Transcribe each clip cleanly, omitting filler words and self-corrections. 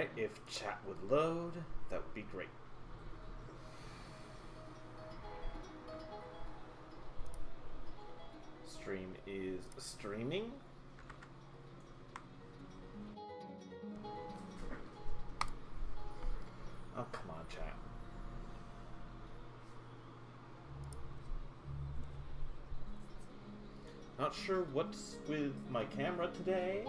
Alright, if chat would load, that would be great. Stream is streaming. Oh, come on, chat. Not sure what's with my camera today.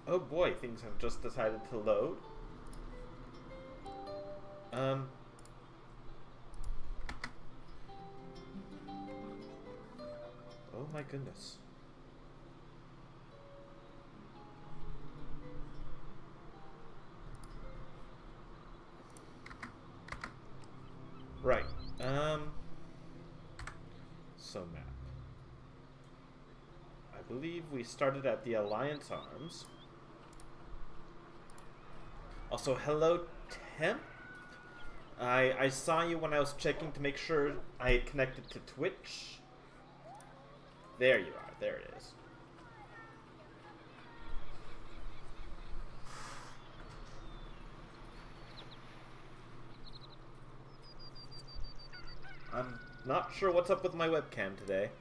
Oh boy, things have just decided to load. Oh my goodness. Right. So map. I believe we started at the Alliance Arms. Also, hello, Temp. I saw you when I was checking to make sure I had connected to Twitch. There you are. There it is. I'm not sure what's up with my webcam today.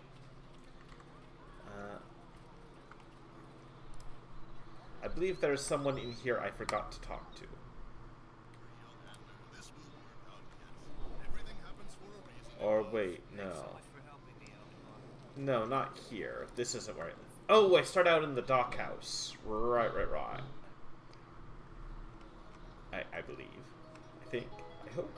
I believe there's someone in here I forgot to talk to. Or wait, no. No, not here. This isn't where I live. Oh, I start out in the dock house. Right. I believe. I think. I hope.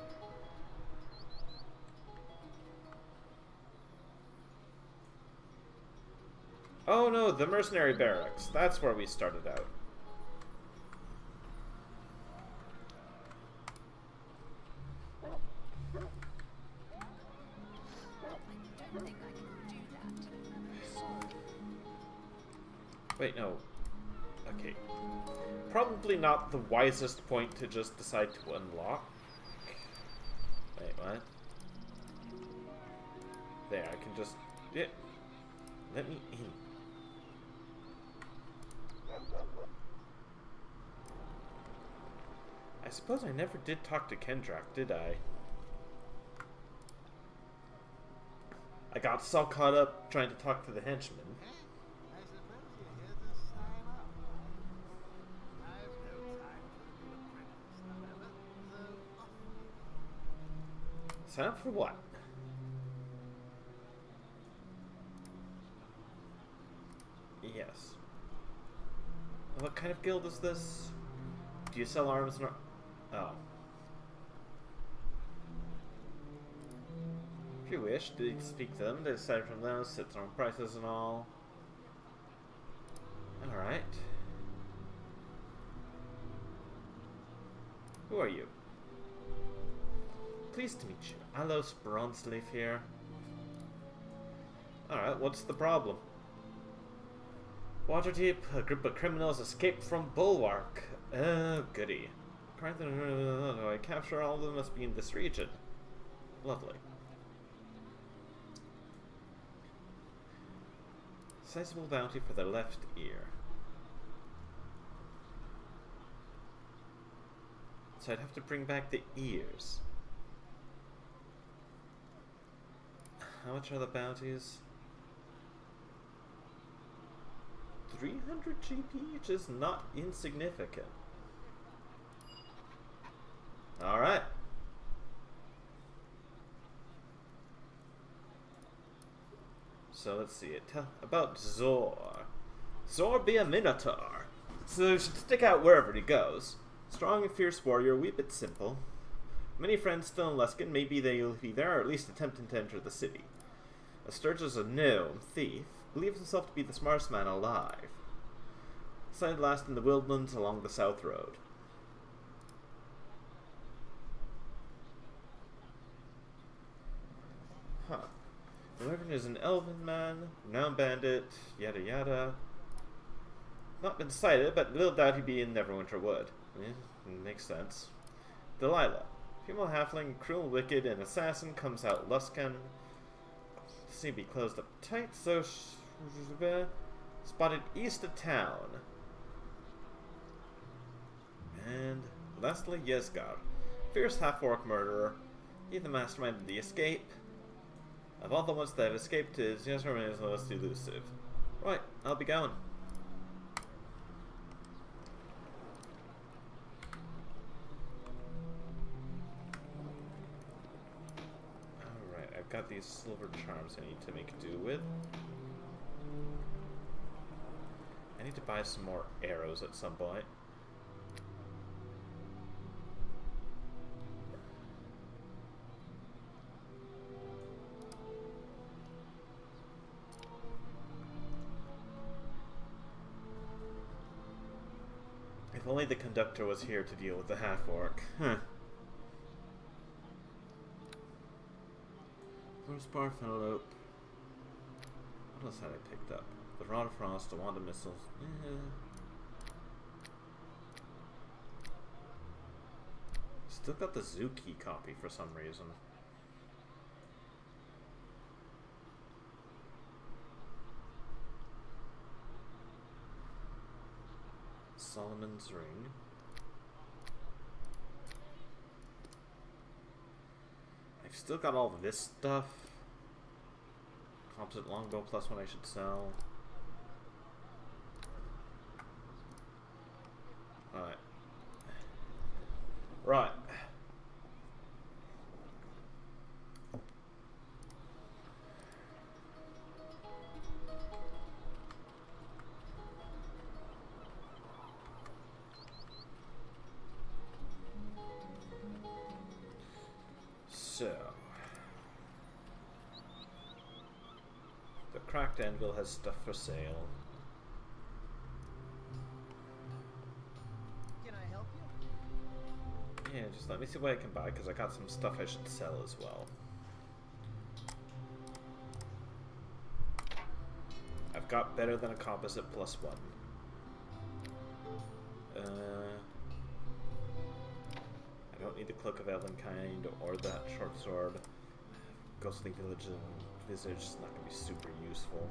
Oh no, the mercenary barracks. That's where we started out. Wait, no. Okay. Probably not the wisest point to just decide to unlock. Wait, what? There, I can just... Yeah. Let me in. I suppose I never did talk to Kendrak, did I? I got so caught up trying to talk to the henchman. Sign up for what? Yes. What kind of guild is this? Do you sell arms? Oh. If you wish to speak to them, they decide from them, set their own prices and all. Alright. Who are you? Pleased to meet you. Alos Bronzeleaf here. Alright, what's the problem? Waterdeep, a group of criminals escaped from Bulwark. Oh, goody. I capture all of them must be in this region. Lovely. Sizable bounty for their left ear. So I'd have to bring back the ears. How much are the bounties? 300 GP, which is not insignificant. Alright. So let's see. Tell about Zor. Zor be a minotaur, so you should stick out wherever he goes. Strong and fierce warrior, wee bit simple. Many friends still in Luskin, maybe they'll be there or at least attempting to enter the city. A Sturgis, a gnome, thief, believes himself to be the smartest man alive. Sighted last in the wildlands along the South Road. Huh. The Wyvern is an elven man, renowned bandit, yada yada. Not been sighted, but little doubt he'd be in Neverwinter Wood. Makes sense. Delilah. Female halfling, cruel, wicked, and assassin comes out Luskan. See, be closed up tight, so spotted east of town. And lastly, Yesgar. Fierce half-orc murderer. He's the mastermind of the escape. Of all the ones that have escaped, his Yesgar is the most elusive. Right, I'll be going. Alright, I've got these silver charms I need to make do with. I need to buy some more arrows at some point. If only the conductor was here to deal with the half-orc. Huh. First bar Fenlope. What else had I picked up? The Rod of Frost, the Wand of Missiles. Still got the Zuki copy for some reason. Solomon's Ring. I've still got all this stuff. Composite longbow plus one I should sell. Alright. Right. So, the cracked anvil has stuff for sale. Can I help you? Yeah, just let me see what I can buy, because I got some stuff I should sell as well. I've got better than a composite plus one. I don't need the Cloak of Elvenkind or that short sword. Ghostly Village and Visage is not going to be super useful.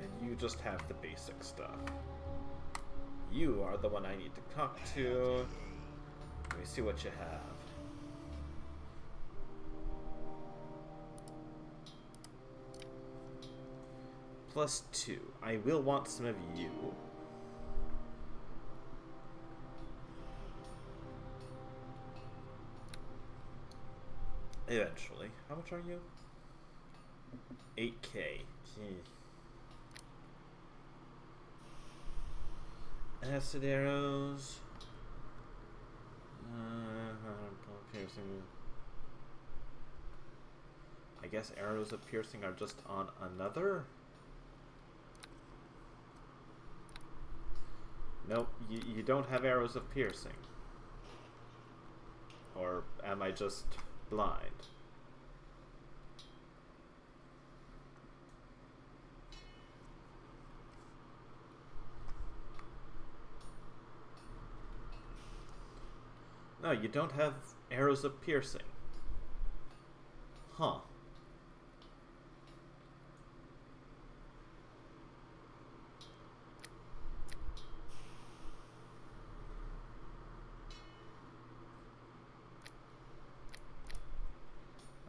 And you just have the basic stuff. You are the one I need to talk to. Let me see what you have. +2. I will want some of you. Eventually. How much are you? 8K. Acid arrows. Piercing. I guess arrows of piercing are just on another. Nope, you don't have arrows of piercing. Or am I just blind? No, you don't have arrows of piercing. Huh.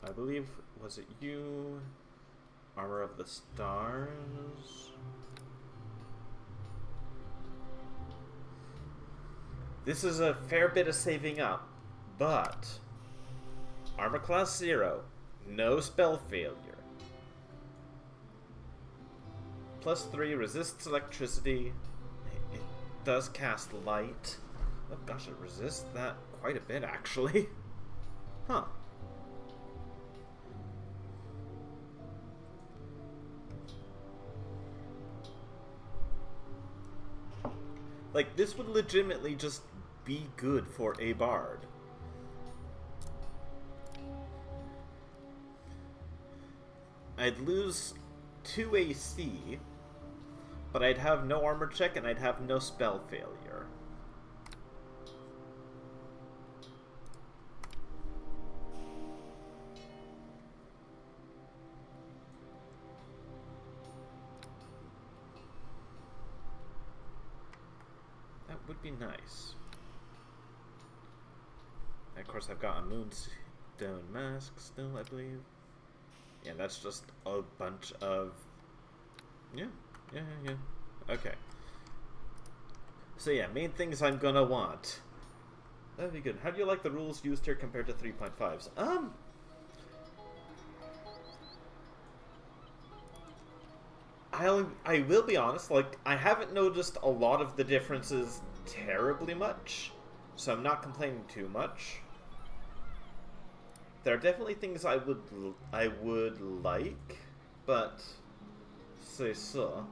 I believe, was it you? Armor of the Stars? This is a fair bit of saving up, but armor class 0, no spell failure. +3 resists electricity. It does cast light. Oh gosh, it resists that quite a bit actually. Huh. Like, this would legitimately just be good for a bard. I'd lose 2 AC, but I'd have no armor check and I'd have no spell failure. That would be nice. And of course, I've got a Moonstone Mask still, I believe. Yeah, that's just a bunch of... Yeah. Okay. So yeah, main things I'm gonna want. That'd be good. How do you like the rules used here compared to 3.5s? I will be honest, like, I haven't noticed a lot of the differences terribly much, so I'm not complaining too much. There are definitely things I would like, but say so.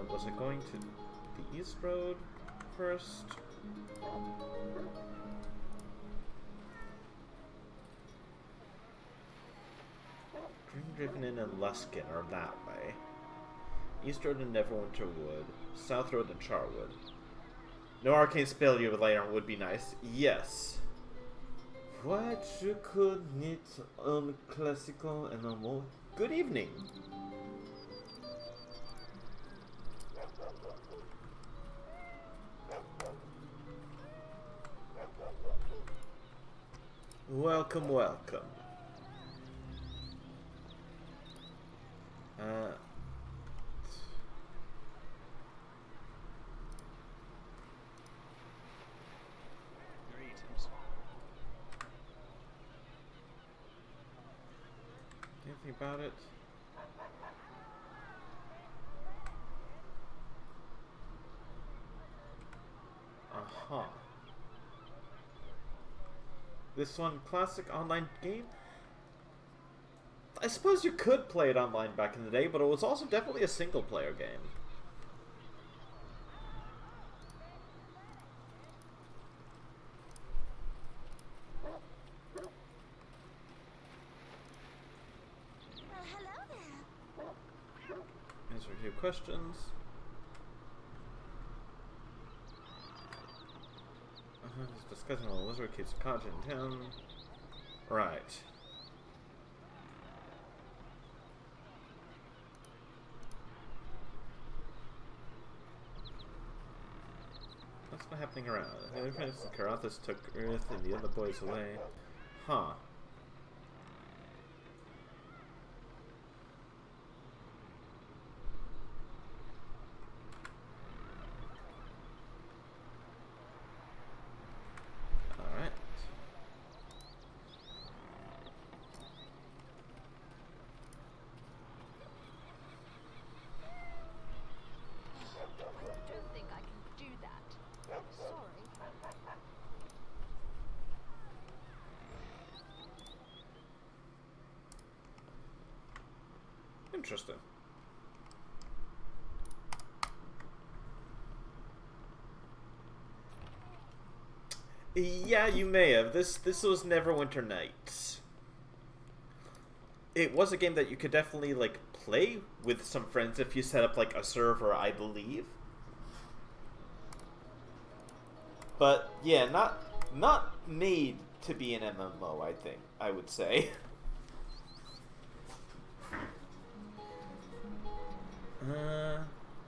Was I going to the East Road first? Dream-Driven Inn and Luskin are that way. East Road and Neverwinter Wood. South Road and Charwood. No arcane spell you would lay on would be nice. Yes. What you could need on classical and normal. Good evening. Welcome, welcome. Anything about it? Aha. This one, classic online game? I suppose you could play it online back in the day, but it was also definitely a single-player game. Hello there. Answer a few questions. Discussing all the wizard kids content in town. Right. What's been happening around? The other friends, Karathas took Earth and the other boys away. Huh. Interesting. Yeah, you may have. This was Neverwinter Nights. It was a game that you could definitely like play with some friends if you set up like a server, I believe. But yeah, not made to be an MMO, I think, I would say.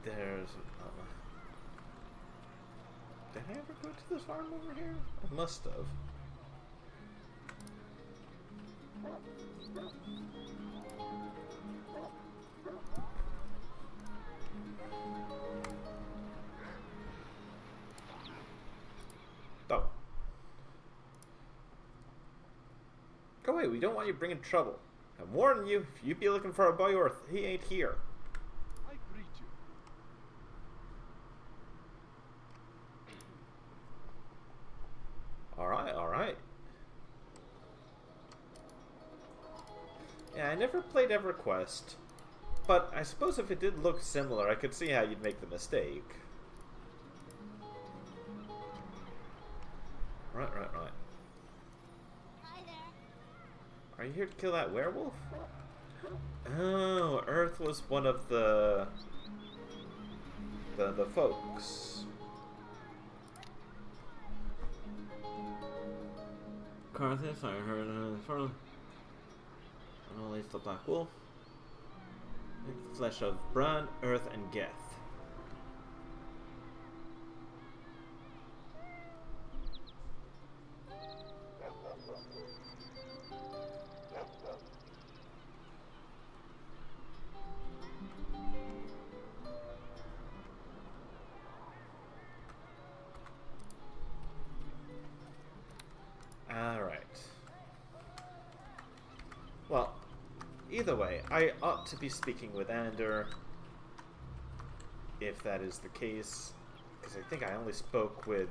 There's... did I ever go to this farm over here? I must have. Oh. Go away, we don't want you bringing trouble. I'm warning you, if you be looking for a boy Orth, he ain't here. Alright. Yeah, I never played EverQuest, but I suppose if it did look similar, I could see how you'd make the mistake. Are you here to kill that werewolf? Oh, Earth was one of the folks. Carthus, I heard from unleash the black wolf. Make the flesh of Bran, Earth, and Geth. Alright. Well, either way, I ought to be speaking with Ander, if that is the case, because I think I only spoke with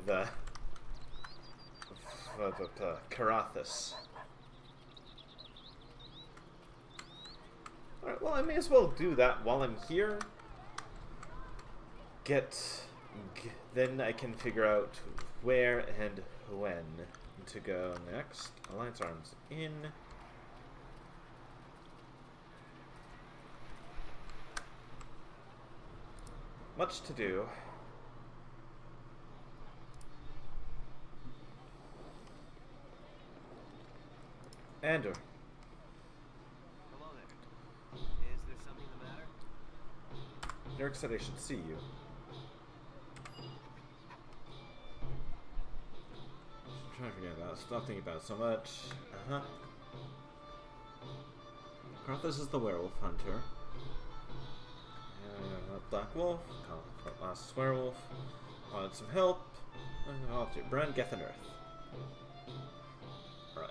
Karathas. Alright, well, I may as well do that while I'm here. Then I can figure out where and when to go next. Alliance arms in. Much to do. Ander. Hello there. Is there something the matter? Derek said I should see you. I'm trying to forget about it. Stop thinking about it so much. Uh-huh. Karthus is the werewolf hunter. Black wolf. Port Llast werewolf. Wanted some help. I'll do Bran, Geth, and Earth. Right.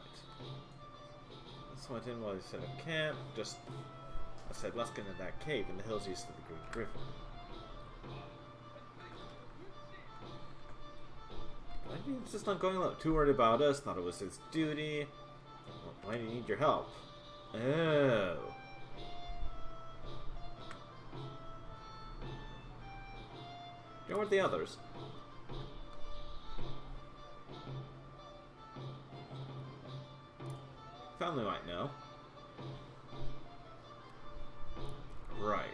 This went in while he set up camp. Just outside Luskin in that cave in the hills east of the Green River. Why did he insist on going alone? Too worried about us, thought it was his duty. Well, why do you need your help? Oh. You know where the others? Family might know. Right.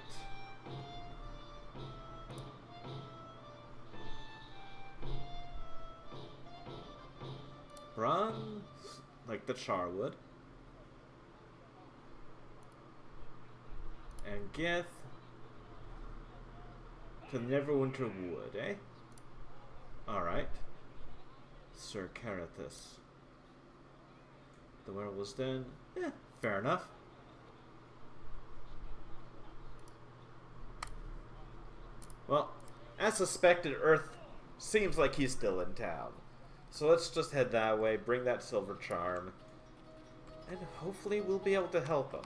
Bran, like the Charwood. And Geth to the Neverwinter Wood, eh? Alright. Sir Karathas. The werewolf's den. Eh, fair enough. Well, as suspected, Earth seems like he's still in town. So let's just head that way, bring that silver charm, and hopefully we'll be able to help him.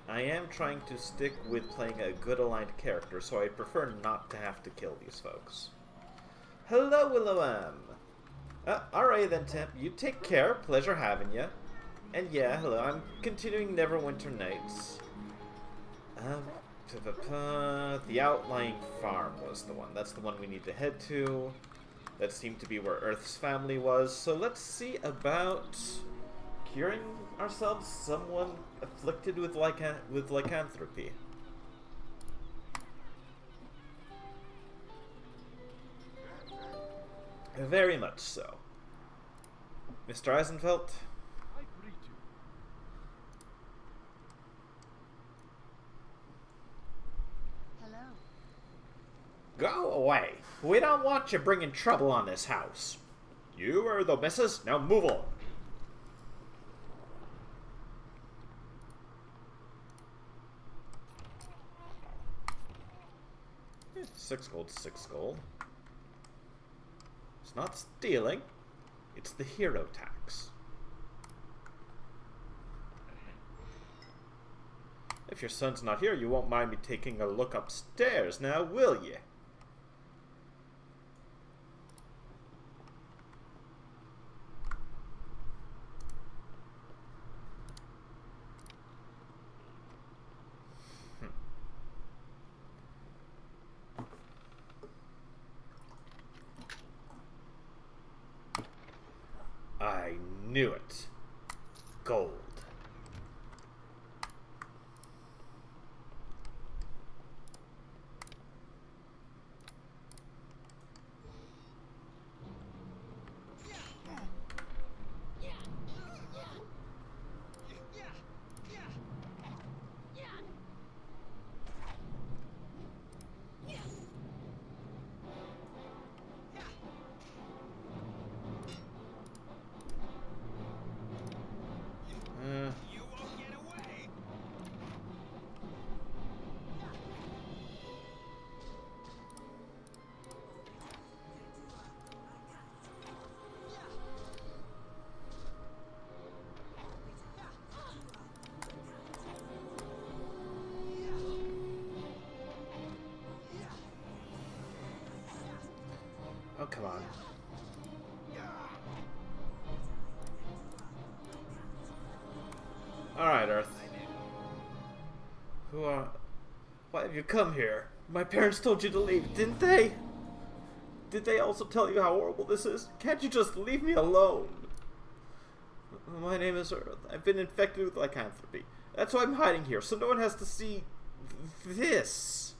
I am trying to stick with playing a good aligned character, so I prefer not to have to kill these folks. Hello, Willowam! Alright then, Temp. You take care. Pleasure having you. And yeah, hello. I'm continuing Neverwinter Nights. The outlying farm was the one. That's the one we need to head to. That seemed to be where Earth's family was. So let's see about curing ourselves someone afflicted with lycanthropy. Very much so. Mr. Eisenfeld? I greet you. Hello. Go away. We don't want you bringing trouble on this house. You are the missus. Now move on. 6 gold, 6 gold. It's not stealing. It's the hero tax. If your son's not here, you won't mind me taking a look upstairs now, will you? knew it. Gold. You won't get away. Oh, come on. Alright, Earth. Who are... Why have you come here? My parents told you to leave, didn't they? Did they also tell you how horrible this is? Can't you just leave me alone? My name is Earth. I've been infected with lycanthropy. That's why I'm hiding here, so no one has to see... this.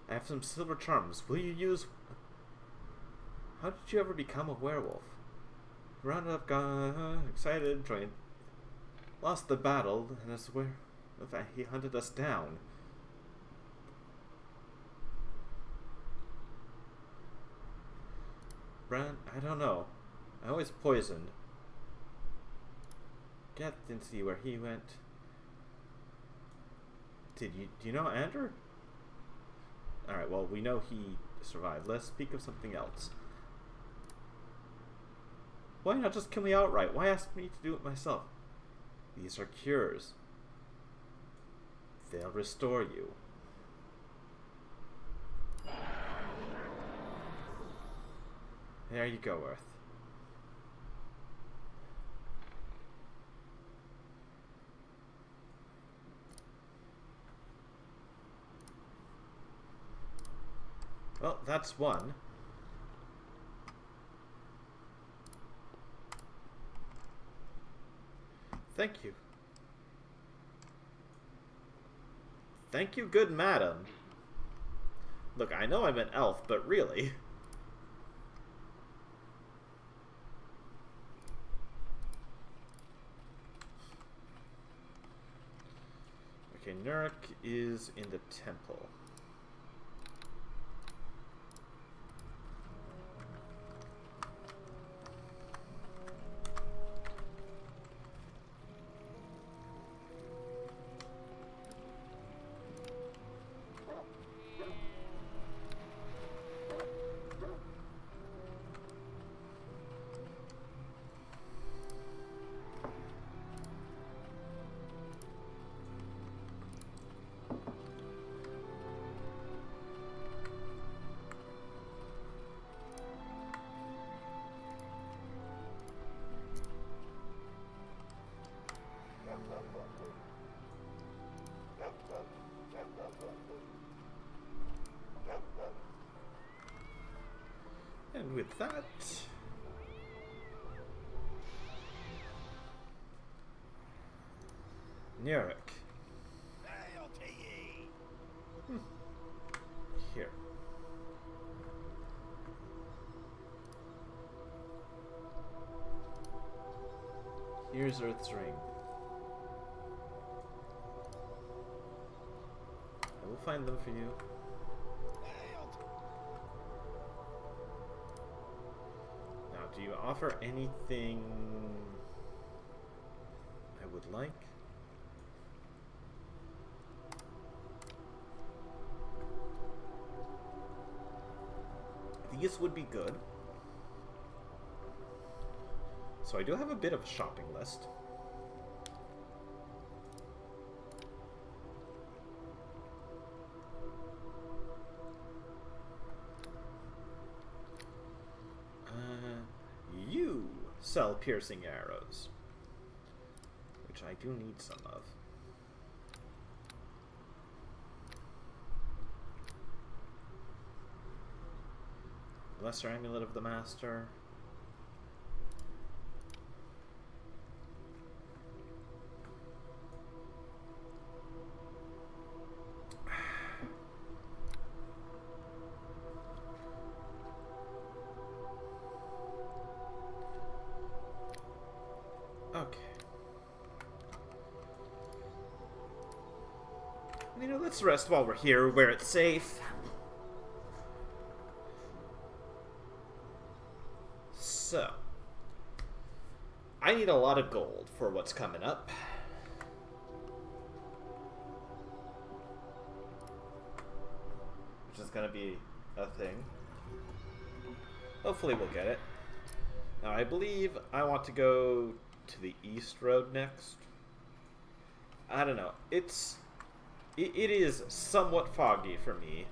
I have some silver charms. Will you use... How did you ever become a werewolf? Rounded up, got excited, joined, lost the battle, and I swear he hunted us down. Brand, I don't know. I was poisoned. Didn't see where he went. Do you know Andrew? Alright, well, we know he survived. Let's speak of something else. Why not just kill me outright? Why ask me to do it myself? These are cures. They'll restore you. There you go, Earth. Well, that's one. Thank you. Thank you, good madam. Look, I know I'm an elf, but really. Okay, Nurik is in the temple. And with that, Nurik. Here. Here's Earth's ring. I will find them for you. Do you offer anything I would like? These would be good. So I do have a bit of a shopping list. You sell piercing arrows, which I do need some of. Lesser Amulet of the Master. Okay. You know, let's rest while we're here, where it's safe. So, I need a lot of gold for what's coming up. Which is going to be a thing. Hopefully we'll get it. Now, I believe I want to go to the East Road next. I don't know. It is somewhat foggy for me.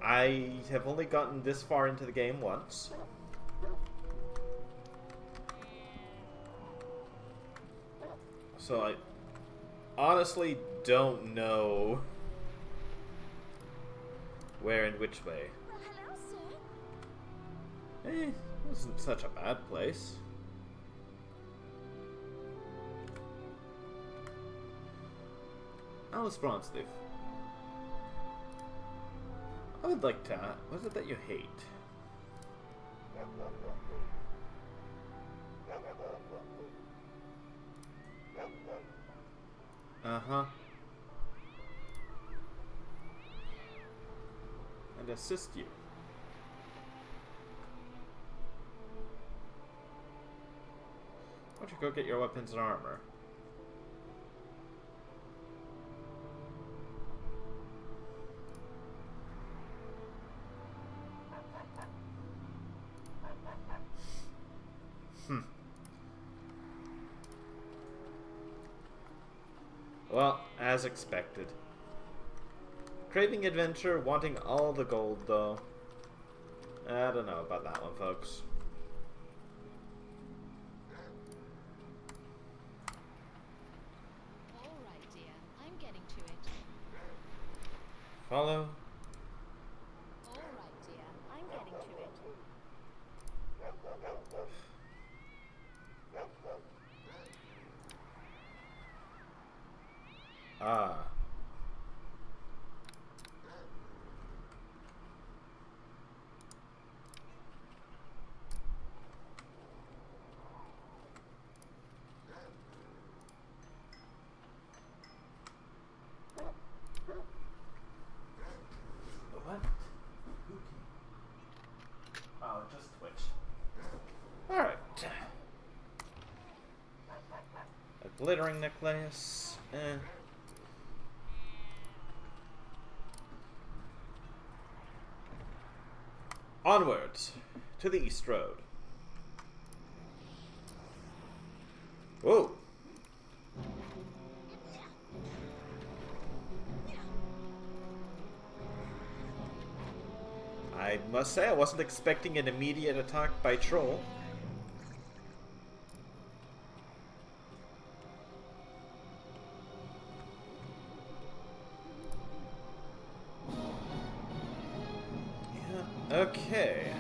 I have only gotten this far into the game once. So I honestly don't know where and which way. Well, hello, sir. It wasn't such a bad place. Alice Bronzeleaf. I would like to... What is it that you hate? Uh-huh. And assist you. Why don't you go get your weapons and armor? Well, as expected. Craving adventure, wanting all the gold, though. I don't know about that one, folks. All right, dear. I'm getting to it. Follow. All right, dear. I'm getting to it. Ah. What? Oh, just Twitch. Alright. A glittering necklace. Onwards to the East Road. Whoa. I must say I wasn't expecting an immediate attack by Troll. Yeah, okay.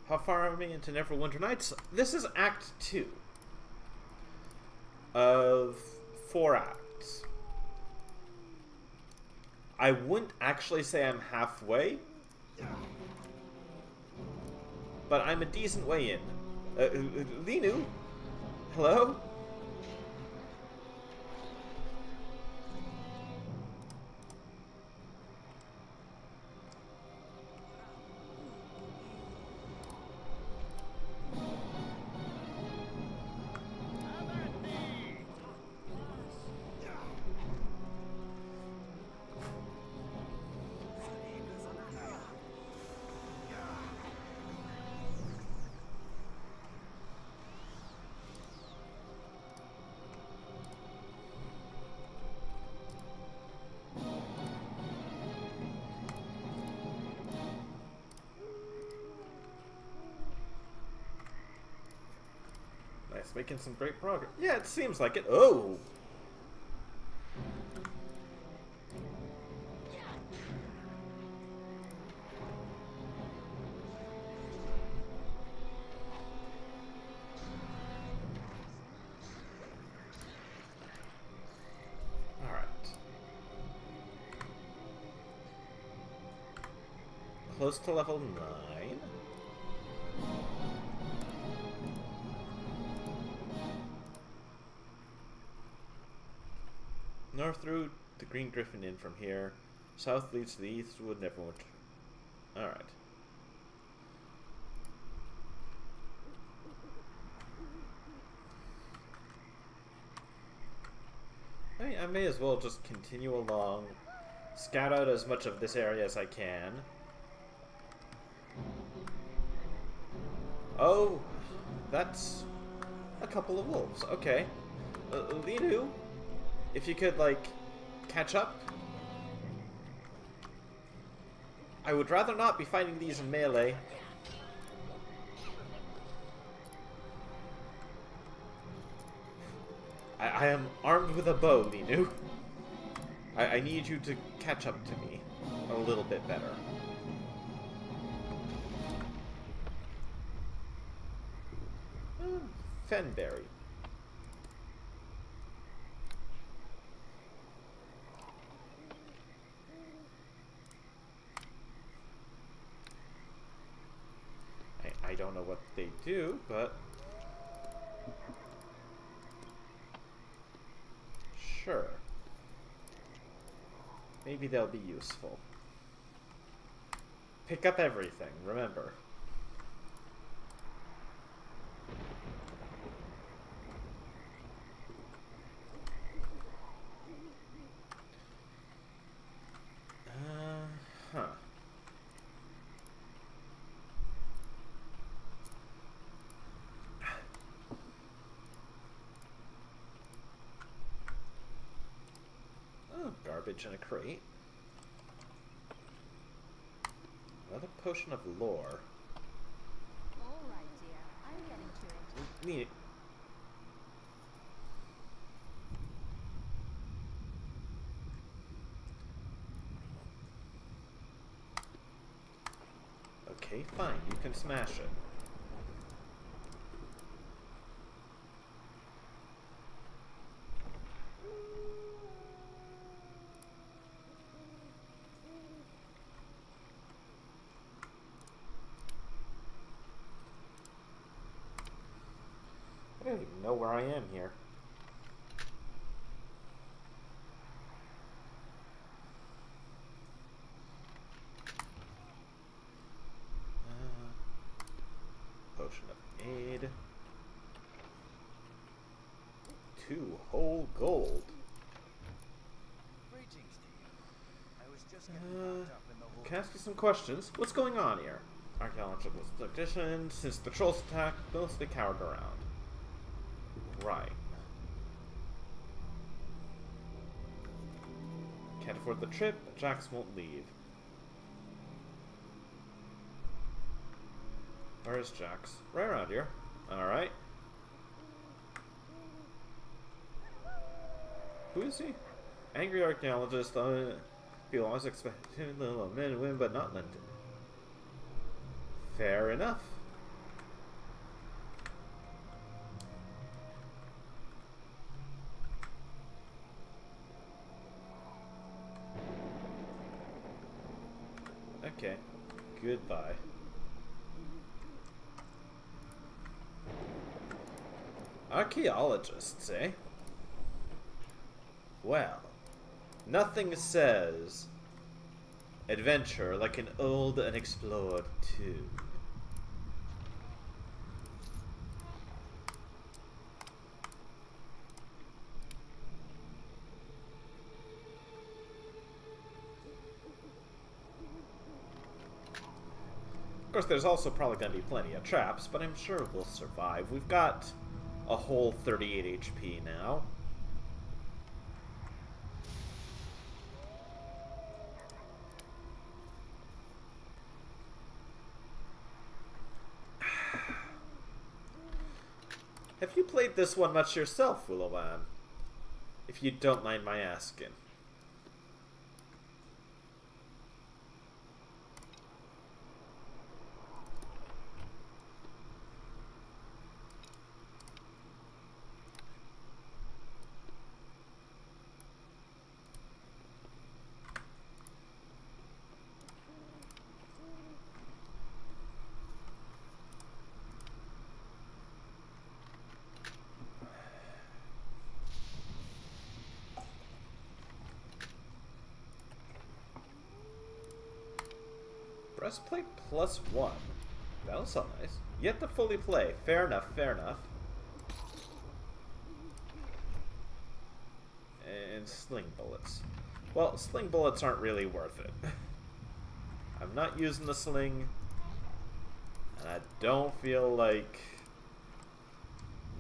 How far are we into Neverwinter Nights? This is Act 2 of 4 acts. I wouldn't actually say I'm halfway, but I'm a decent way in. Linu? Hello? It's making some great progress. Yeah, it seems like it. Oh! Alright. Close to level 9. North through the Green Griffin Inn from here. South leads to the Eastwood Neverwinter. Alright. I mean, I may as well just continue along, scout out as much of this area as I can. Oh, that's a couple of wolves. Okay. Linu, if you could, like, catch up. I would rather not be fighting these in melee. I am armed with a bow, Linu. I need you to catch up to me a little bit better. Fenberry. I don't know what they do, but sure. Maybe they'll be useful. Pick up everything, remember. Huh. Oh, garbage in a crate. Another potion of lore. All right, dear. I'm getting to it. Neat. Okay, fine. You can smash it. I don't even know where I am here. Potion of aid. 2 whole gold. Greetings to you. I was just getting wrapped up in the whole... Can I ask you some questions? What's going on here? Archaeological expedition. Since the trolls attacked, mostly cowered around. Right. Can't afford the trip, Jax won't leave. Where is Jax? Right around here. Alright. Who is he? Angry archaeologist. People always expect little men to win, but not London. Fair enough. Okay. Goodbye. Archaeologists, eh? Well, nothing says adventure like an old and explored tomb. Of course, there's also probably going to be plenty of traps, but I'm sure we'll survive. We've got a whole 38 HP now. Have you played this one much yourself, Willowman? If you don't mind my asking. Breastplate +1. That'll sound nice. Yet to fully play. Fair enough, fair enough. And sling bullets. Well, sling bullets aren't really worth it. I'm not using the sling. And I don't feel like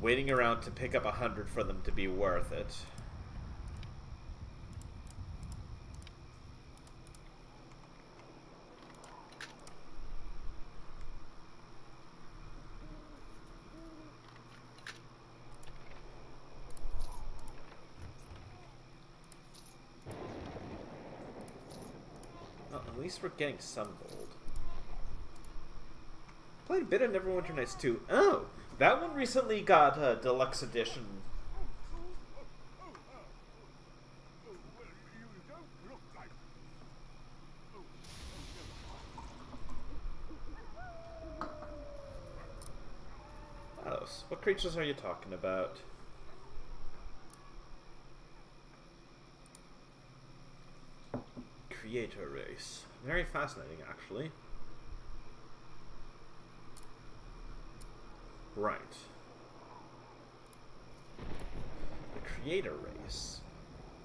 waiting around to pick up 100 for them to be worth it. At least we're getting some gold. Played a bit of Neverwinter Nights 2. Oh! That one recently got a deluxe edition. What creatures are you talking about? Creator race. Very fascinating, actually. Right. The creator race.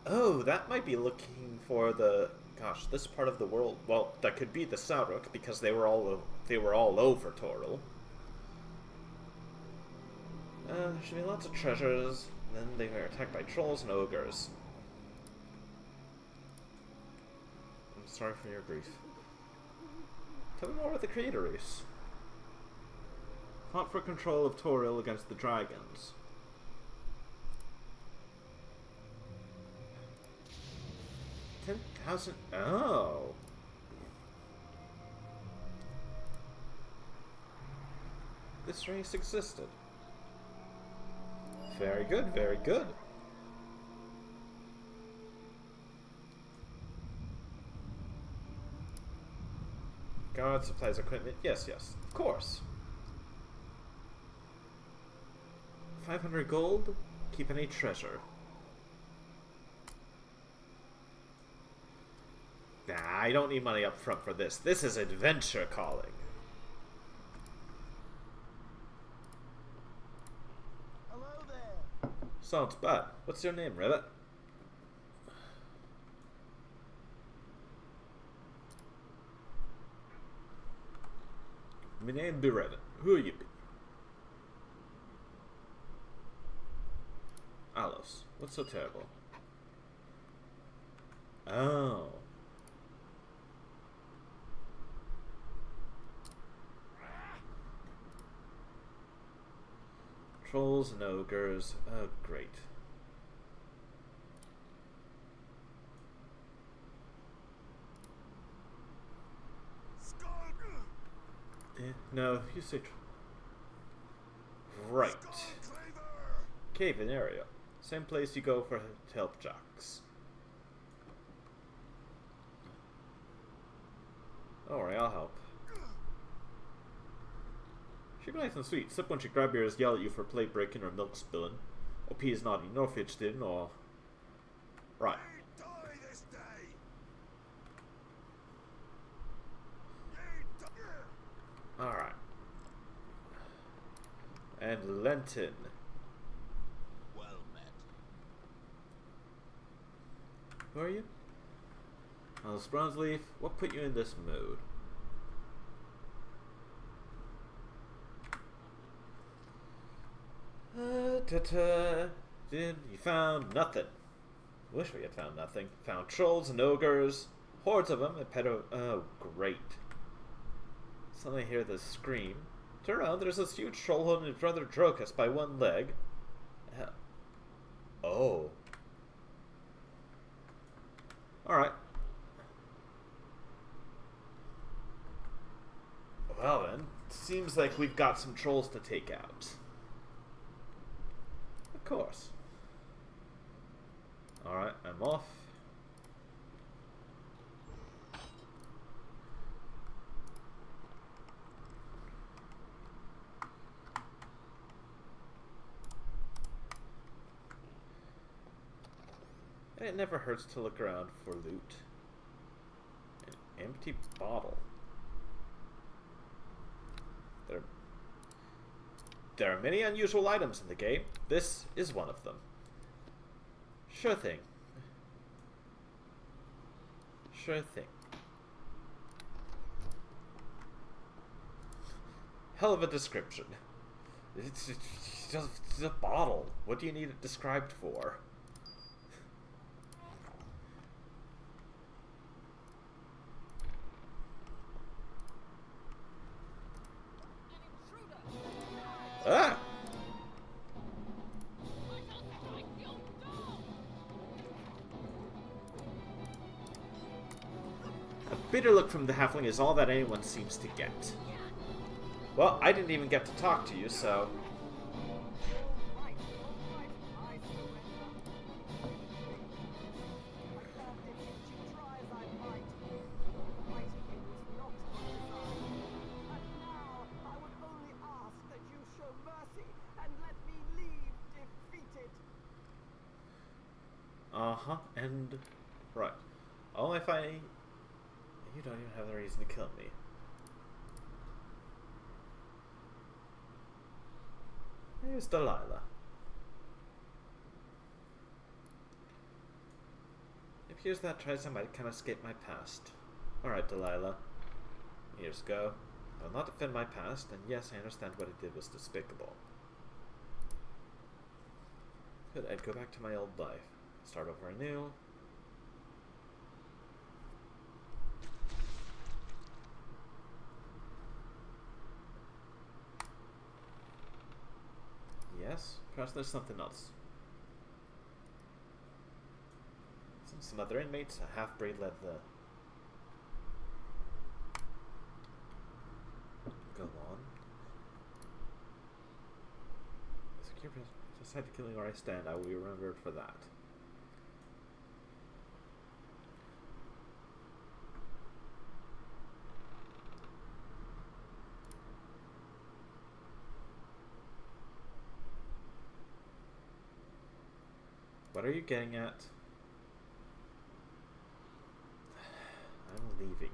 Oh, that might be looking for the... Gosh, this part of the world... Well, that could be the Sauruk, because they were all over TROOOOOL. There should be lots of treasures. Then they were attacked by trolls and ogres. I'm sorry for your grief. Tell me more about the creator race. Fought for control of TROOOOOL against the dragons. $10,000. Oh. This race existed. Very good, very good. Guard, supplies, equipment. Yes, yes, of course. 500 gold. Keep any treasure. Nah, I don't need money up front for this. This is adventure calling. Hello there. Sounds bad. What's your name, Rabbit? My name be Rabbit. Who are you be? Alice. What's so terrible? Oh. Trolls and ogres. Oh, great. No, you say... Right. Cave-in area. Same place you go for to help jocks. Don't worry, I'll help. She'll be nice and sweet. Except when she grab yours, yell at you for plate breaking or milk spilling. Or peas naughty, nor fidgeting, or... Right. Alright. And Lenton. Well met. Who are you? Alice Bronzeleaf, what put you in this mood? You found nothing. Wish we had found nothing. Found trolls and ogres. Hordes of them and pedo... Oh, great. Suddenly hear this scream. Turn around, there's this huge troll holding his brother Drokus by one leg. Oh. Alright. Well then, seems like we've got some trolls to take out. Of course. Alright, I'm off. And it never hurts to look around for loot. An empty bottle. There are many unusual items in the game. This is one of them. Sure thing. Sure thing. Hell of a description. It's a bottle. What do you need it described for? Ah! A bitter look from the halfling is all that anyone seems to get. Well, I didn't even get to talk to you, so... Uh-huh, and... Right. Only if I... You don't even have the reason to kill me. Here's Delilah. It appears that tries I might can't escape my past. Alright, Delilah. Years ago, I will not defend my past, and yes, I understand what I did was despicable. Good, I'd go back to my old life. Start over anew. Yes, perhaps there's something else. Some other inmates, a half-breed led the... Go on. Secure decide to killing where I stand, I will be remembered for that. What are you getting at? I'm leaving.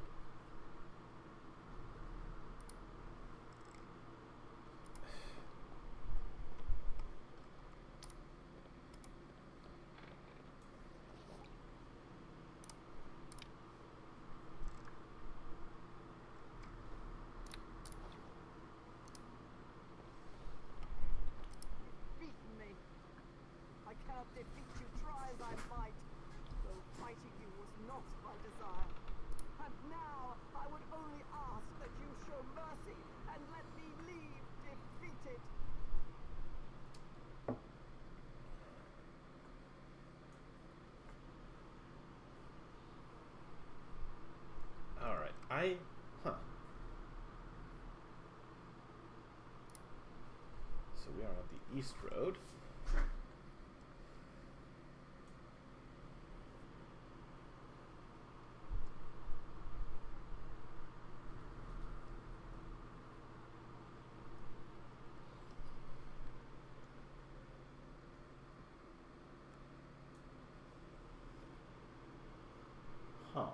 Defeat you, try as I might, though fighting you was not my desire. And now I would only ask that you show mercy and let me leave defeated. Alright, So we are on the East Road. Huh.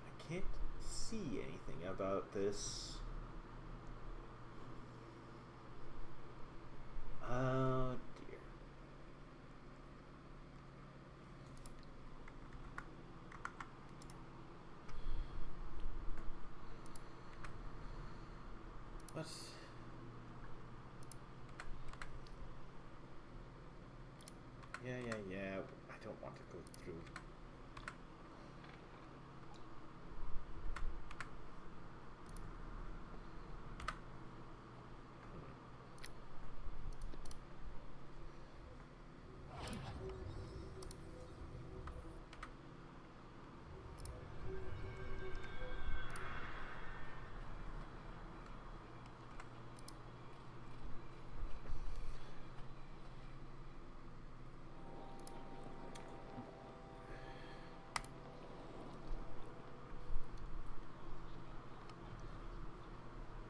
I can't see anything about this. Oh dear. What's... Yeah. I don't want to go through.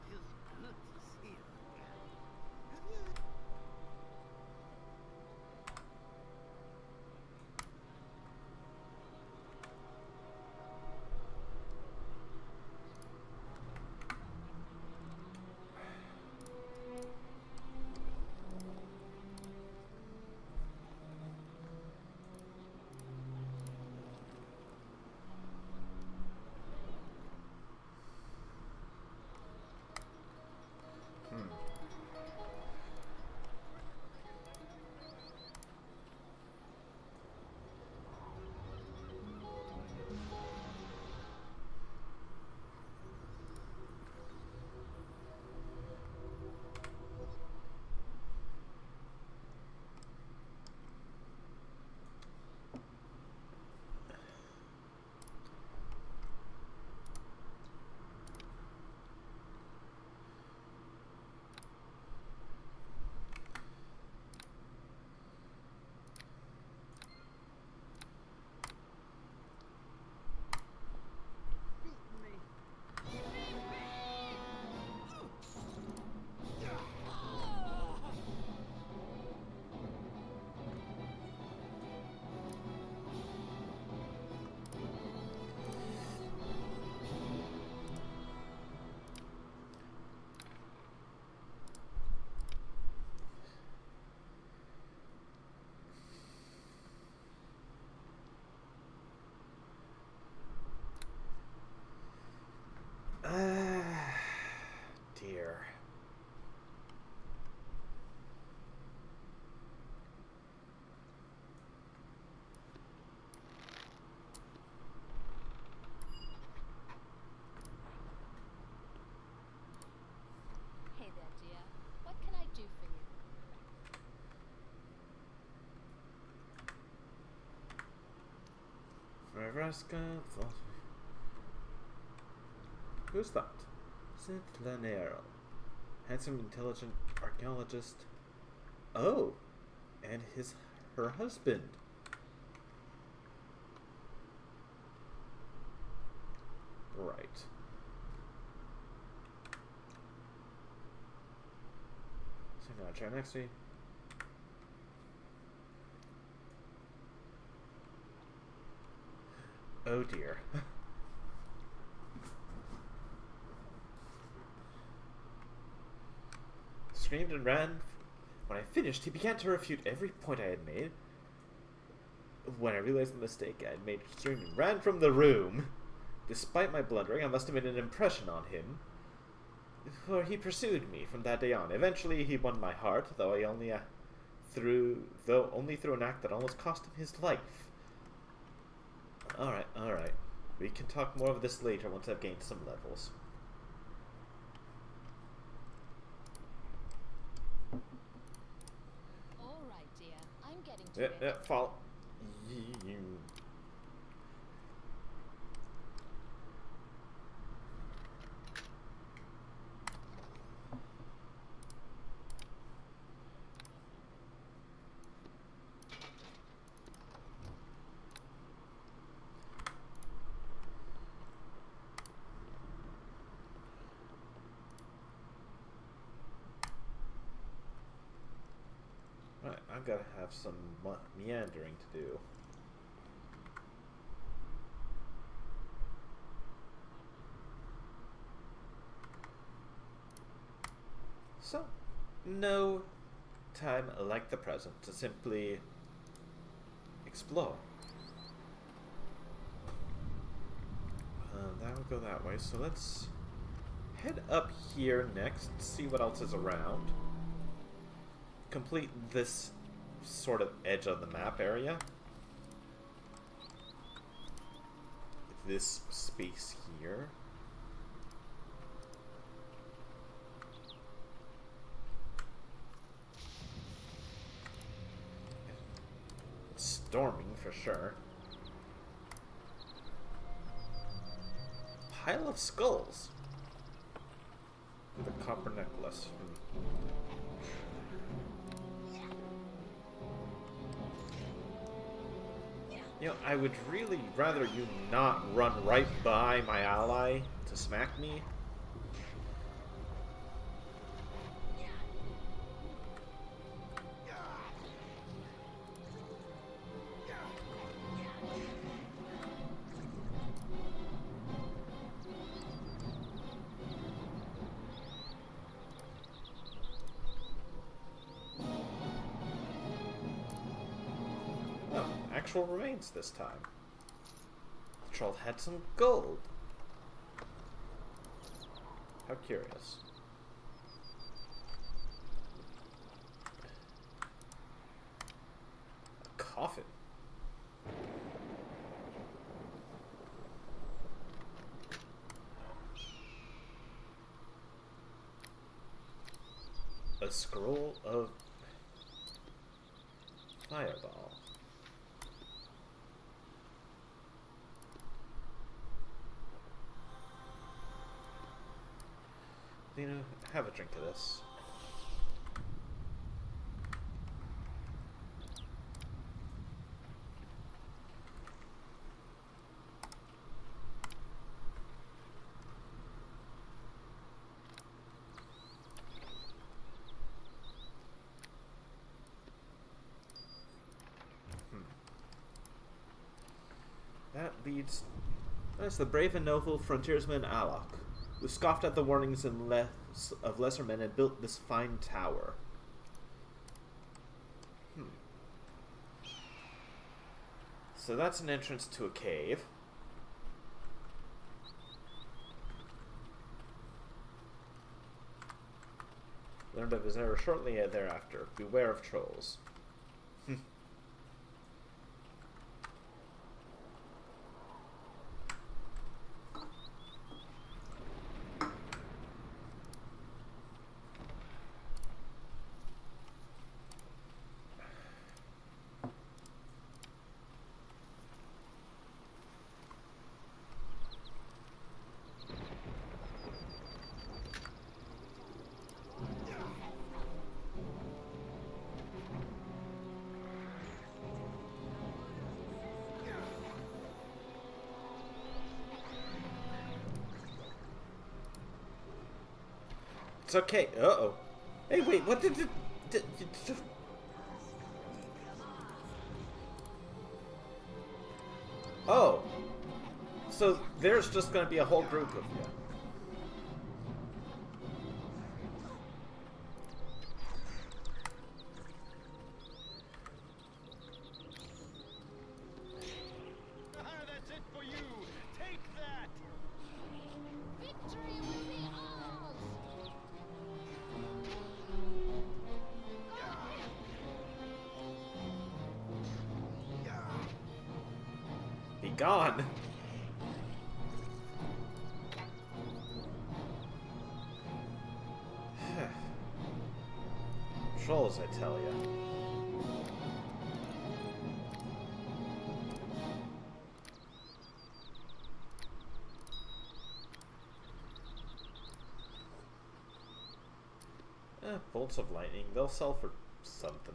Feels good to see you again. Have you? Beat me. Dear. Hey there, dear. What can I do for you? Nebraska. Who's that? Lanero. Handsome, intelligent archaeologist. Oh, and her husband. Right. So I'm gonna try next week. Oh dear. Screamed and ran. When I finished, he began to refute every point I had made. When I realized the mistake I had made, he screamed and ran from the room. Despite my blundering, I must have made an impression on him, for he pursued me from that day on. Eventually, he won my heart, though only through an act that almost cost him his life. All right. We can talk more of this later once I've gained some levels. All right, dear. I'm getting to it. Yeah, fall. Right, I've got to have some meandering to do. So, no time like the present to simply explore. That would go that way, so let's head up here next, see what else is around. Complete this sort of edge of the map area. This space here. It's storming for sure. Pile of skulls. The copper necklace. You know, I would really rather you not run right by my ally to smack me. Actual remains this time. The troll had some gold. How curious. A coffin. A scroll of fireball. You know, have a drink of this. That leads... That's the brave and noble frontiersman Alok, who scoffed at the warnings of lesser men and built this fine tower. So that's an entrance to a cave. Learned of his error shortly thereafter. Beware of trolls. It's okay. Uh-oh. Hey, wait, what did it... Oh. So there's just going to be a whole group of you. That's it for you. Take that. Victory will be ours! Be gone. Trolls, I tell ya. Bolts of lightning, they'll sell for something.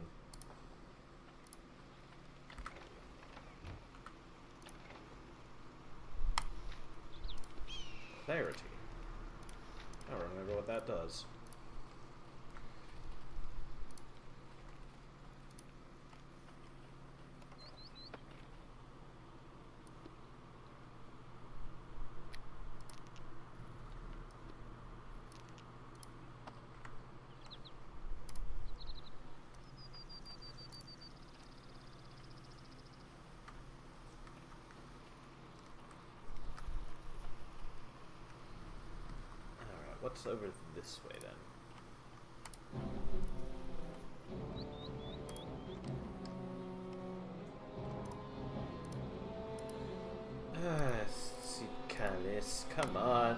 Clarity. I don't remember what that does. What's over this way then? Sicalis, come on.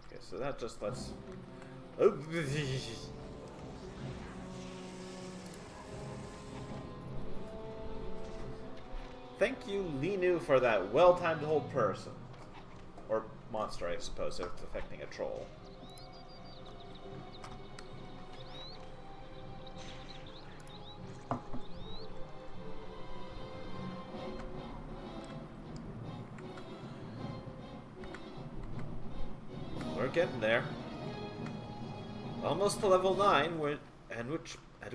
Okay, so that just lets... Oh. Thank you, Linu, for that well-timed hold person. Or monster, I suppose, if it's affecting a troll. We're getting there. Almost to level 9, at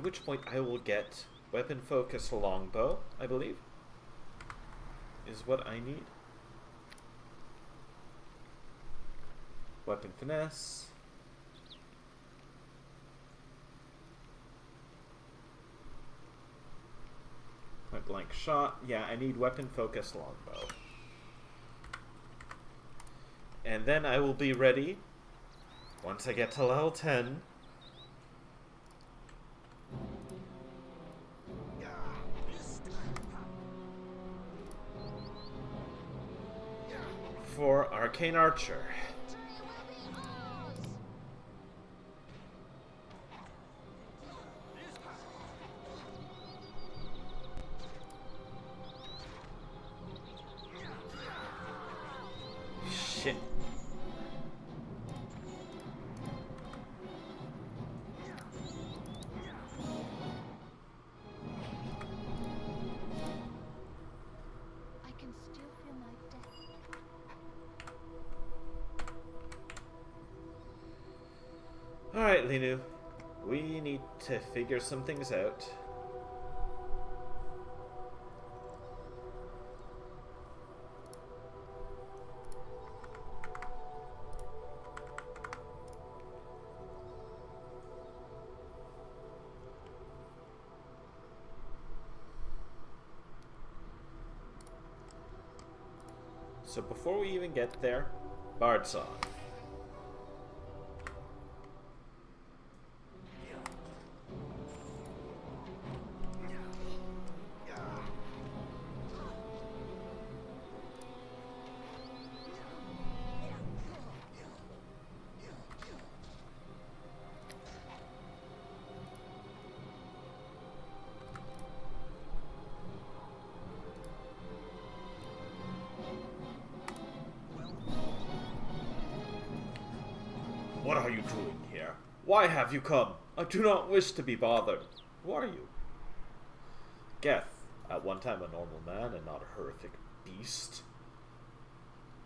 which point I will get weapon focus longbow, I believe. Is what I need. Weapon finesse. Point blank shot. Yeah, I need weapon focus longbow. And then I will be ready once I get to level 10. For Arcane Archer. Shit. I can still feel my death. Alright, Linu. We need to figure some things out. So before we even get there, Bard Song. What are you doing here? Why have you come? I do not wish to be bothered. Who are you? Geth, at one time a normal man and not a horrific beast,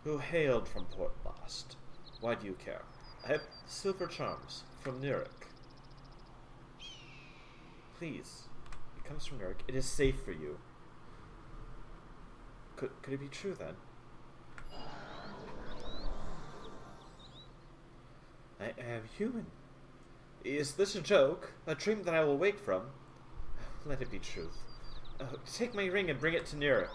who hailed from Port Llast. Why do you care? I have silver charms from Nurek. Please, it comes from Nurek. It is safe for you. Could it be true then? I am human. Is this a joke? A dream that I will wake from? Let it be truth. Take my ring and bring it to Nurek.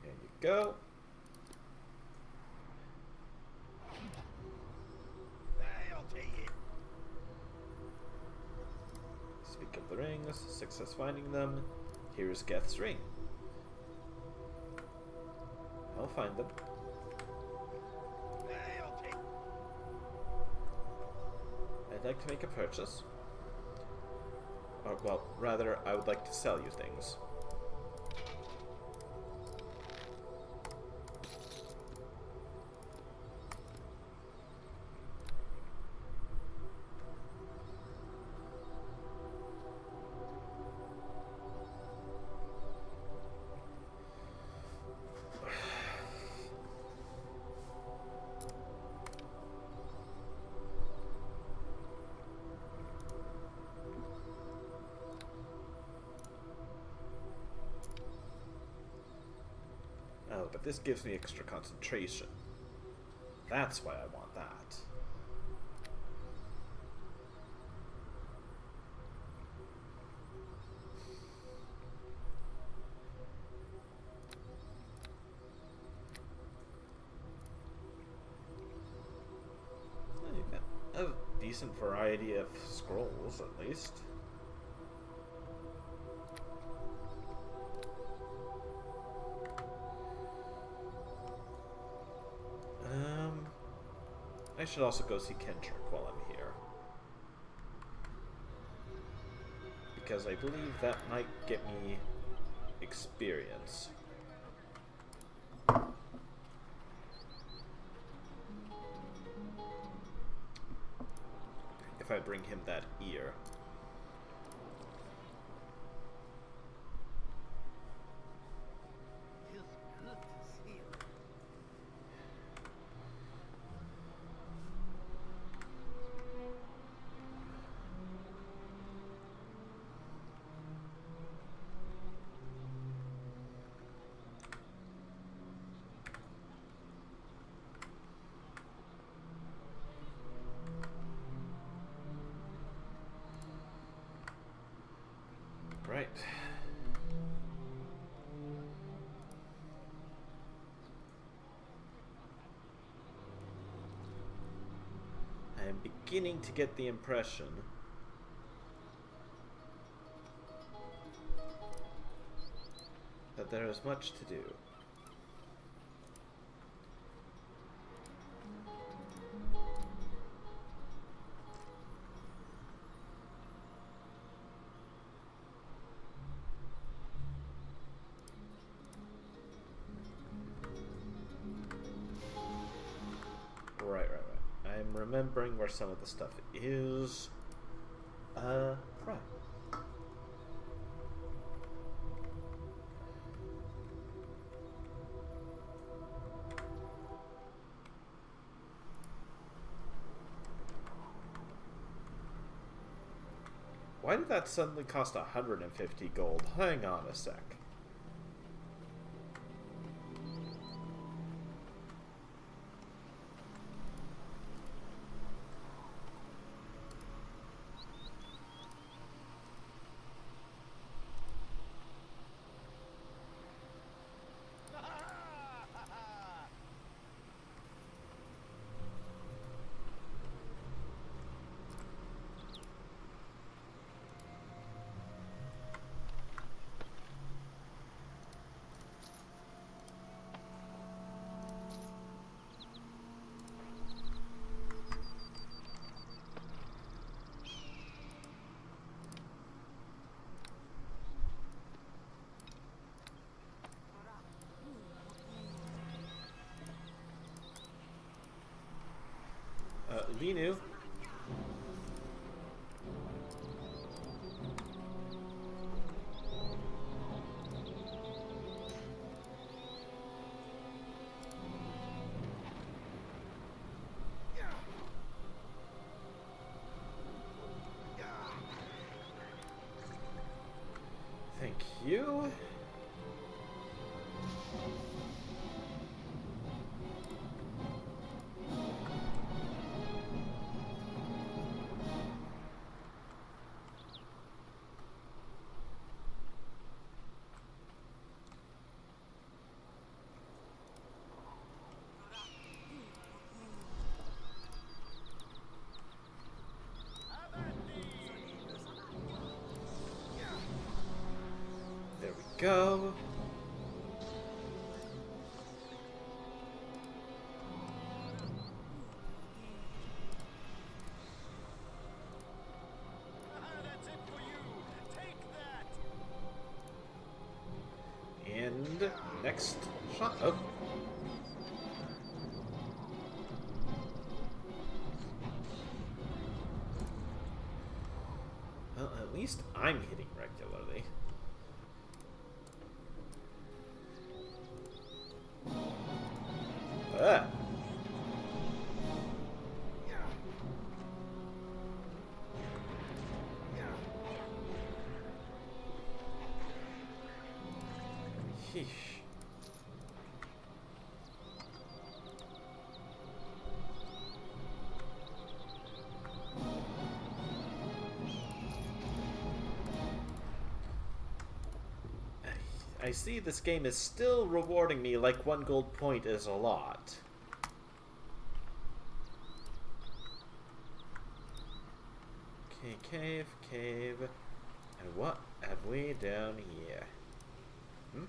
There you go. I'll take it. Speak of the rings, success finding them. Here is Geth's ring. I'll find them. I'll take it. I'd like to make a purchase. Or, well, rather, I would like to sell you things. Oh, but this gives me extra concentration. That's why I want that. decent variety of scrolls, at least. I should also go see Kendrick while I'm here. Because I believe that might get me experience. If I bring him that ear. Feels good to see you. Right. I am beginning to get the impression that there is much to do. Right. I'm remembering where some of the stuff is. Right. Why did that suddenly cost 150 gold? Hang on a sec. Linu. Thank you. There we go. That's it for you. Take that. And next shot. Oh. Well, at least I'm hitting regularly. Ah. Sheesh. I see this game is still rewarding me like 1 gold point is a lot. cave, cave. And what have we down here? Hmm?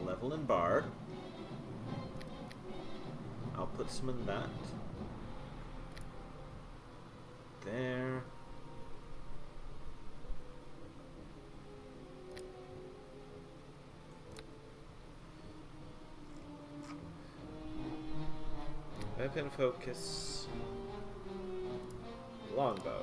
Level and Bard. I'll put some in that. There. Weapon focus. Longbow.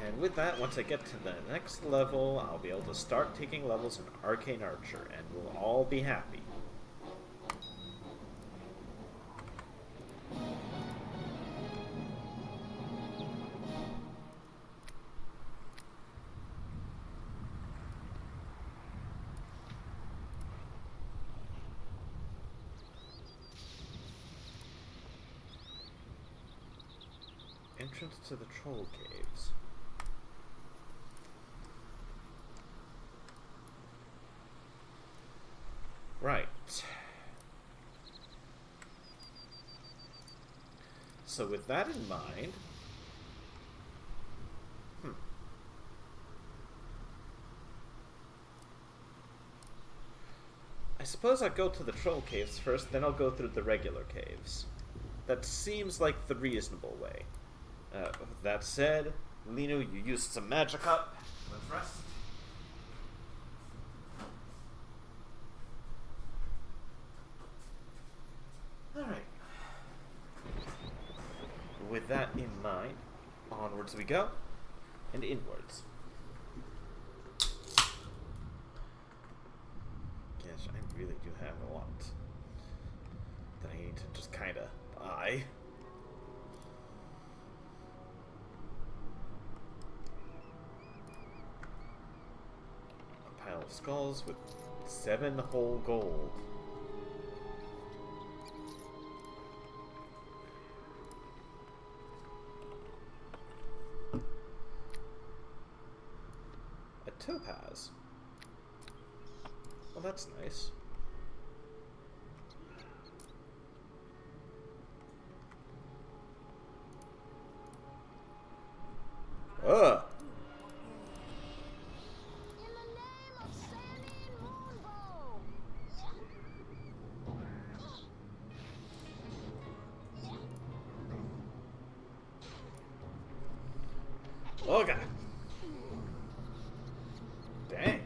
And with that, once I get to the next level, I'll be able to start taking levels in Arcane Archer, and we'll all be happy. Entrance to the Troll Caves. Right. So with that in mind, I suppose I'll go to the Troll Caves first, then I'll go through the regular caves. That seems like the reasonable way. With that said, Linu, you used some magic up. Let's rest. Alright. With that in mind, onwards we go, and inwards. Gosh, I really do have a lot that I need to just kinda buy. A pile of skulls with 7 whole gold. A topaz. Well, that's nice. Ugh! In the name of Sandy and Moonbow! Oh god! Dang.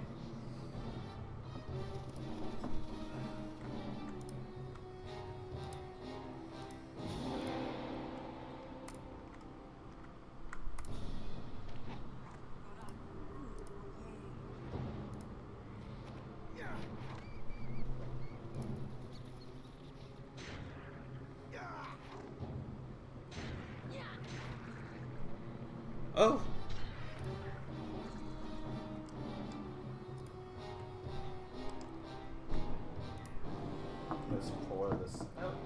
Oh! Let's pour this out.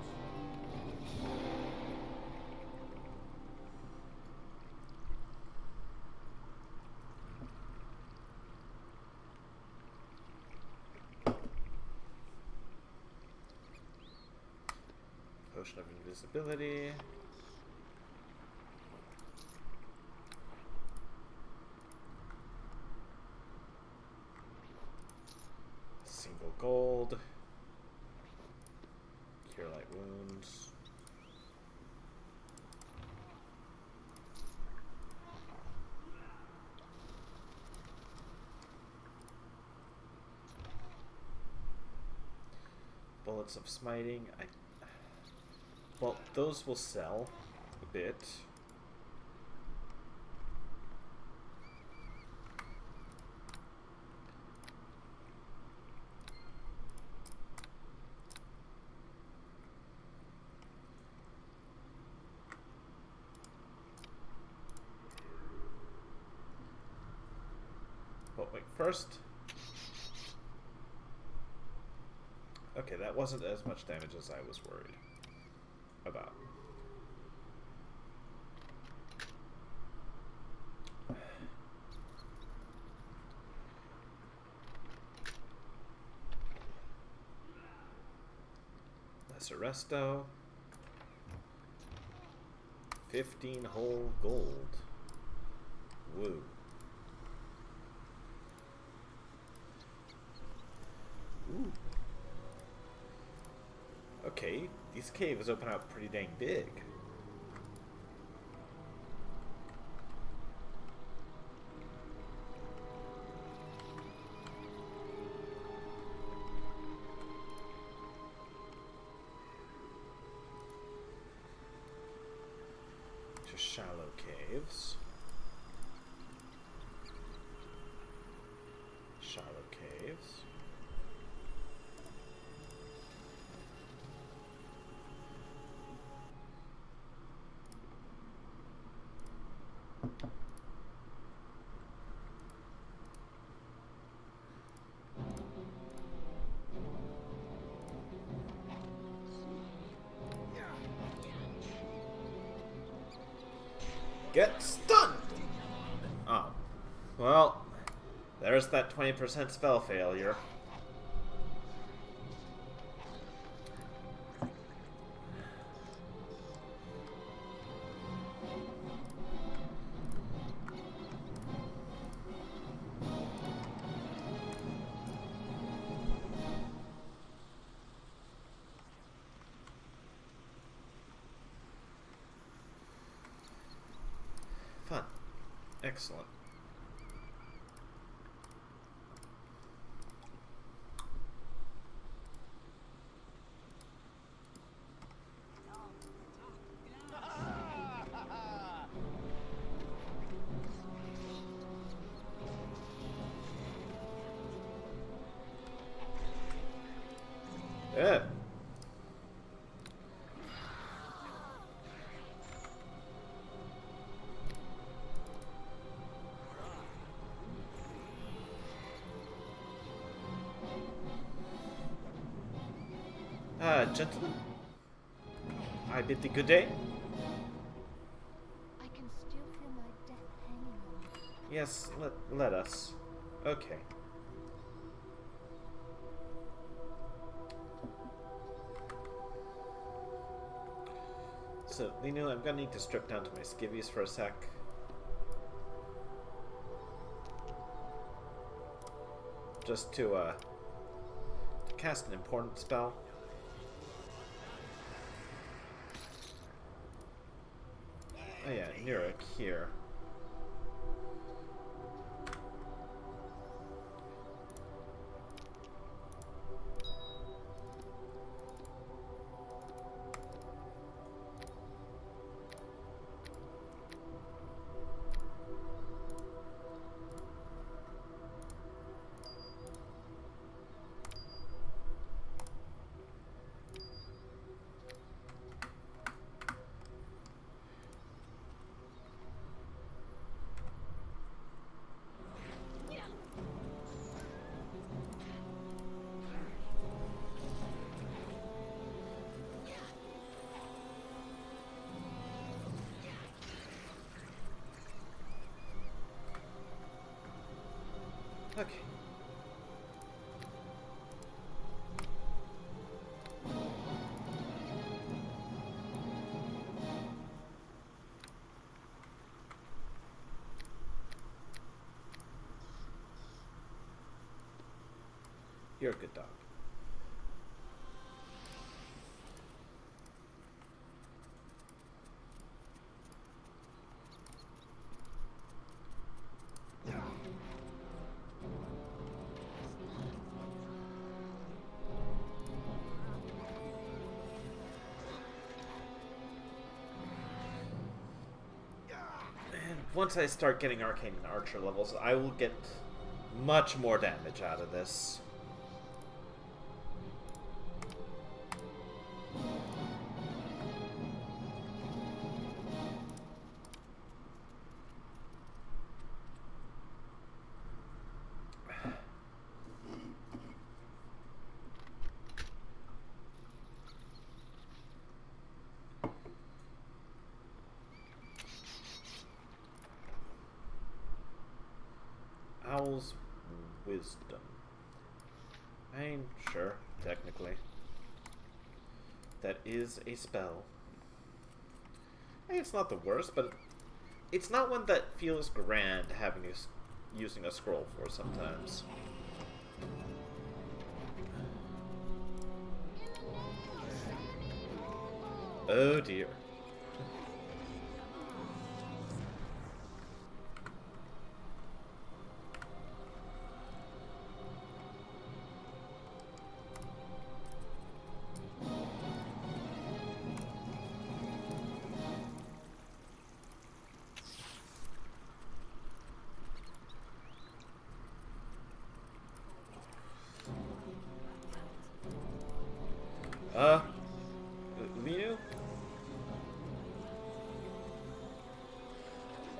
Potion of invisibility. Single gold. Cure light wounds. Amulets of Smiting. Well, those will sell a bit. But wait, first. Okay, that wasn't as much damage as I was worried about. Lesser Resto. 15 whole gold. Woo. Ooh. Okay, these caves open up pretty dang big. Just shallow caves. Shallow caves. Get stunned! Oh. Well, there's that 20% spell failure. Fun. Excellent. Yeah. Gentlemen, I bid thee good day. I can still feel my death hanging on me. Yes, let us. Okay. So, Lino, I'm gonna need to strip down to my skivvies for a sec. Just to cast an important spell. Oh yeah, Nurek here. Okay. You're a good dog. once I start getting arcane and archer levels, I will get much more damage out of this. Owl's Wisdom. I mean, sure, technically. That is a spell. I mean, it's not the worst, but it's not one that feels grand having using a scroll for sometimes. Oh dear. Linu?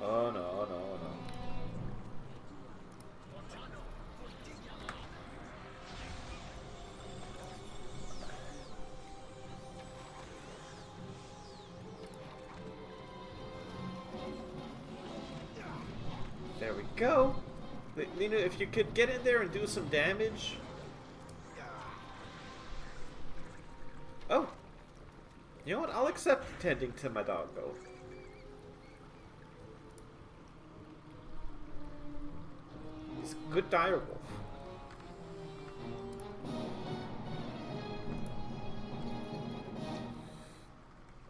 Oh no, no, no. There we go. Linu, if you could get in there and do some damage. Oh. You know what? I'll accept tending to my doggo. He's a good direwolf.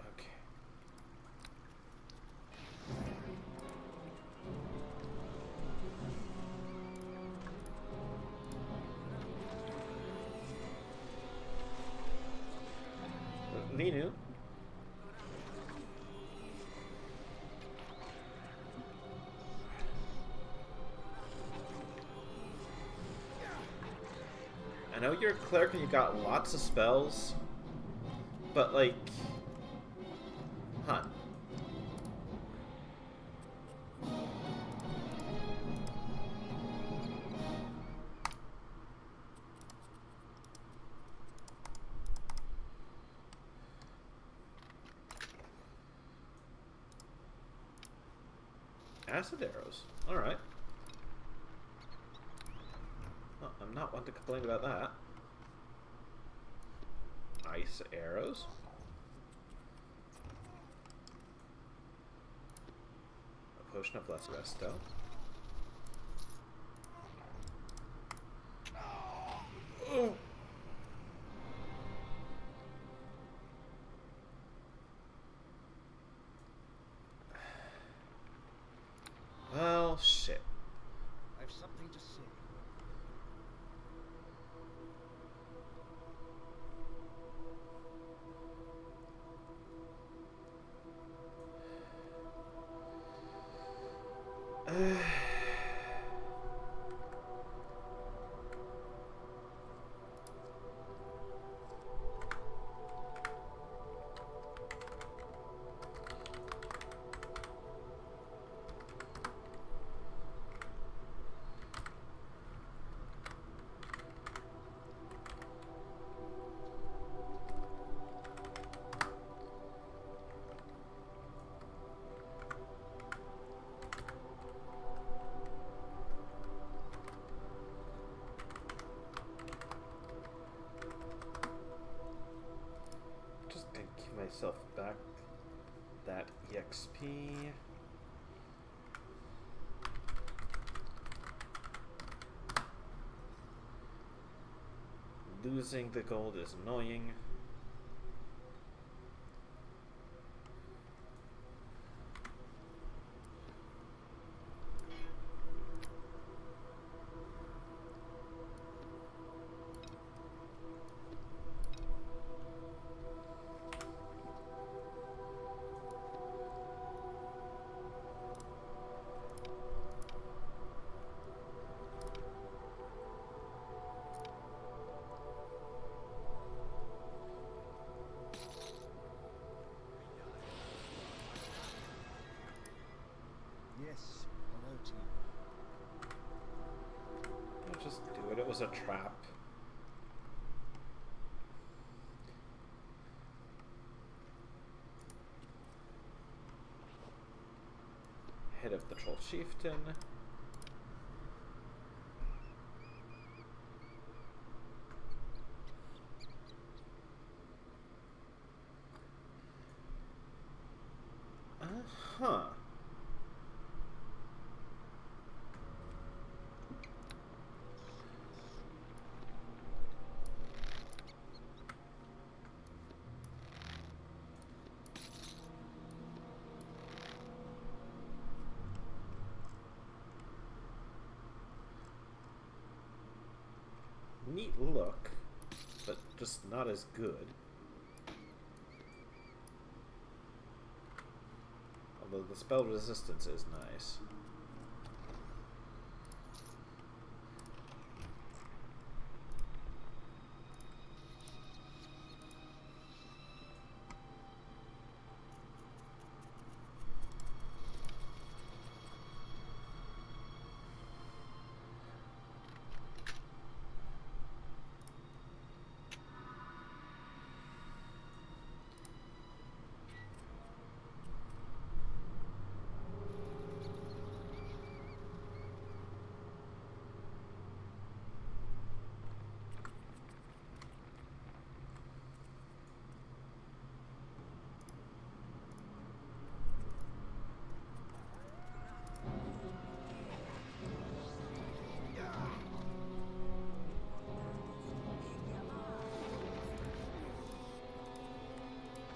Okay. Linu. I know you're a cleric and you got lots of spells, but like, huh? Acid arrows. Alright. Well, I'm not one to complain about that. Ice arrows. A potion of less resto. Oh. Well, shit. I have something to say. Just gonna give myself back that EXP. Losing the gold is annoying. was a trap. Head of the Troll Chieftain. Uh-huh. Neat look, but just not as good. Although the spell resistance is nice.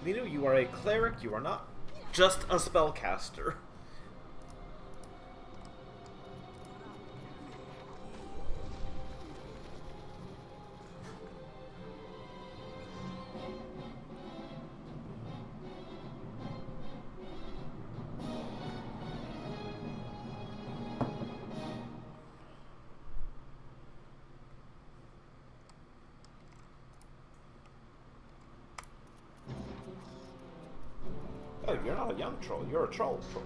Lino, you are a cleric, you are not just a spellcaster. Oh, you're not a young troll, you're a troll troll.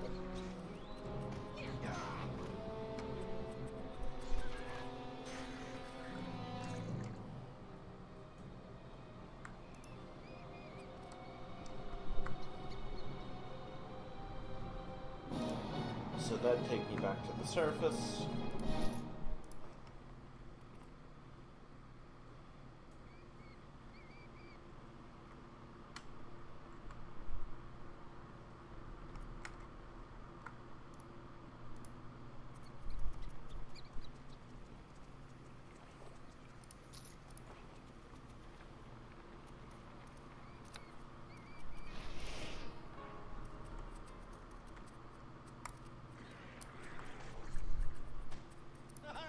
So that'd take me back to the surface.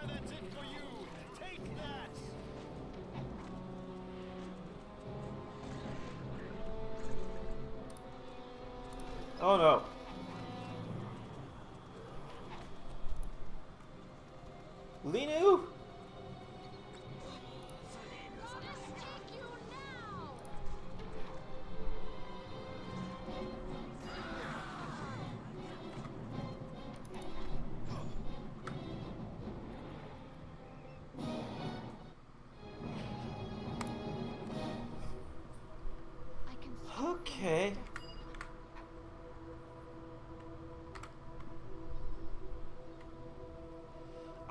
That's it for you. Take that. Oh no. Linu? Okay.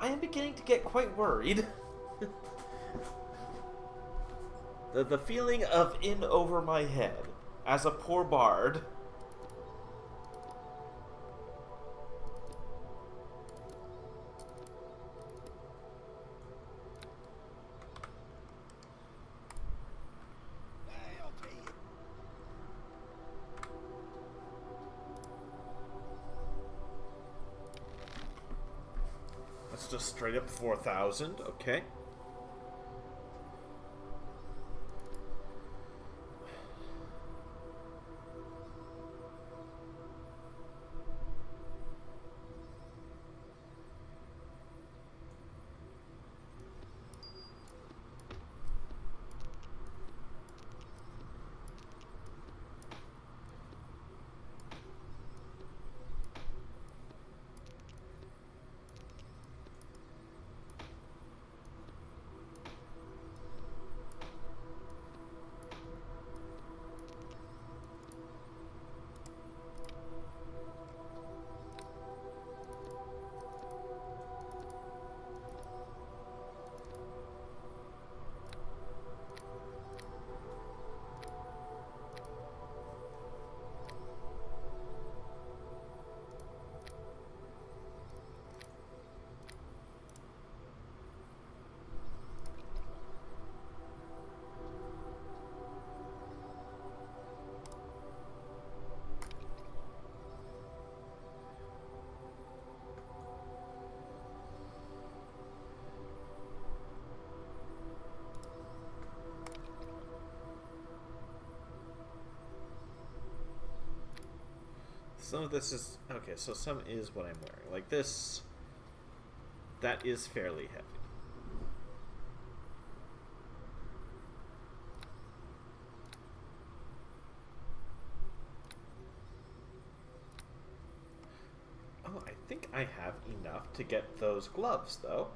I am beginning to get quite worried. the feeling of in over my head as a poor bard. That's just straight up 4,000, okay. Some of this is... Okay, so some is what I'm wearing. Like this... That is fairly heavy. Oh, I think I have enough to get those gloves, though.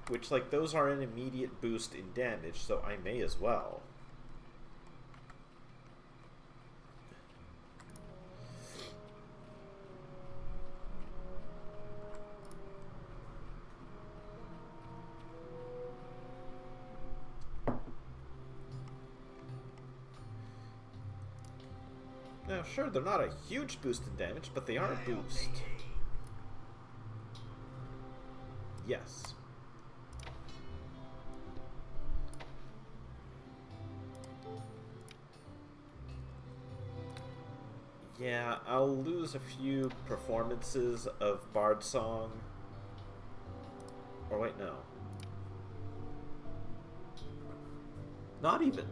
Which, like, those are an immediate boost in damage, so I may as well. Now, sure, they're not a huge boost in damage, but they are a boost. Yes. Yeah, I'll lose a few performances of Bard Song. Or wait, no. Not even.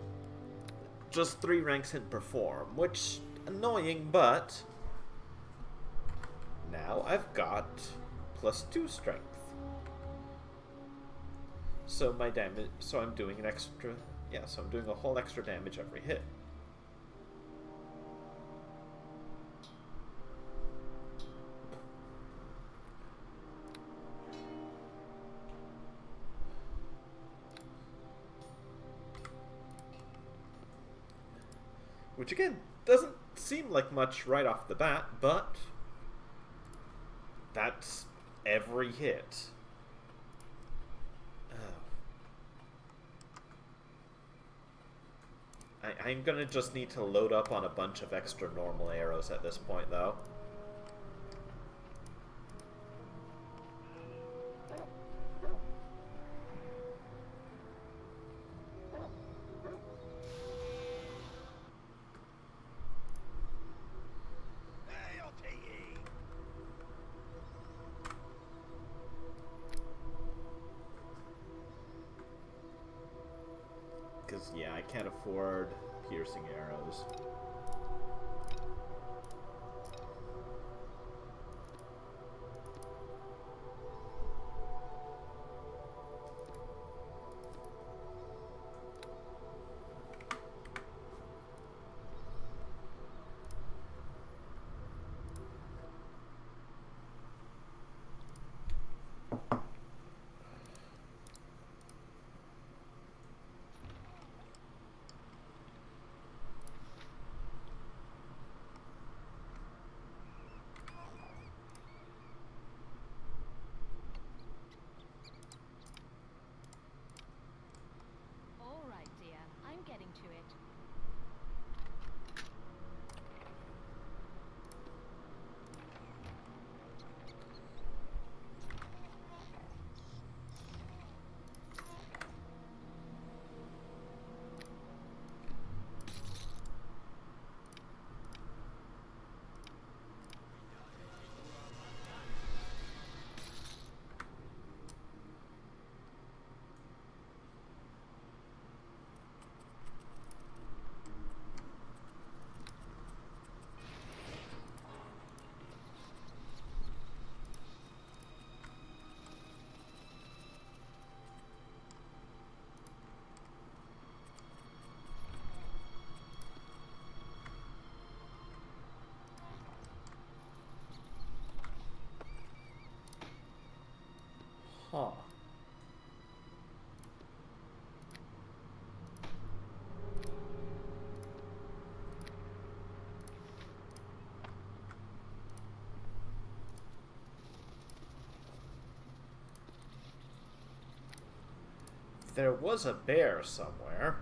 Just 3 ranks in Perform, which... annoying, but... now I've got +2 strength. So my damage... so I'm doing an extra... yeah, so I'm doing a whole extra damage every hit. Which, again, doesn't seem like much right off the bat, but that's every hit. Oh. I'm gonna just need to load up on a bunch of extra normal arrows at this point, though. Because, yeah, I can't afford piercing arrows. All right, dear. I'm getting to it. Huh. There was a bear somewhere.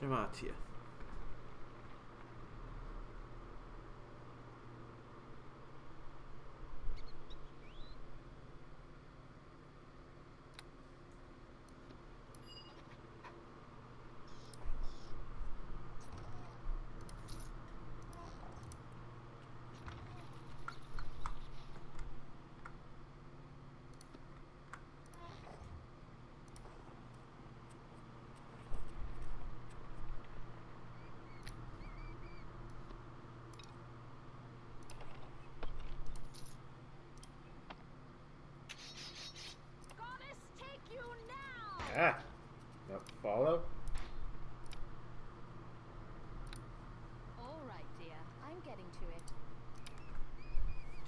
Dramatia.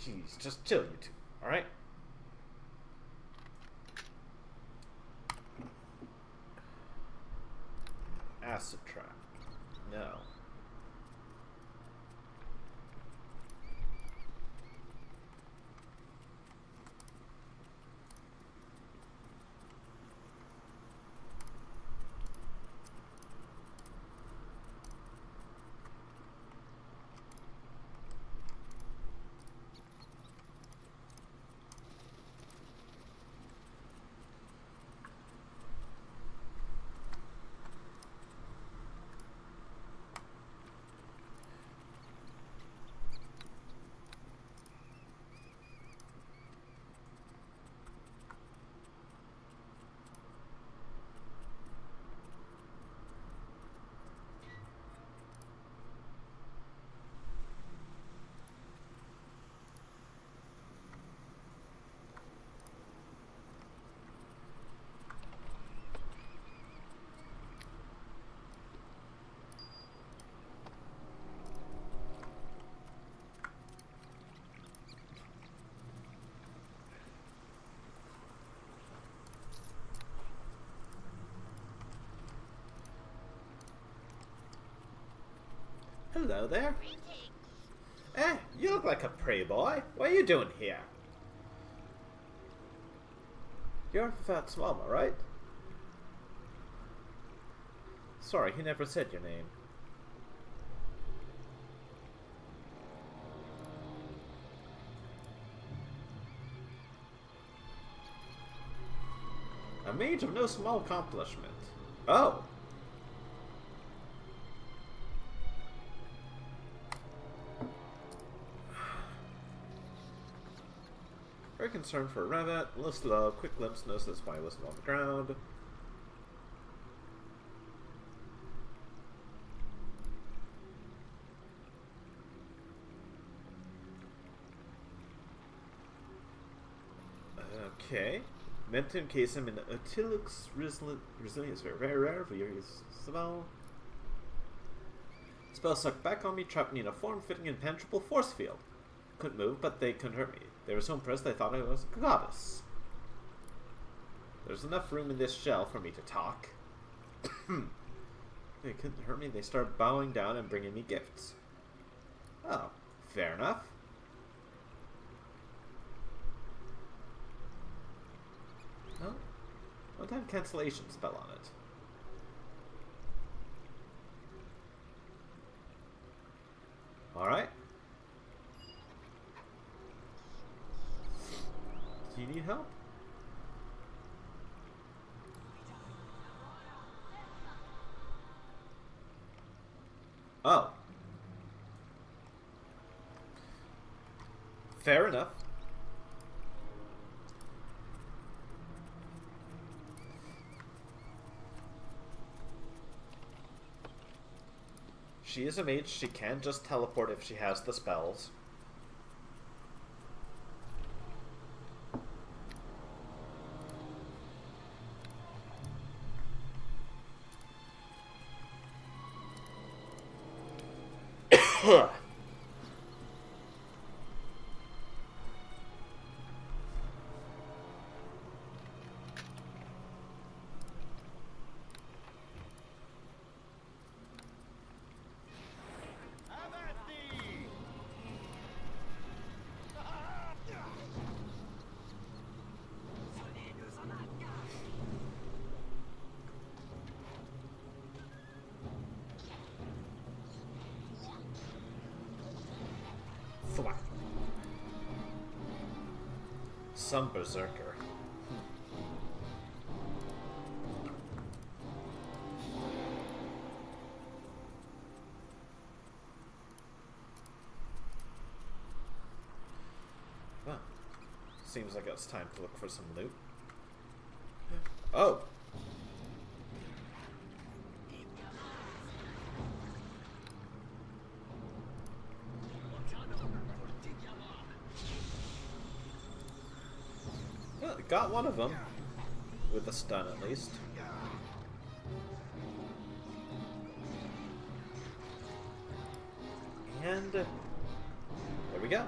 Jeez, just chill, you two. Alright? Acid trap. No. Hello there. Eh, you look like a prey boy. What are you doing here? You're Fat Mama, right? Sorry, he never said your name. A mage of no small accomplishment. Oh! Very concerned for a rabbit, a little slow, quick glimpse, knows that's why he wasn't on the ground. Okay. Meant to encase him in Otilux resilience, very rare, Viri's spell. Spell sucked back on me, trapped me in a form-fitting impenetrable force field. Couldn't move, but they couldn't hurt me. They were so impressed they thought I was a goddess. There's enough room in this shell for me to talk. They couldn't hurt me, they started bowing down and bringing me gifts. Oh, fair enough. Oh, one-time cancellation spell on it. Alright. Do you need help? Oh. Fair enough. She is a mage, she can just teleport if she has the spells. Have at thee! Thwack. Some berserker. Well, seems like it's time to look for some loot. Oh! Well, got one of them. With a stun, at least. And... there we go.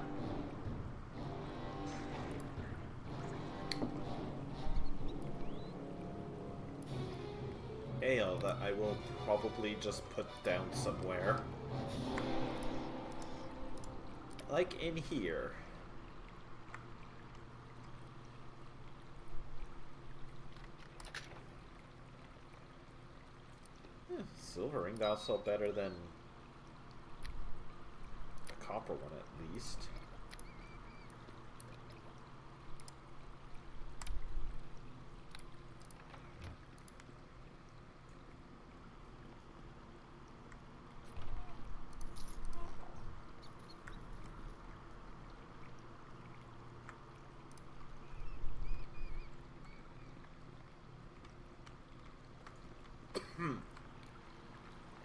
ale that I will probably just put down somewhere. Like in here. Silver ring, also better than a copper one at least.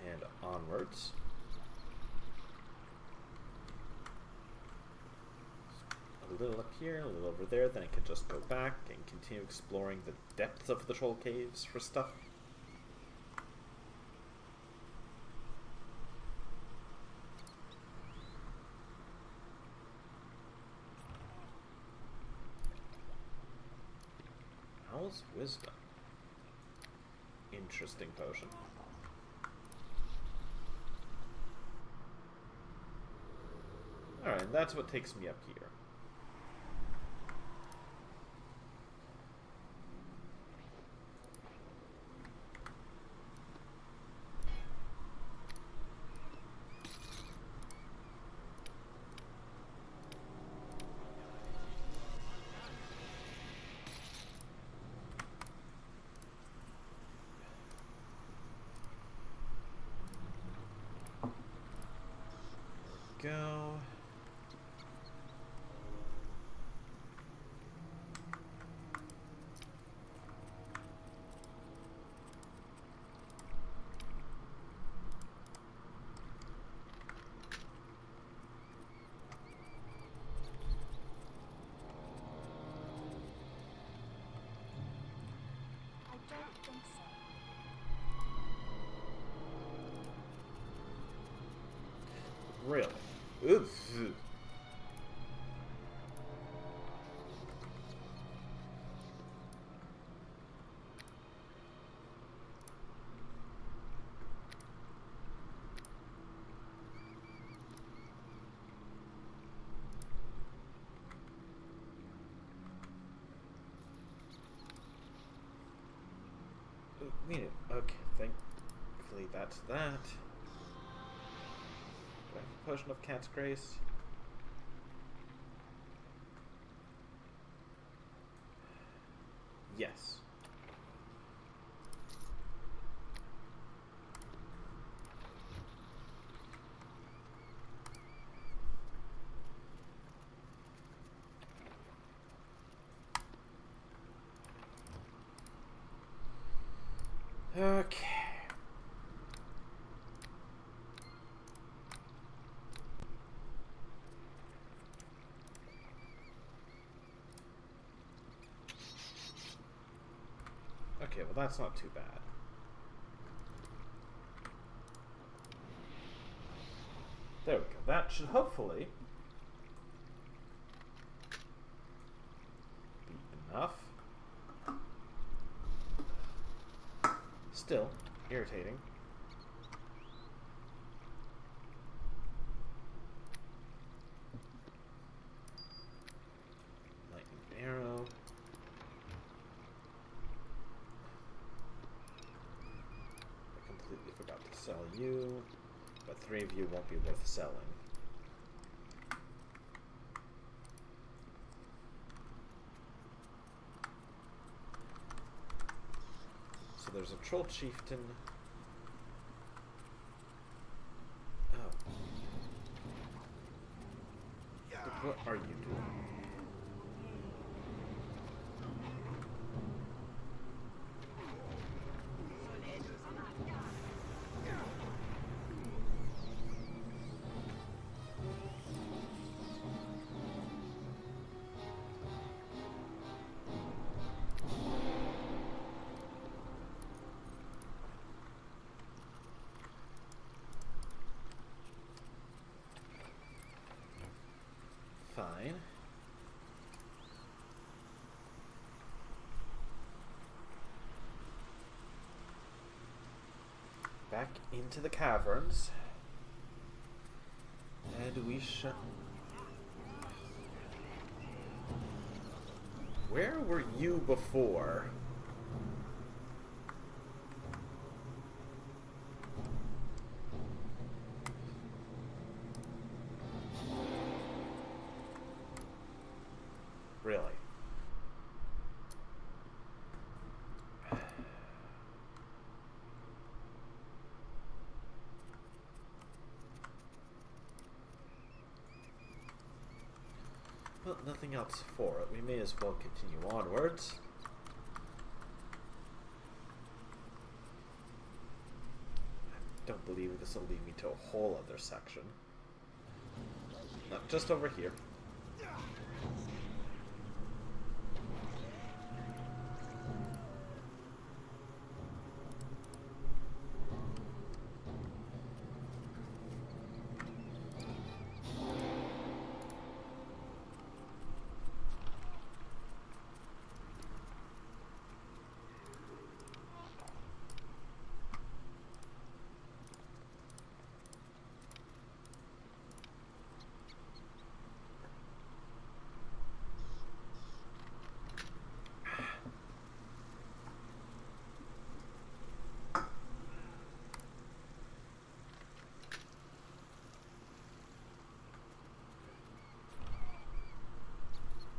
And onwards. A little up here, a little over there, then I can just go back and continue exploring the depths of the troll caves for stuff. Owl's Wisdom. Interesting potion. Alright, and that's what takes me up here. Go. I don't think so. Really? Oof. Okay, thankfully that's that. Do I have a potion of cat's grace? Yes. Okay. Okay, well that's not too bad. There we go. That should hopefully be enough. Still irritating. Lightning arrow. I completely forgot to sell you, but 3 of you won't be worth selling. So there's a troll chieftain. Oh. What are you doing? Fine. back into the caverns. And we shall... Where were you before? Really? Well, nothing else for it. We may as well continue onwards. I don't believe this will lead me to a whole other section. No, just over here.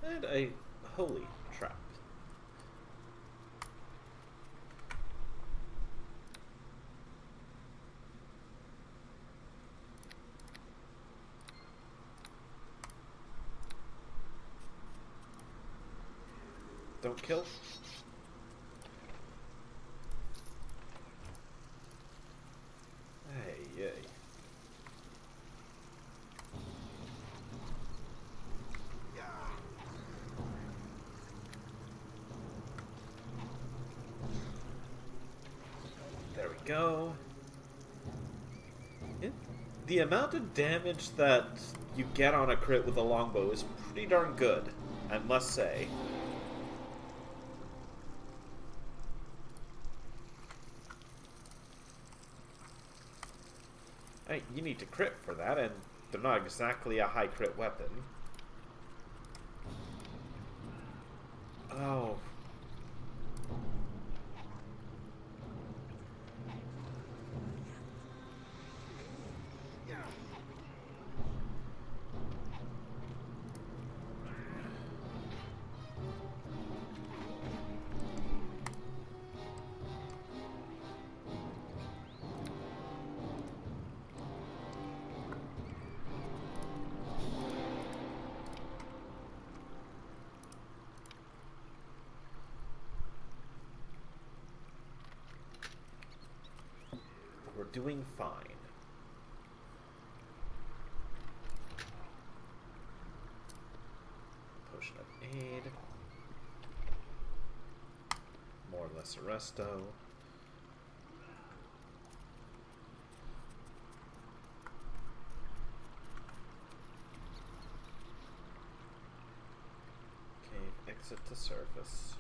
And a holy trap. Don't kill. Hey, yay. There we go. The amount of damage that you get on a crit with a longbow is pretty darn good, I must say. You need to crit for that, and they're not exactly a high crit weapon. Oh. We're doing fine. Potion of aid. More lesser resto. Cave exit to surface.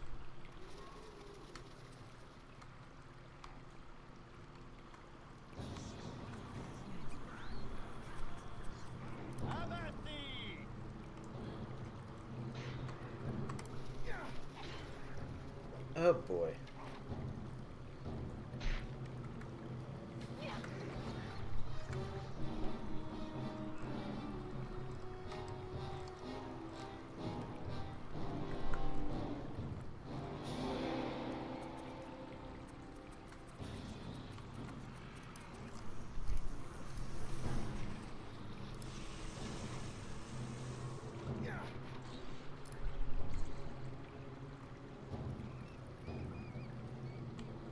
Oh boy.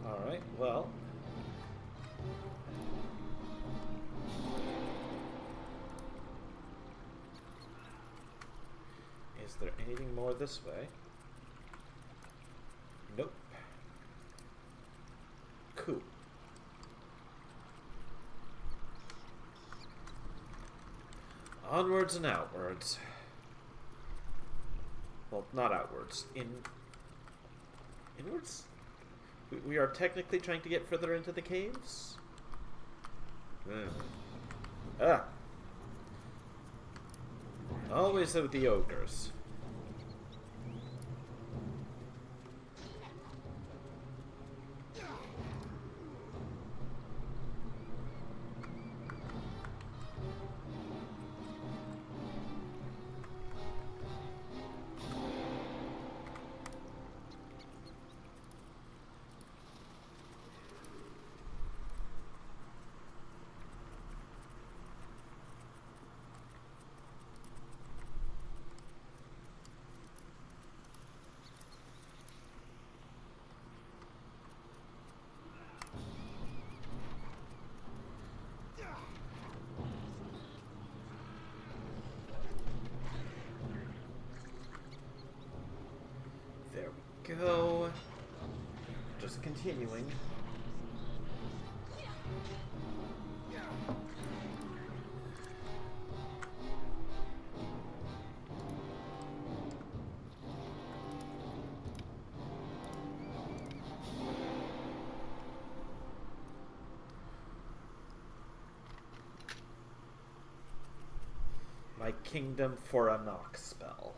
Alright, well. Is there anything more this way? Nope. Cool. Onwards and outwards. Well, not outwards. Inwards? We are technically trying to get further into the caves? Hmm. Ah. Always with the ogres. There we go. Just continuing. My kingdom for a knock spell.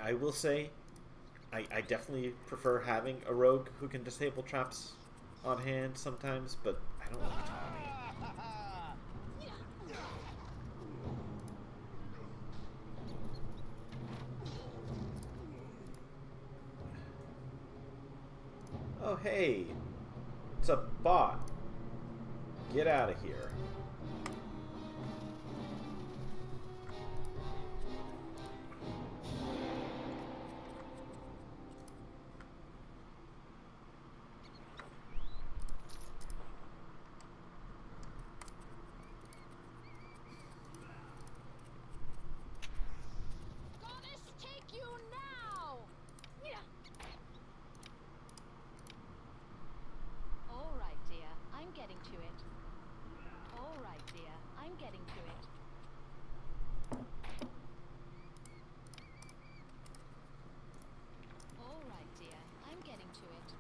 I will say, I definitely prefer having a rogue who can disable traps on hand sometimes, but I don't like Tommy. Oh, hey! It's a bot. Get out of here. Goddess, take you now! All right, dear. I'm getting to it. All right, dear. I'm getting to it. All right, dear. I'm getting to it.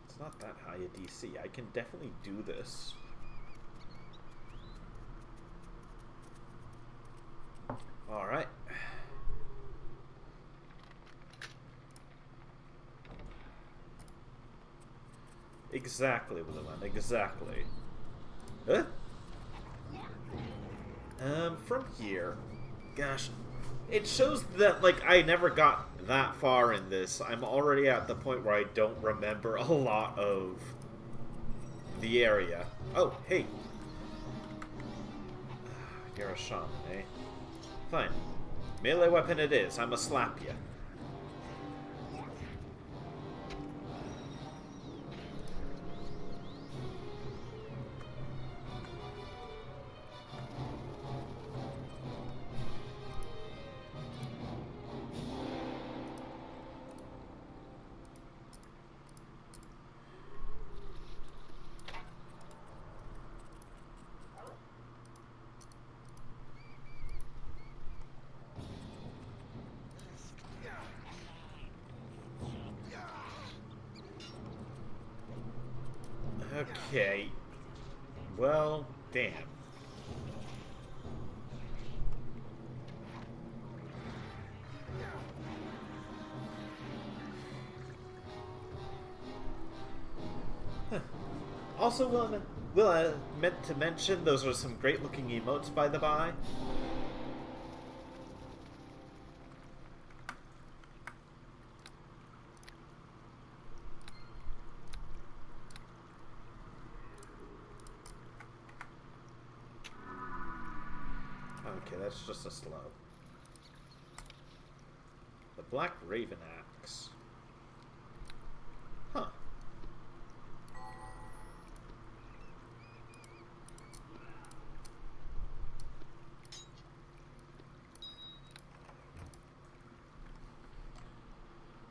It's not that high a DC. I can definitely do this. Alright. Exactly, Williman, exactly. Huh? From here. Gosh. It shows that, like, I never got that far in this. I'm already at the point where I don't remember a lot of the area. Oh, hey. You're a shaman, eh? Fine. Melee weapon it is. I'ma slap ya. Okay. Well, damn. Huh. Also, Will I meant to mention those are some great looking emotes by the by. Okay, that's just a slow. The Black Raven Axe. Huh.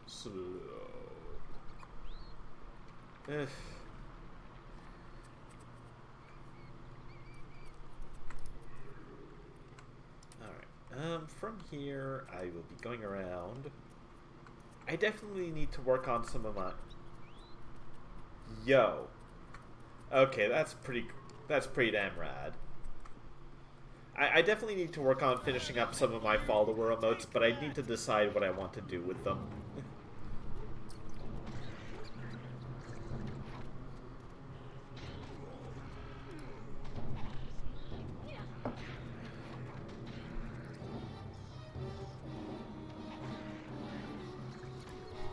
Slow. Alright. From here, I will be going around. I definitely need to work on some of my... Yo. Okay, that's pretty damn rad. I definitely need to work on finishing up some of my follower emotes, but I need to decide what I want to do with them.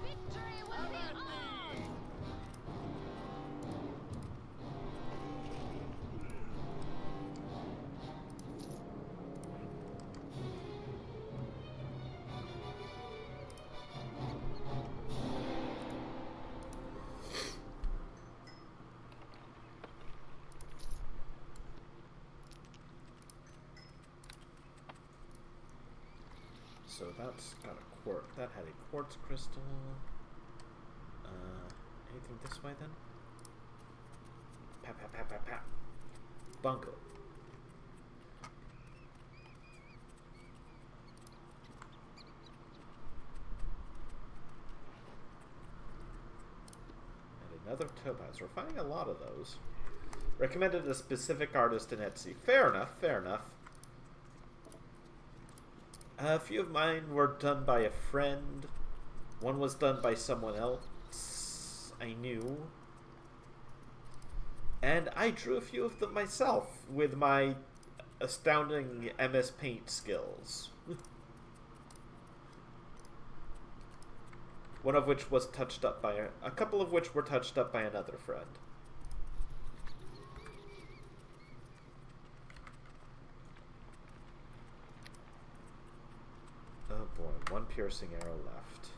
Victory will be ours! So that's got a quartz. That had a quartz crystal. Anything this way then? Pat, pat, pat, pat, pat. Bunko. And another topaz. We're finding a lot of those. Recommended a specific artist in Etsy. Fair enough, fair enough. A few of mine were done by a friend. One was done by someone else I knew. And I drew a few of them myself with my astounding MS Paint skills. One of which was touched up by a couple of which were touched up by another friend. Oh boy, one piercing arrow left.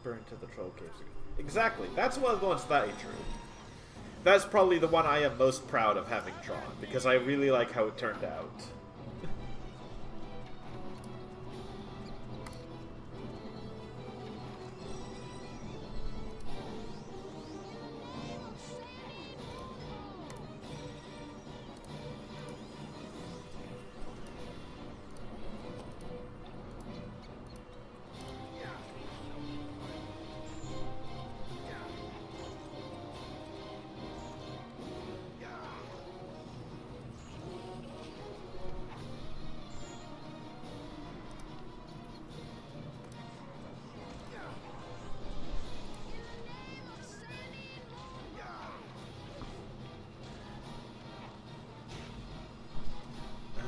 Into the troll caves. Exactly. That's one of the ones that I drew. That's probably the one I am most proud of having drawn, because I really like how it turned out.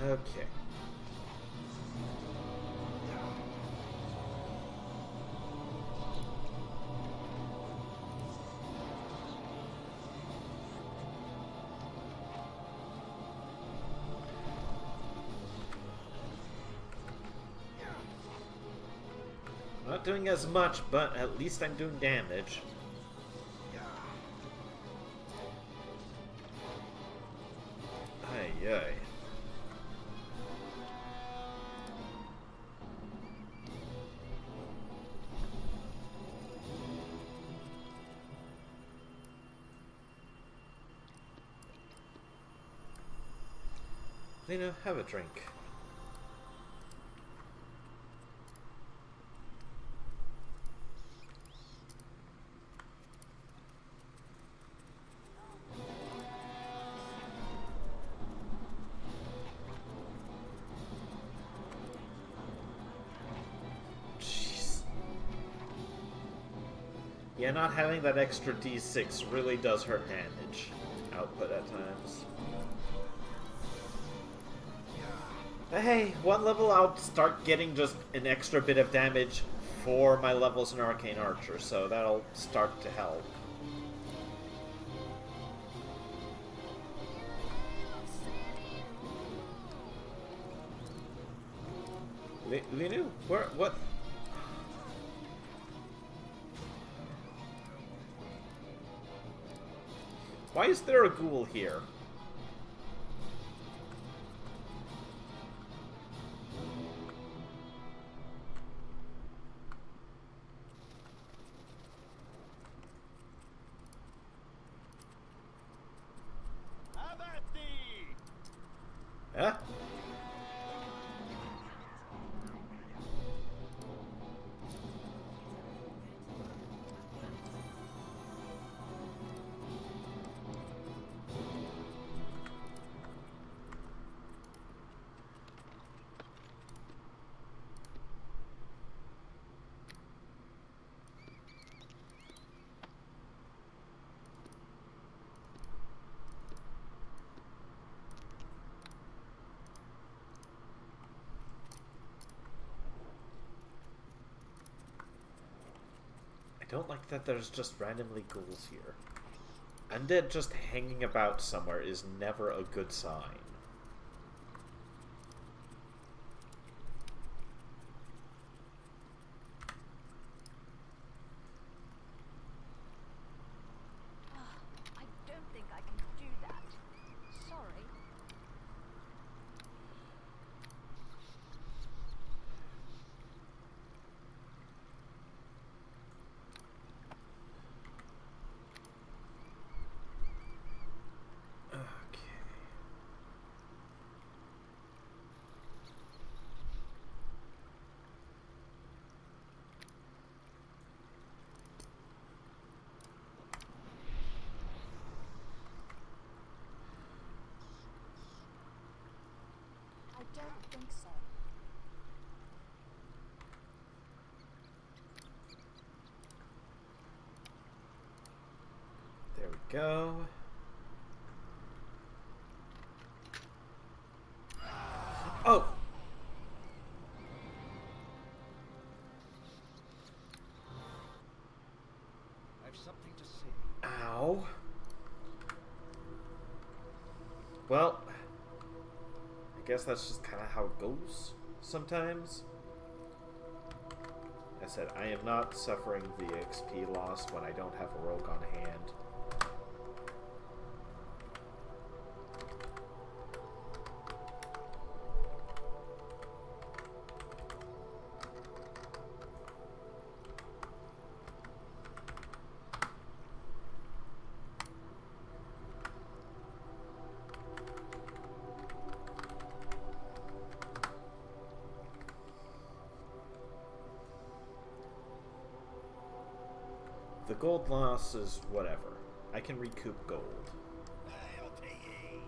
Okay. Not doing as much, but at least I'm doing damage. Ay, ay. Lena, have a drink. Yeah, not having that extra D6 really does hurt damage output at times. But hey, one level I'll start getting just an extra bit of damage for my levels in Arcane Archer, so that'll start to help. Linu? Where? What? Why is there a ghoul here? Have at thee! Huh? I don't like that there's just randomly ghouls here. Undead just hanging about somewhere is never a good sign. I don't think I can do that. Sorry. Okay. I don't think so. There we go. Oh! I've something to say. Ow. Well, I guess that's just kind of how it goes sometimes. I said, I am not suffering the XP loss when I don't have a rogue on hand. The gold loss is whatever. I can recoup gold. I'll pay ye.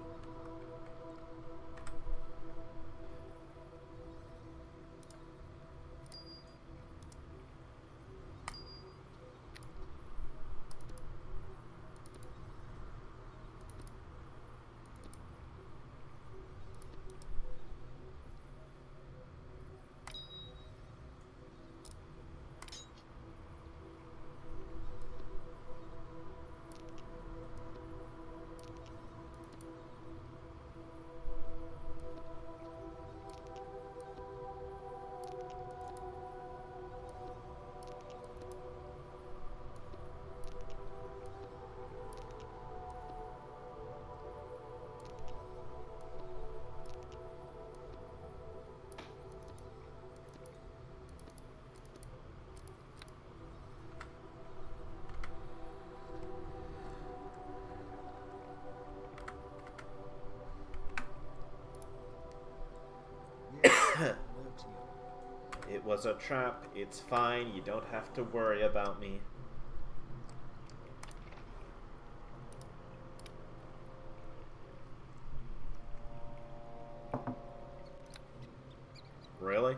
It was a trap. It's fine. You don't have to worry about me. Really?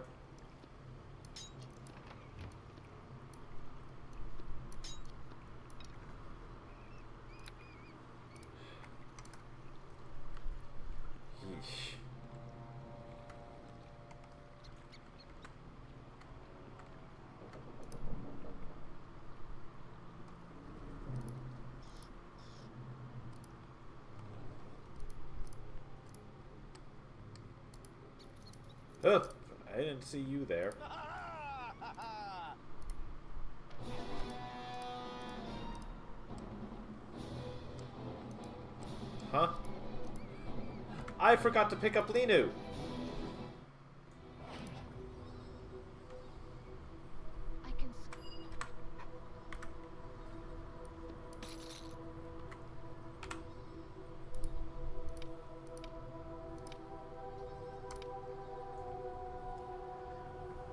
Ugh, I didn't see you there. Huh? I forgot to pick up Linu! I can.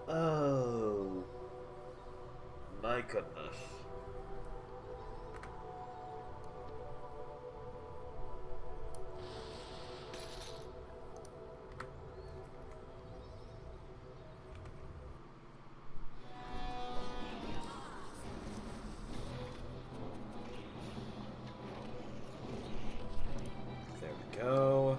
Oh. My goodness. There we go.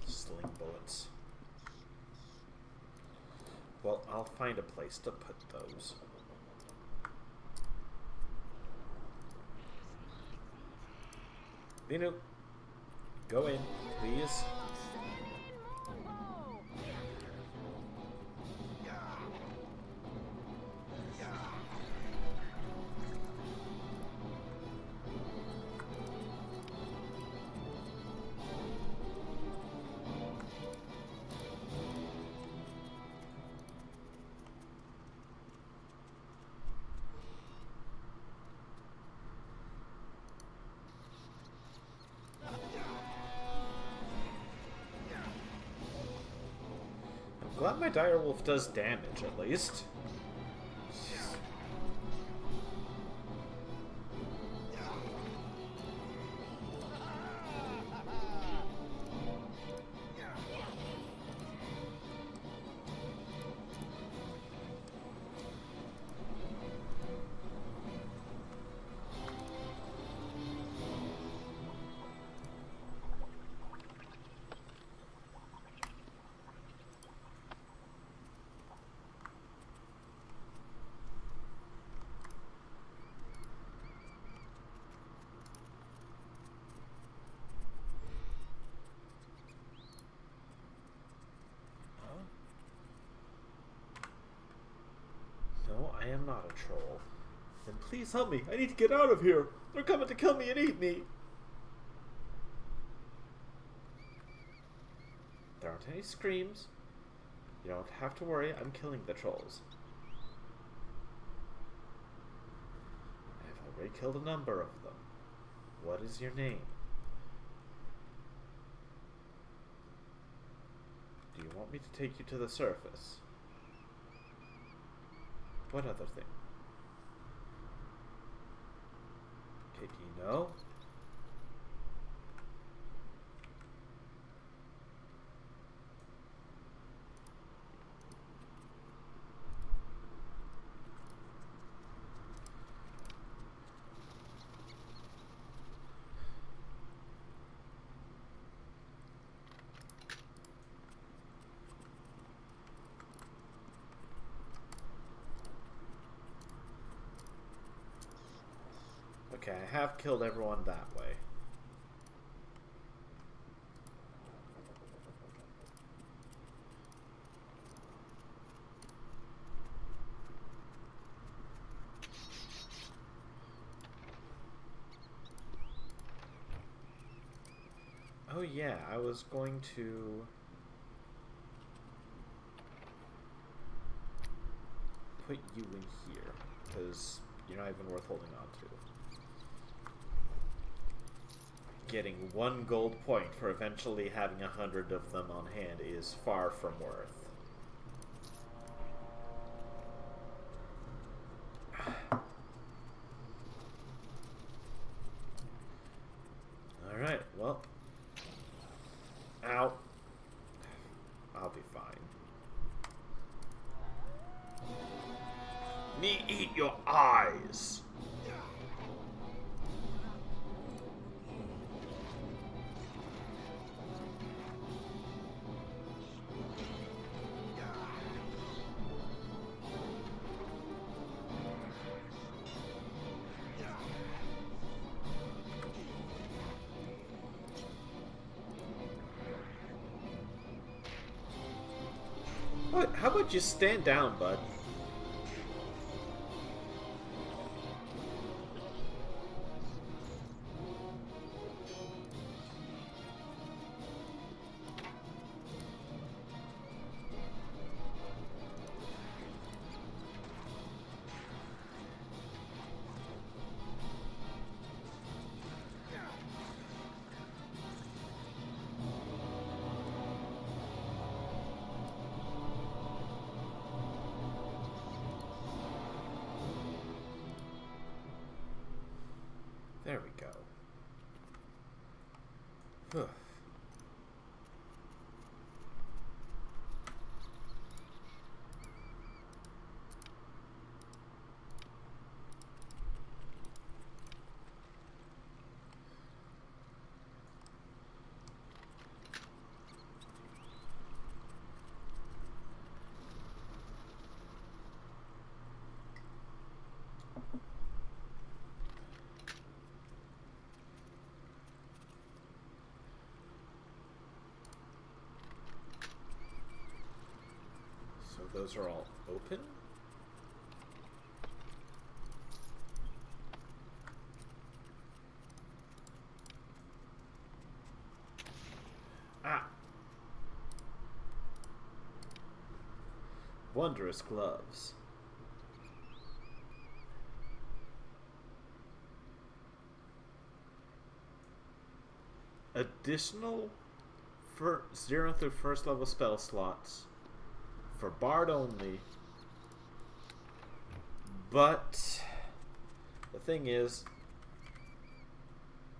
Sling bullets. Well, I'll find a place to put those. Linu, go in, please. Glad my direwolf does damage, at least. No, I am not a troll. Then please help me. I need to get out of here. They're coming to kill me and eat me. There aren't any screams. You don't have to worry. I'm killing the trolls. I've already killed a number of them. What is your name? Do you want me to take you to the surface? What other thing? Okay, do you know? Okay, I have killed everyone that way. Oh yeah, I was going to put you in here, because you're not even worth holding on to. Getting 1 gold point for eventually having 100 of them on hand is far from worth. Alright, well. Ow. I'll be fine. Me eat your eyes! How about you stand down, bud? There we go. Huh. Those are all open. Ah. Wondrous gloves. Additional for 0 through 1st level spell slots. For Bard only. But the thing is,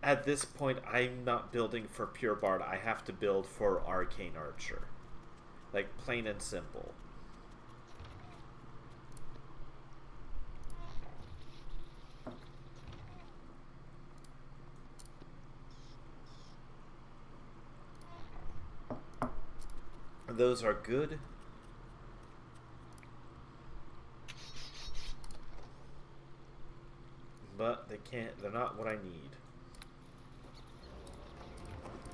at this point, I'm not building for pure Bard. I have to build for Arcane Archer. Like, plain and simple. Those are good. But they're not what I need.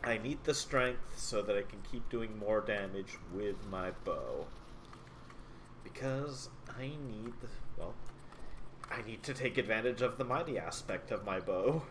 I need the strength so that I can keep doing more damage with my bow. Because I need to take advantage of the mighty aspect of my bow.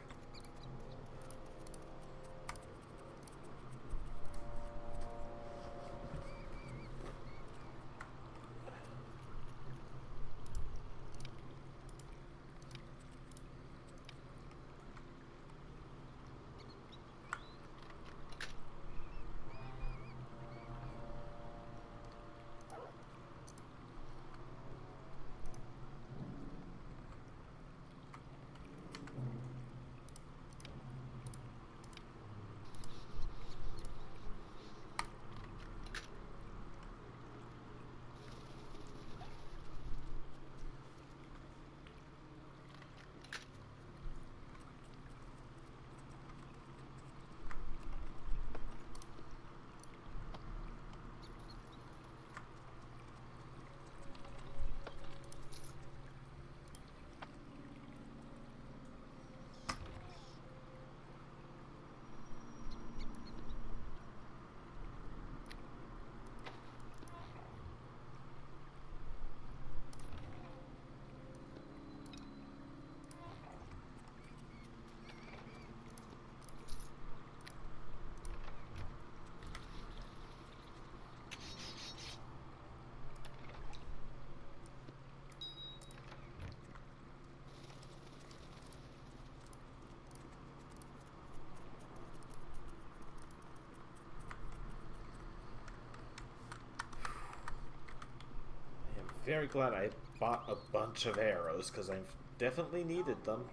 Very glad I bought a bunch of arrows, because I've definitely needed them.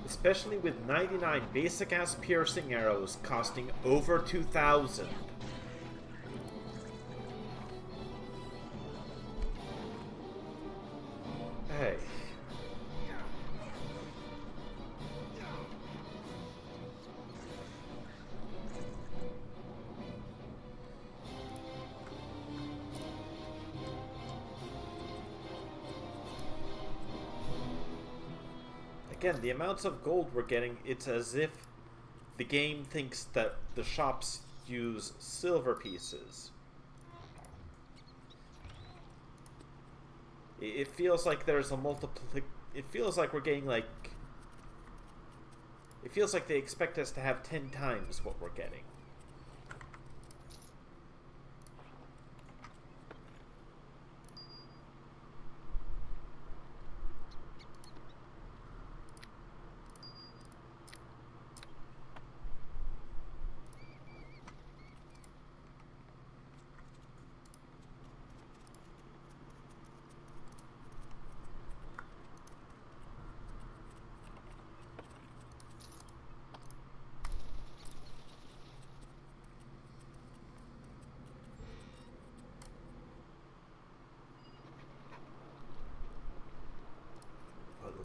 Especially with 99 basic-ass piercing arrows costing over 2,000. Hey. Again, the amounts of gold we're getting, it's as if the game thinks that the shops use silver pieces. It feels like there's a it feels like we're getting like... It feels like they expect us to have 10 times what we're getting.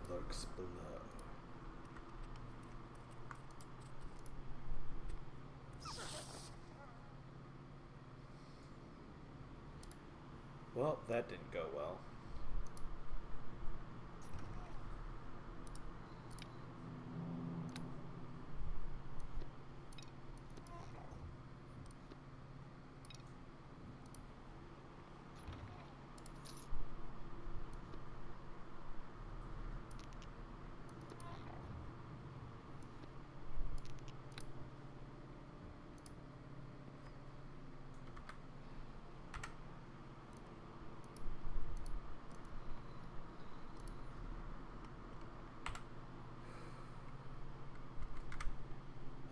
Lurks below. Well, that didn't go well.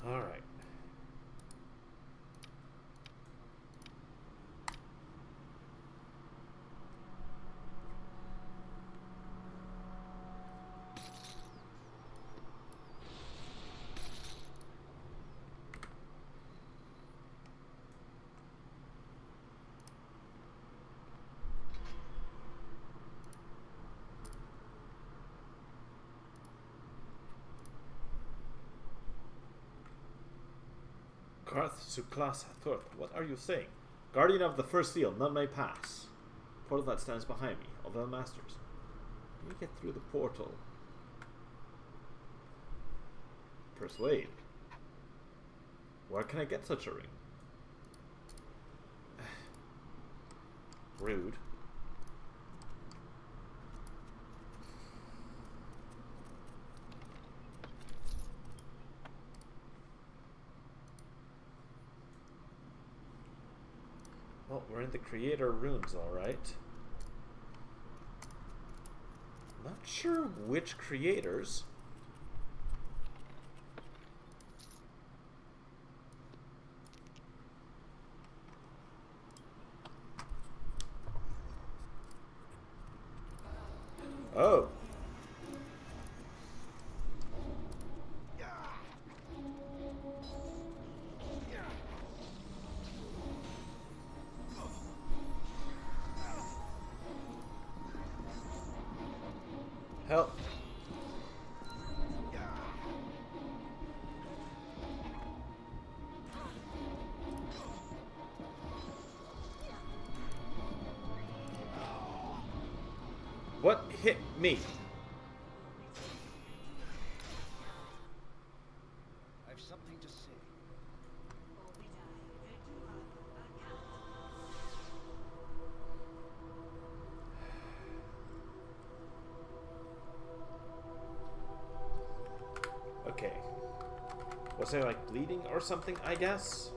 Alright. Garth Suklas Hathort, what are you saying? Guardian of the first seal, none may pass. Portal that stands behind me, of the masters. Can you get through the portal? Persuade. Where can I get such a ring? Rude. Well, we're in the creator runes, alright. Not sure which creators. Oh. Help. What hit me? I have something to say. Okay. Was I like bleeding or something, I guess?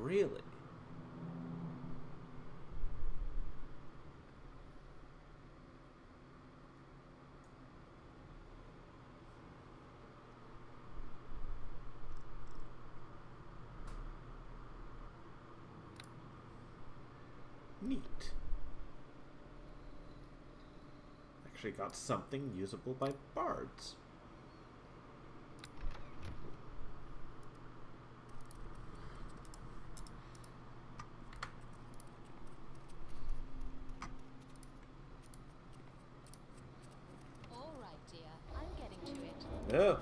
Really? Neat. Actually got something usable by bards. All right, dear. I'm getting to it. Oh.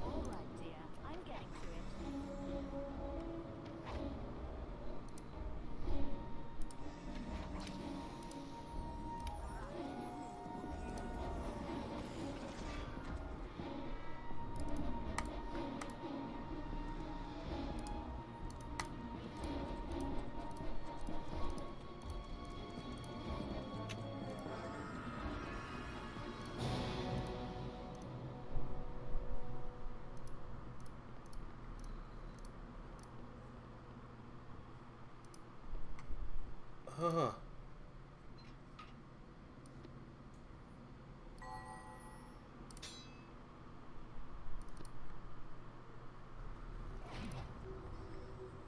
All right, dear. I'm getting to it. Huh.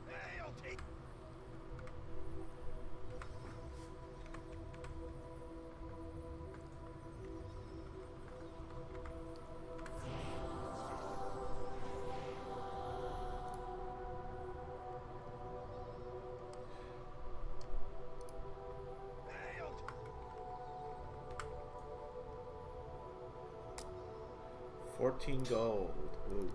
Hey, I'll take. Hey, I'll take. 14 gold. Ooh.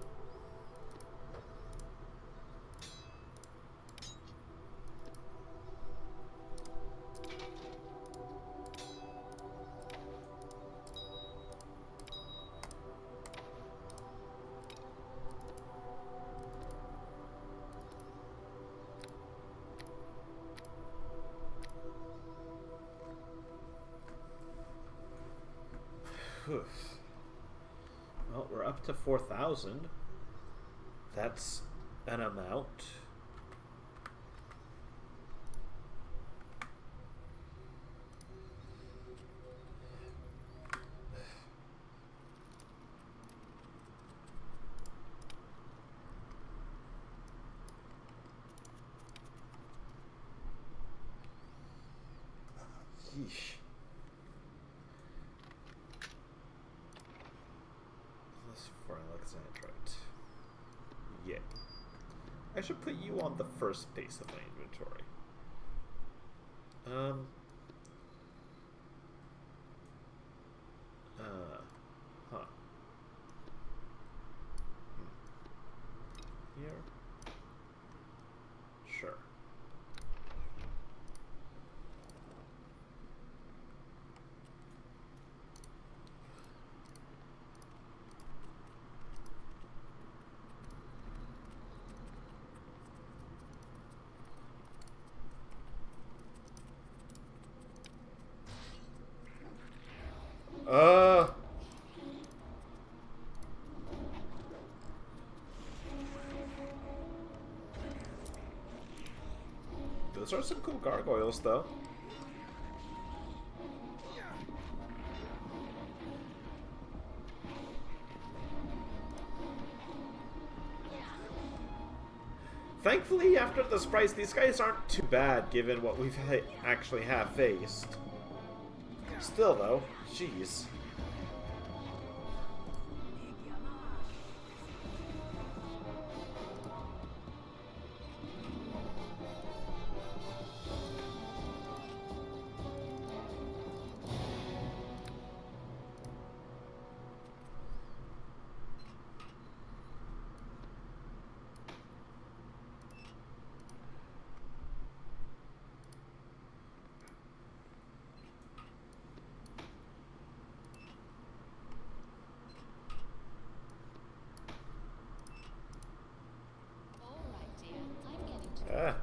Whew. Well, we're up to 4,000. That's an amount. Yeesh. This for Alexandrite. Yeah. I should put you on the first base of my inventory. Huh. Here? Sure. Those are some cool gargoyles, though. Thankfully, after the sprites, these guys aren't too bad, given what we've actually have faced. Still, though, jeez. All right, dear. I'm getting to it. Ah.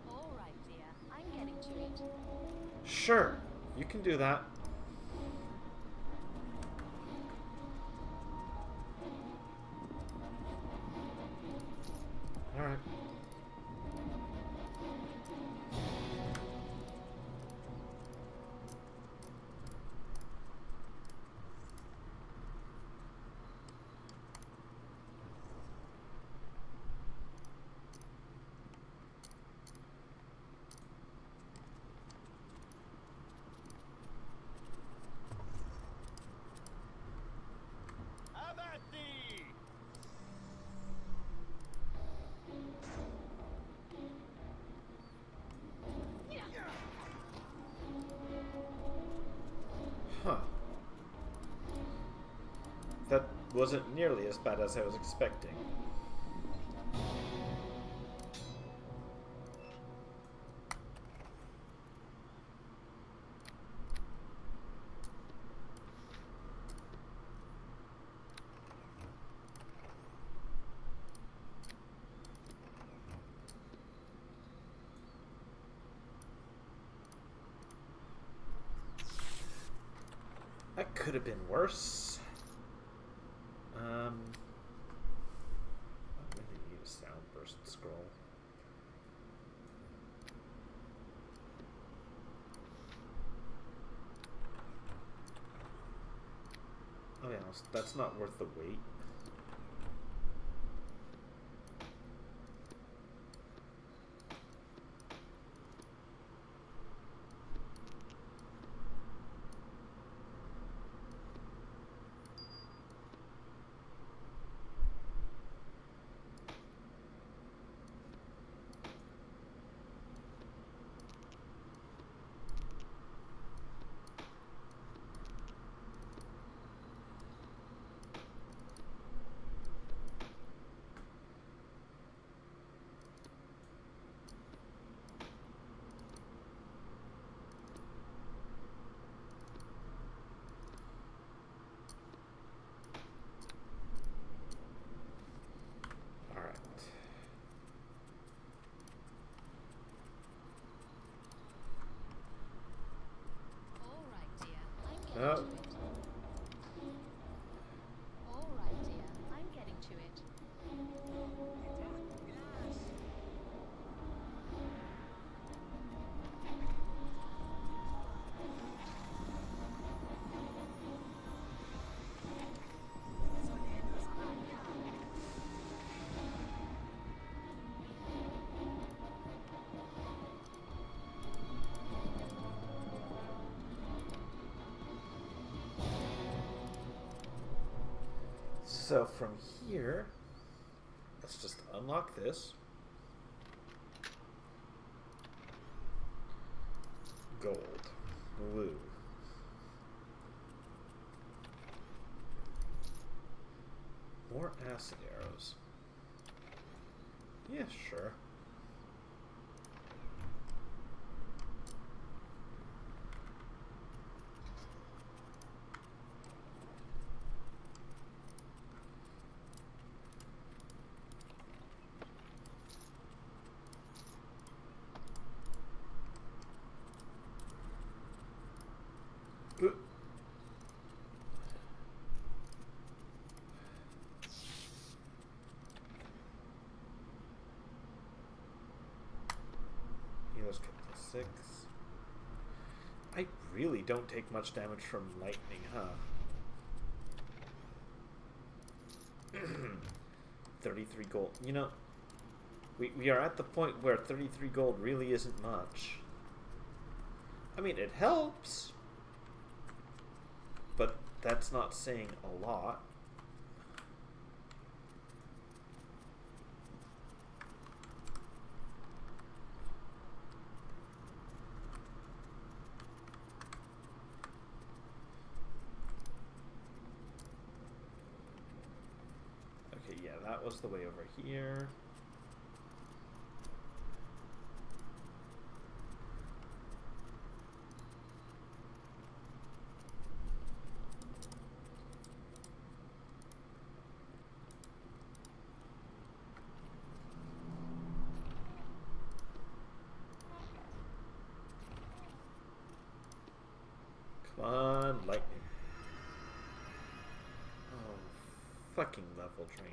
All right, dear. I'm getting to it. Sure, you can do that. Huh. That wasn't nearly as bad as I was expecting. That could have been worse. I really need a sound burst scroll. Oh yeah, that's not worth the wait. Oh. All right, dear. I'm getting to it. So from here, let's just unlock this. Gold. Blue. More acid arrows. Yeah, sure. Healers kept to 6. I really don't take much damage from lightning, huh? 33 gold. You know, we are at the point where 33 gold really isn't much. I mean, it helps, but that's not saying a lot. Okay, yeah, that was the way over here. Come on, lightning. Oh, fucking level drain.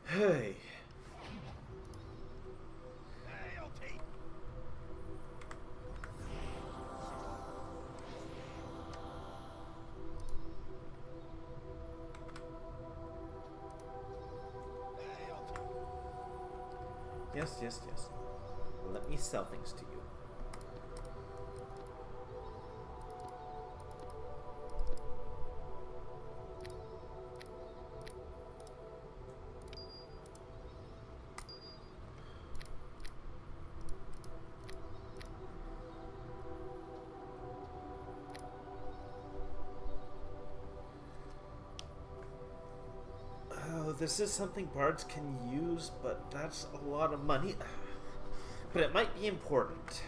Hey. I'll take. Yes, yes, yes. Let me sell things to you. this is something bards can use, but that's a lot of money. But it might be important.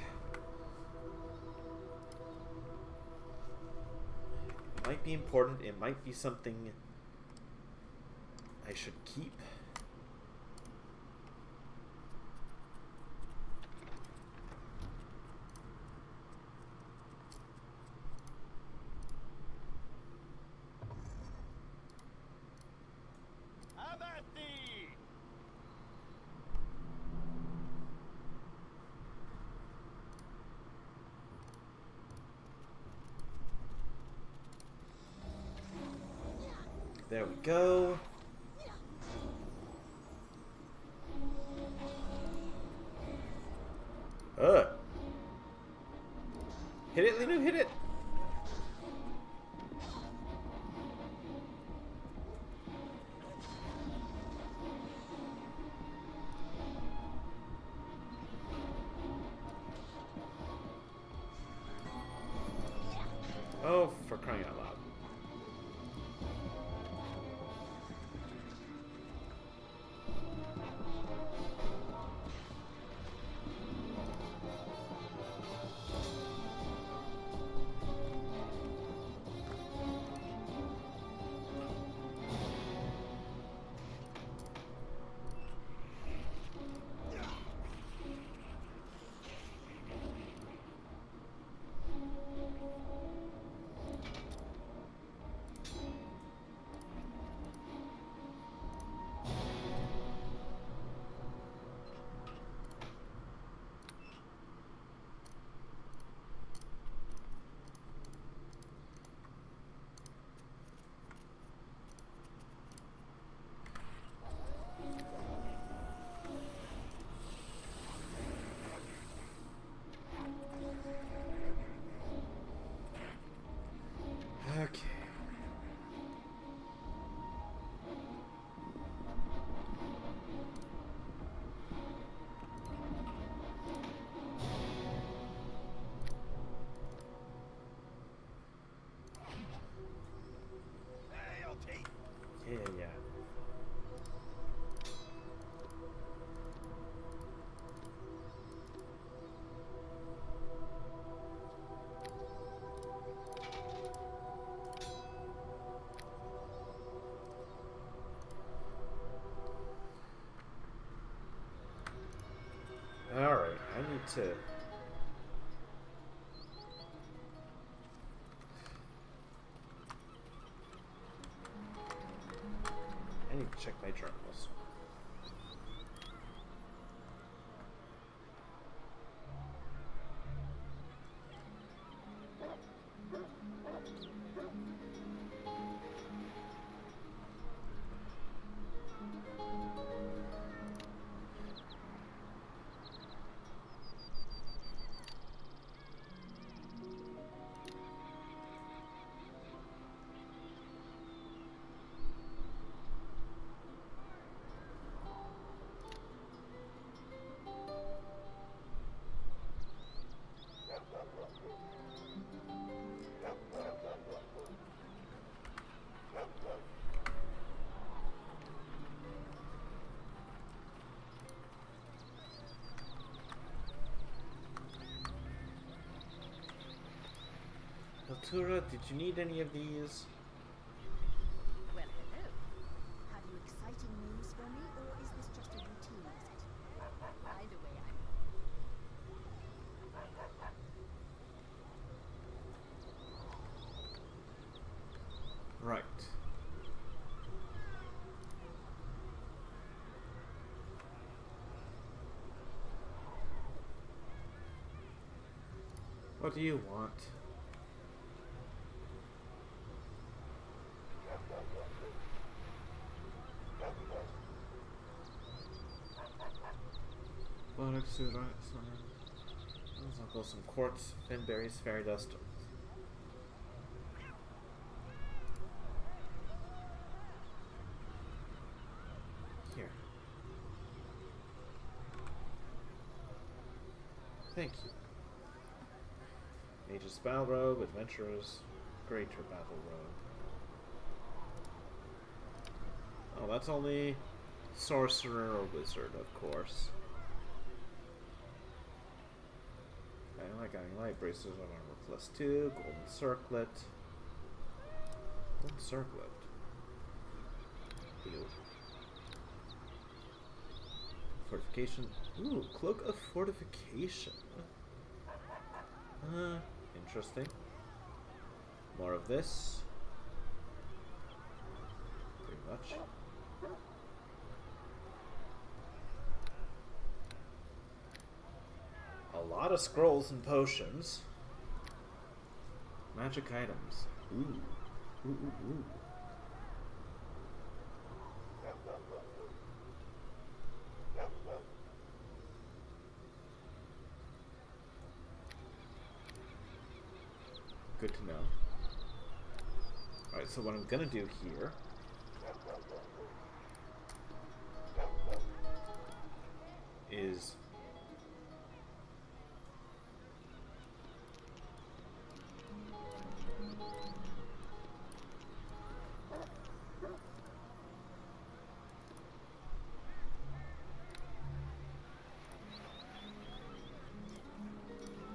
It might be important. It might be something I should keep. Abati! There we go. Hit it, Lino, hit it! Oh, for crying out loud. Okay. Hey, I'll take. Yeah. Alright, I need to... check my journals. Altura, did you need any of these? Well, hello. Have you exciting news for me, or is this just a routine visit? Either way, Right. What do you want? Buttocks, suit, right? I'll go some quartz, finberries, fairy dust. Here. Thank you. Mage's Battle Robe, Adventurers, Greater Battle Oh, that's only sorcerer or wizard, of course. Guiding light, bracers of armor +2, golden circlet. Golden circlet. Ew. Fortification. Ooh, cloak of fortification. Interesting. More of this. Pretty much. A lot of scrolls and potions. Magic items. Ooh. Ooh, ooh, ooh. Good to know. Alright, so what I'm gonna do here is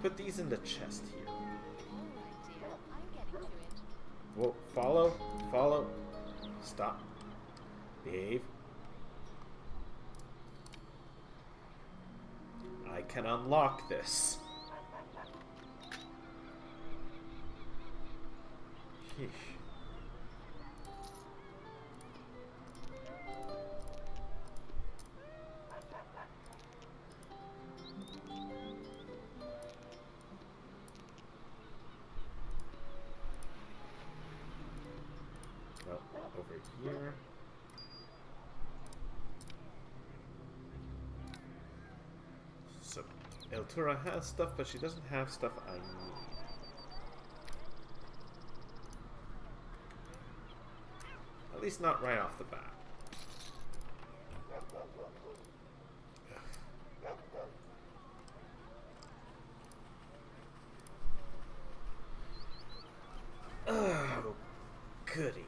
put these in the chest here. Alright, dear. I'm getting to it. Whoa, follow, follow, stop, behave. I can unlock this. Sheesh. Well, over here. So, Eltura has stuff, but she doesn't have stuff I need. At least not right off the bat. Oh, goody.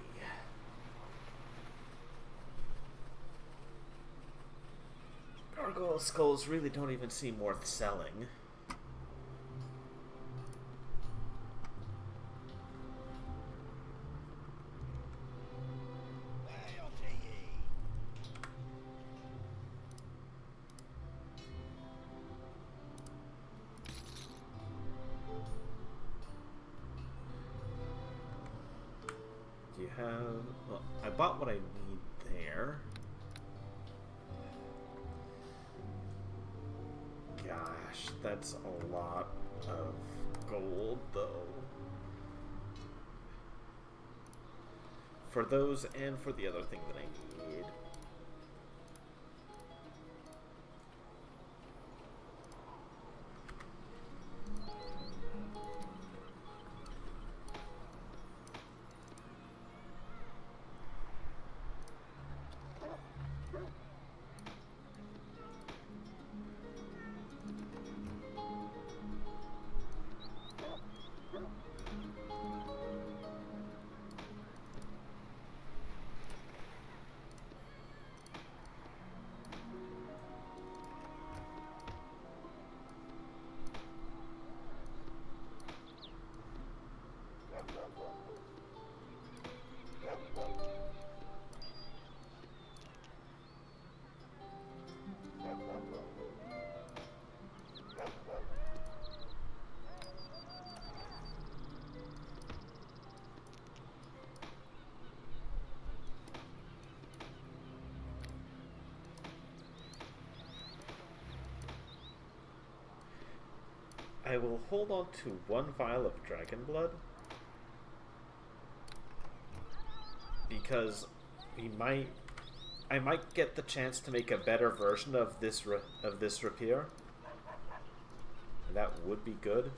Gargoyle skulls really don't even seem worth selling. Do you have... Well, I bought what I need there. Gosh, that's a lot of gold, though. For those and for the other thing that I need. I will hold on to one vial of dragon blood because I might get the chance to make a better version of this rapier. That would be good.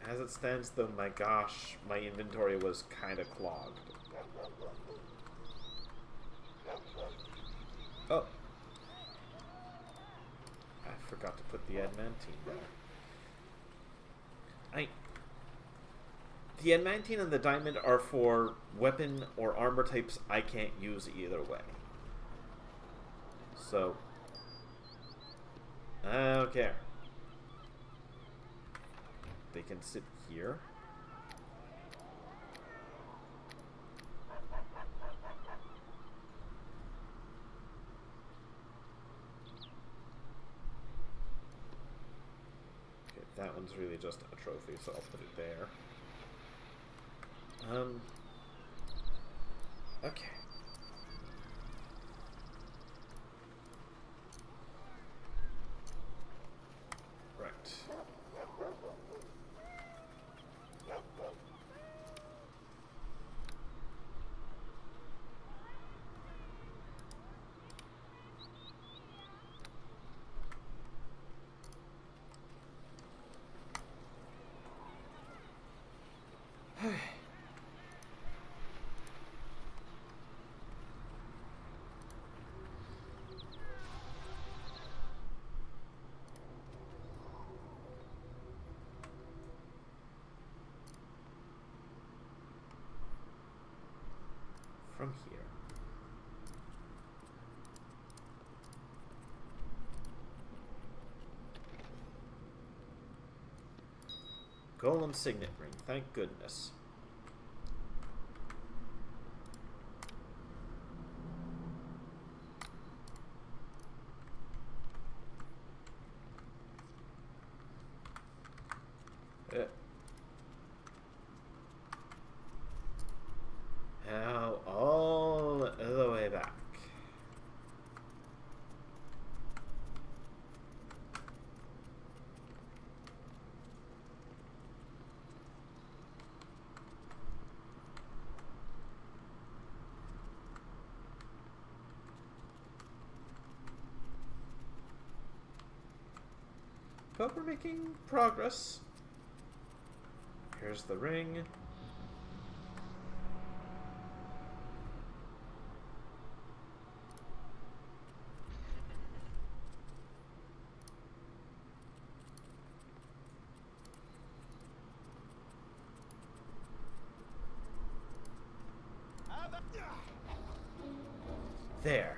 As it stands, though, my gosh, my inventory was kind of clogged. Oh. I forgot to put the adamantine there. The N19 and the Diamond are for weapon or armor types I can't use either way. So, I don't care. They can sit here. Okay, that one's really just a trophy, so I'll put it there. Okay. Right. From here. Golem signet ring, thank goodness. Now all the way back. But we're making progress. Here's the ring. There.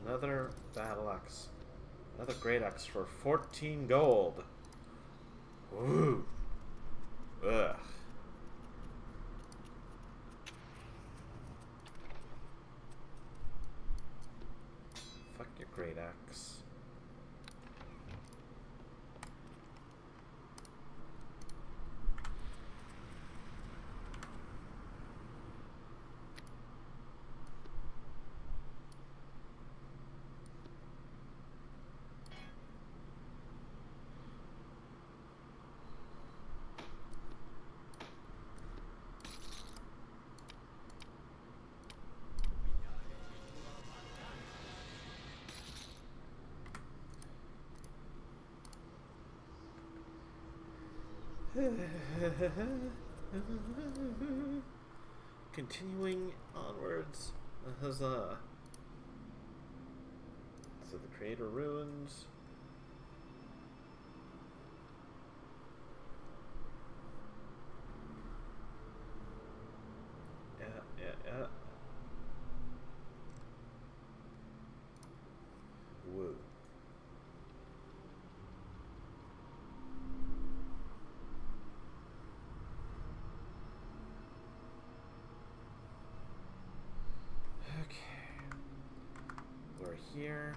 Another battle axe. Another great axe for 14 gold. Ooh. Ugh. Fuck your great axe. Continuing onwards. Huzzah. So the Creator Ruins. Yeah. Woo. We're here.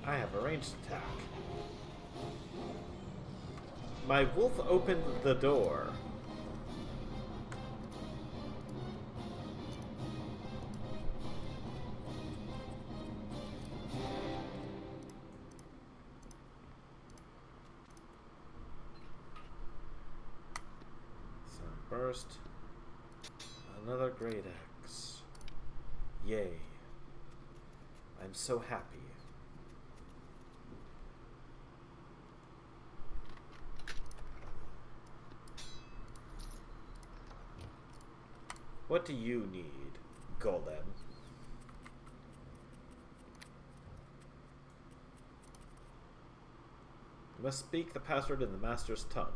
I have a ranged attack. My wolf opened the door. Sunburst. Another great axe. Yay. I'm so happy. What do you need, Golem? You must speak the password in the master's tongue.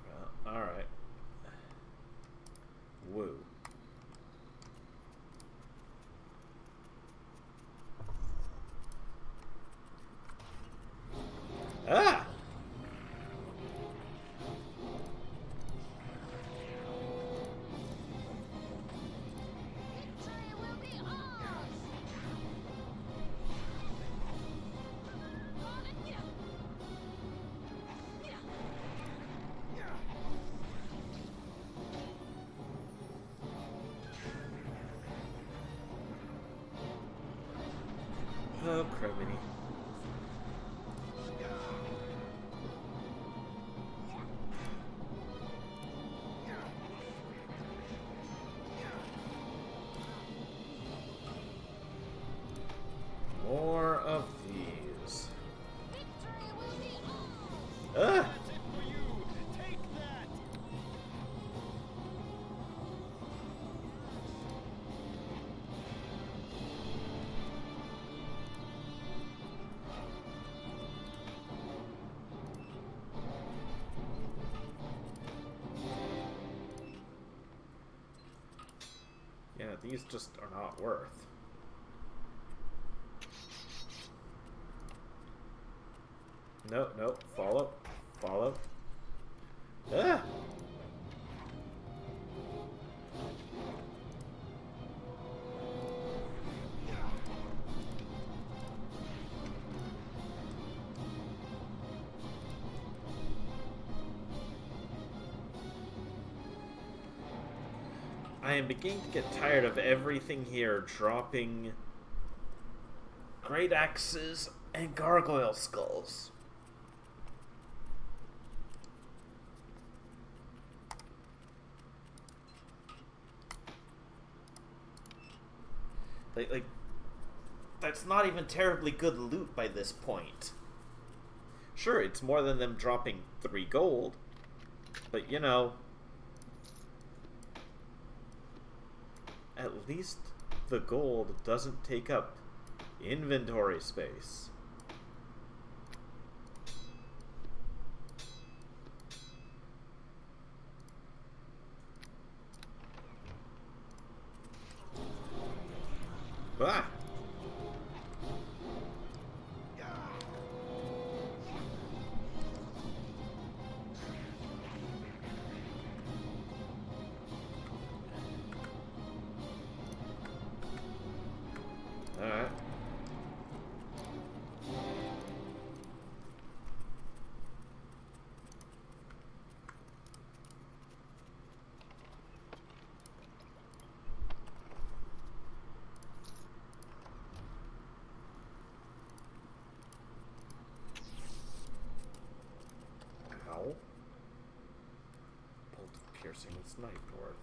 Well, alright. Woo. Ah! Oh, criminy. More of these. Ah! That's it for you. Take that. Yeah, these just are not worth. No, no, follow, follow. Ah! I am beginning to get tired of everything here dropping great axes and gargoyle skulls. Like, that's not even terribly good loot by this point. Sure, it's more than them dropping 3 gold, but you know, at least the gold doesn't take up inventory space. Ah! Alright. Ow. Bolt piercing and snipe worth.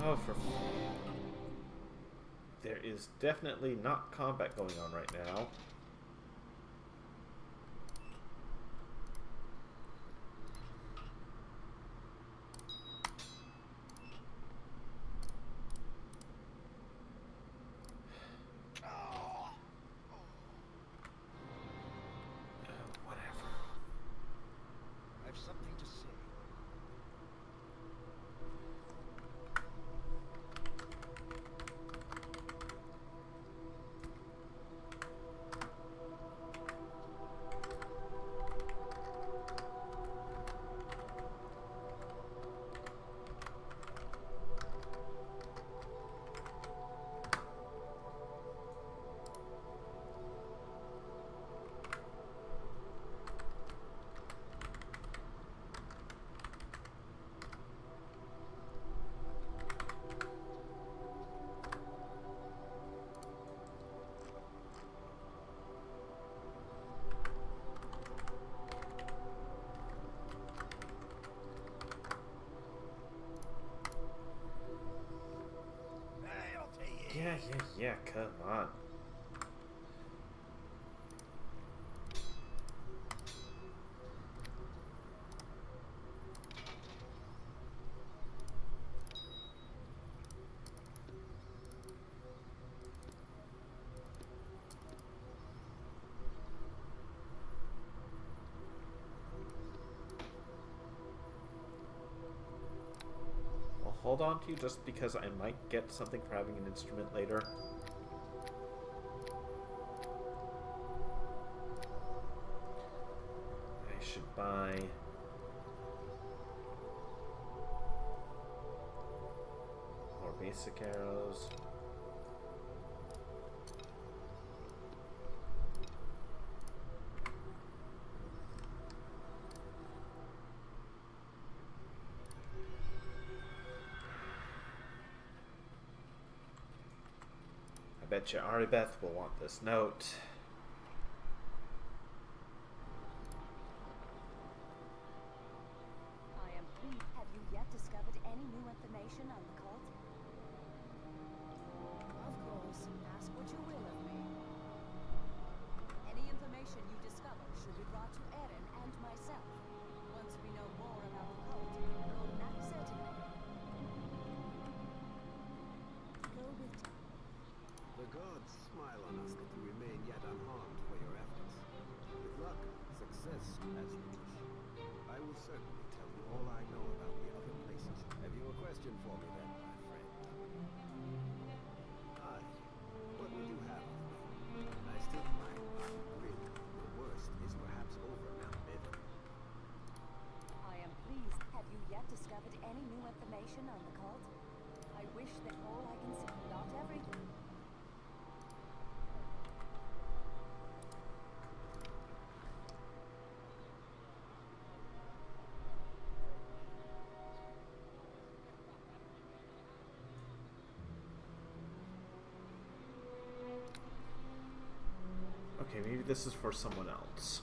Oh, there is definitely not combat going on right now. Yeah, come on. I'll hold on to you just because I might get something for having an instrument later. I should buy more basic arrows. I bet you Aribeth will want this note. I am pleased. Have you yet discovered any new information on the cult? Of course. Ask what you will of me. Any information you discover should be brought to Erin and myself. Once we know more about the cult, go not certainly. Go with The gods smile on us that you remain yet unharmed for your efforts. With luck, success as you wish. I will certainly tell you all I know about the other places. Have you a question for me then, my friend? Aye. What would you have of me? I still mind my grin. The worst is perhaps over now, Evan. I am pleased. Have you yet discovered any new information on the cult? I wish that all I can see, not everything. Okay, maybe this is for someone else.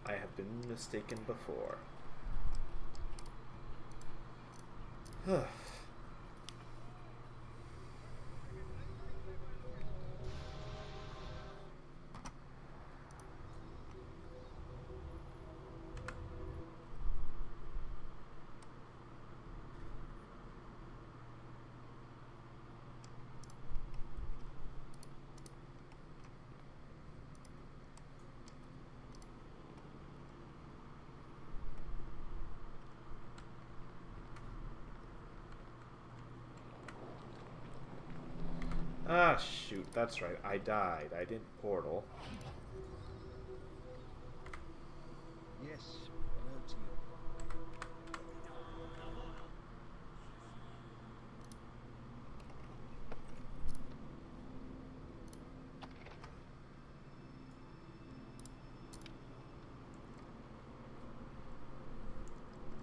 I have been mistaken before. Ah, shoot, that's right. I died. I didn't portal. Yes, hello to you.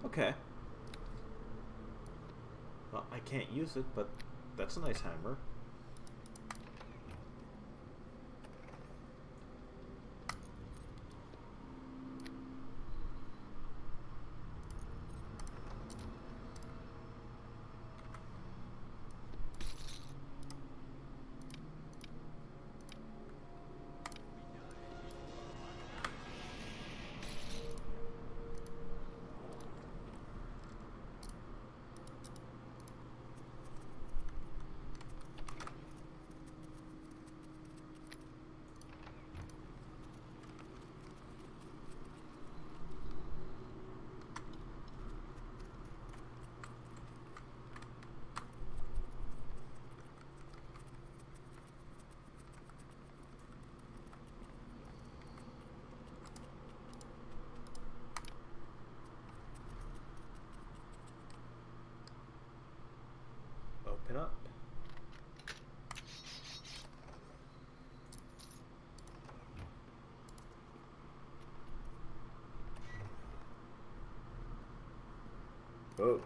Okay. Well, I can't use it, but that's a nice hammer. Open up. Oh.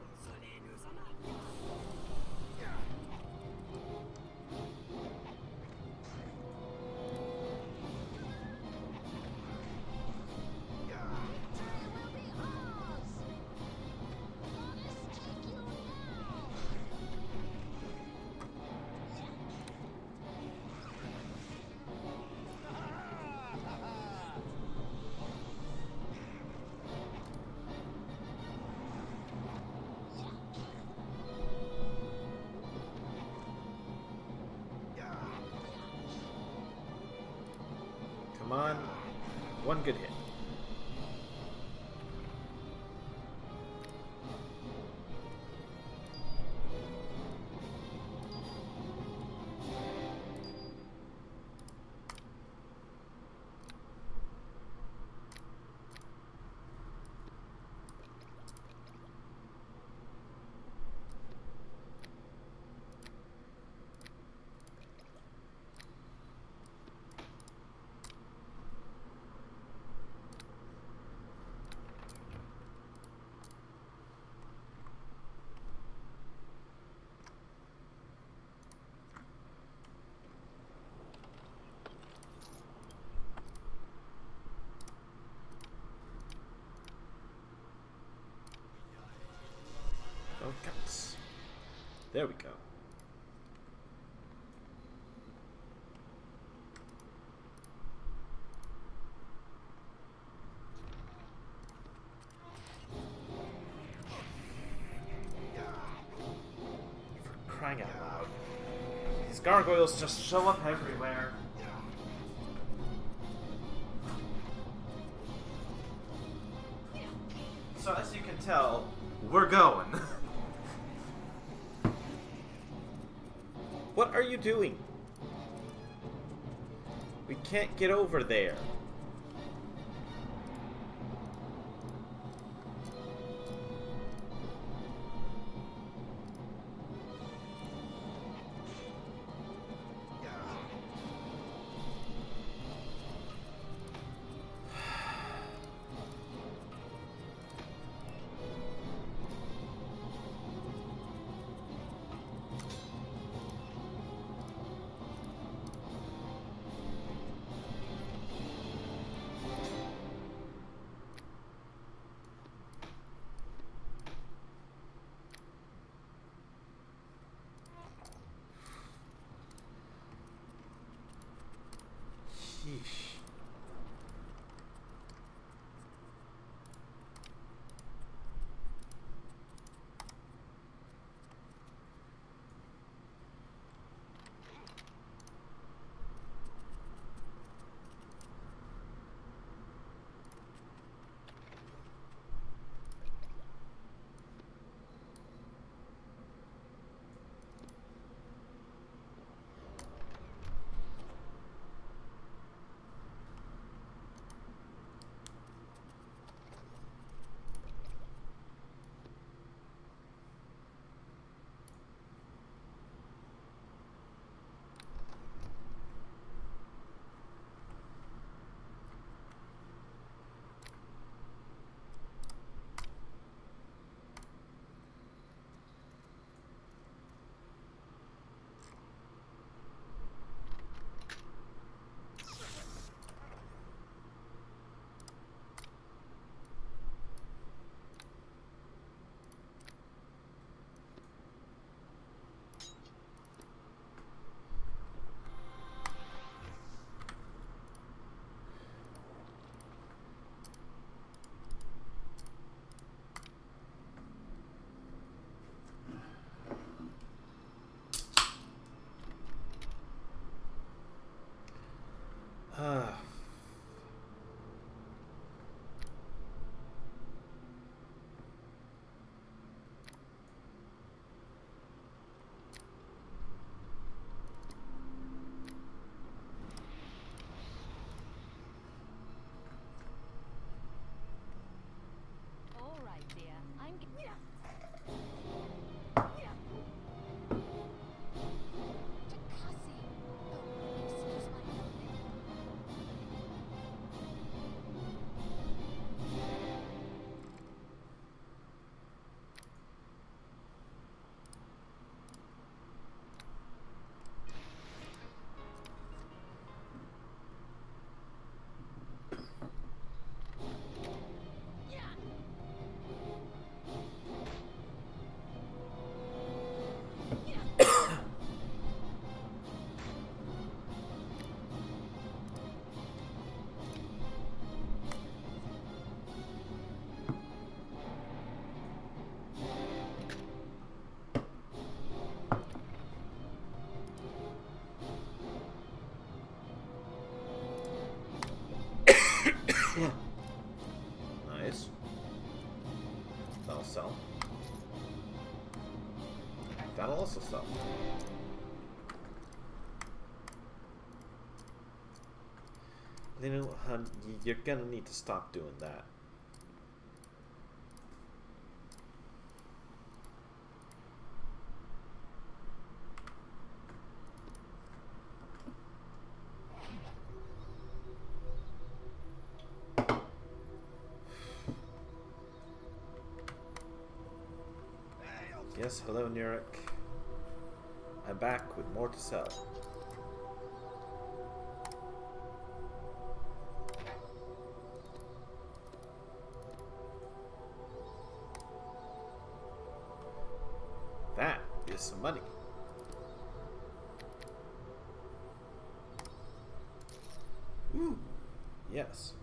on. One good hit. Oh, guts. There we go. For crying out loud. These gargoyles just show up everywhere. So as you can tell, we're going. What are you doing? We can't get over there. That'll sell. That'll also sell. You know, hun, you're gonna need to stop doing that. Yes, hello, Nurek. I'm back with more to sell. That is some money. Ooh, yes.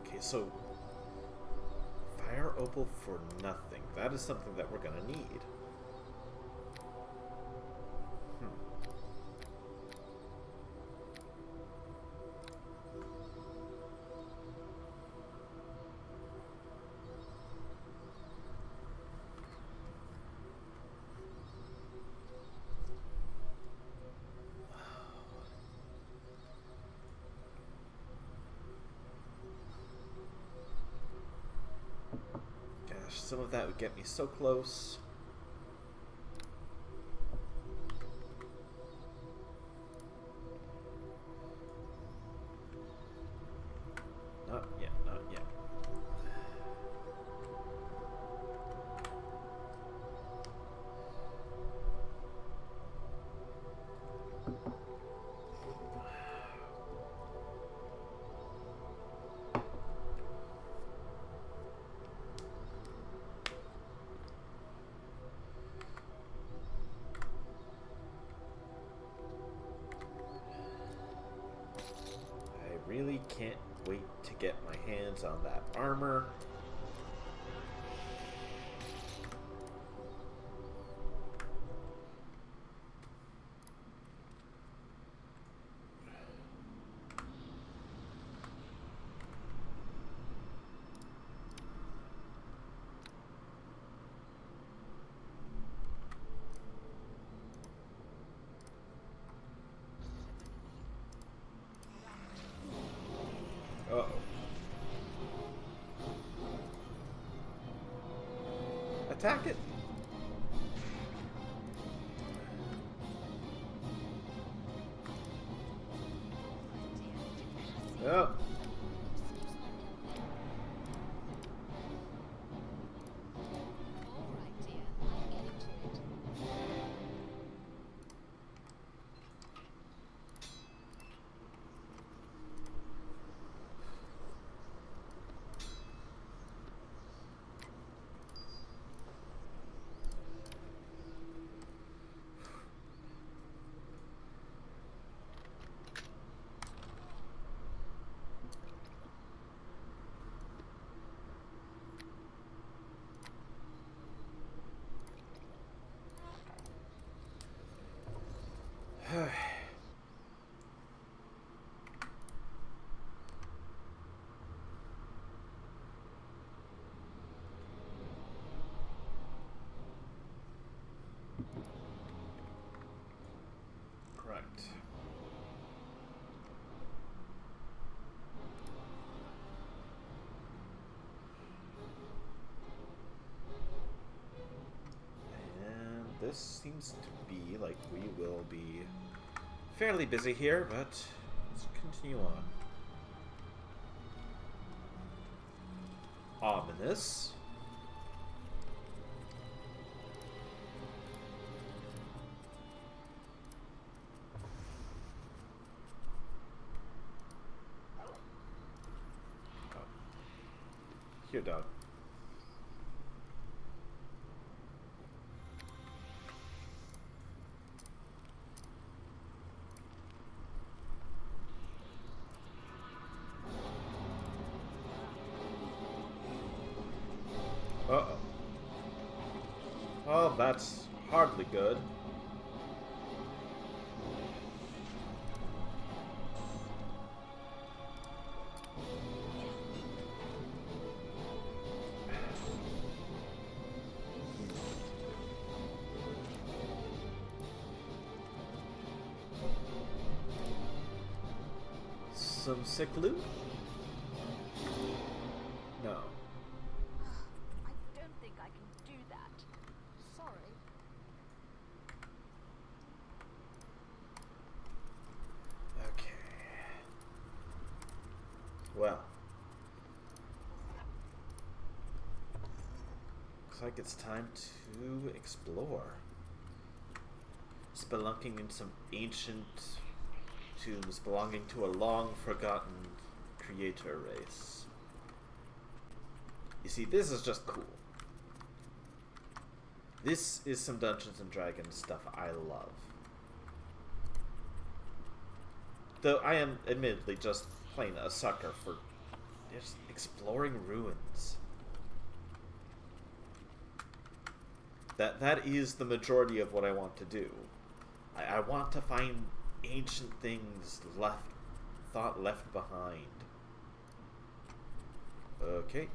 Okay, so fire opal for nothing. That is something that we're gonna need. Some of that would get me so close. Not yet, not yet. Really can't wait to get my hands on that armor. Uh-oh. Attack it! Oh. Alright, dear. I'm getting to it. Correct. And this seems to be like we will be fairly busy here, but let's continue on. Ominous. Here, dog. Uh-oh. Oh, that's hardly good. some sick loot? No. I don't think I can do that. Sorry. Okay. Well. Looks like it's time to explore. Spelunking in some ancient tombs belonging to a long-forgotten creator race. You see, this is just cool. This is some Dungeons and Dragons stuff I love. Though I am admittedly just plain a sucker for just exploring ruins. That is the majority of what I want to do. I want to find ancient things thought left behind. Okay.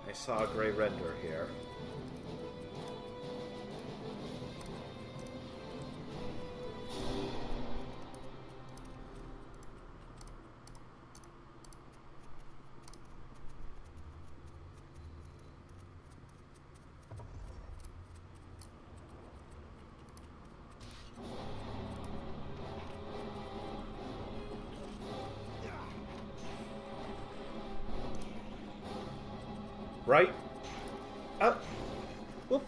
I saw a gray render here. Right? Well,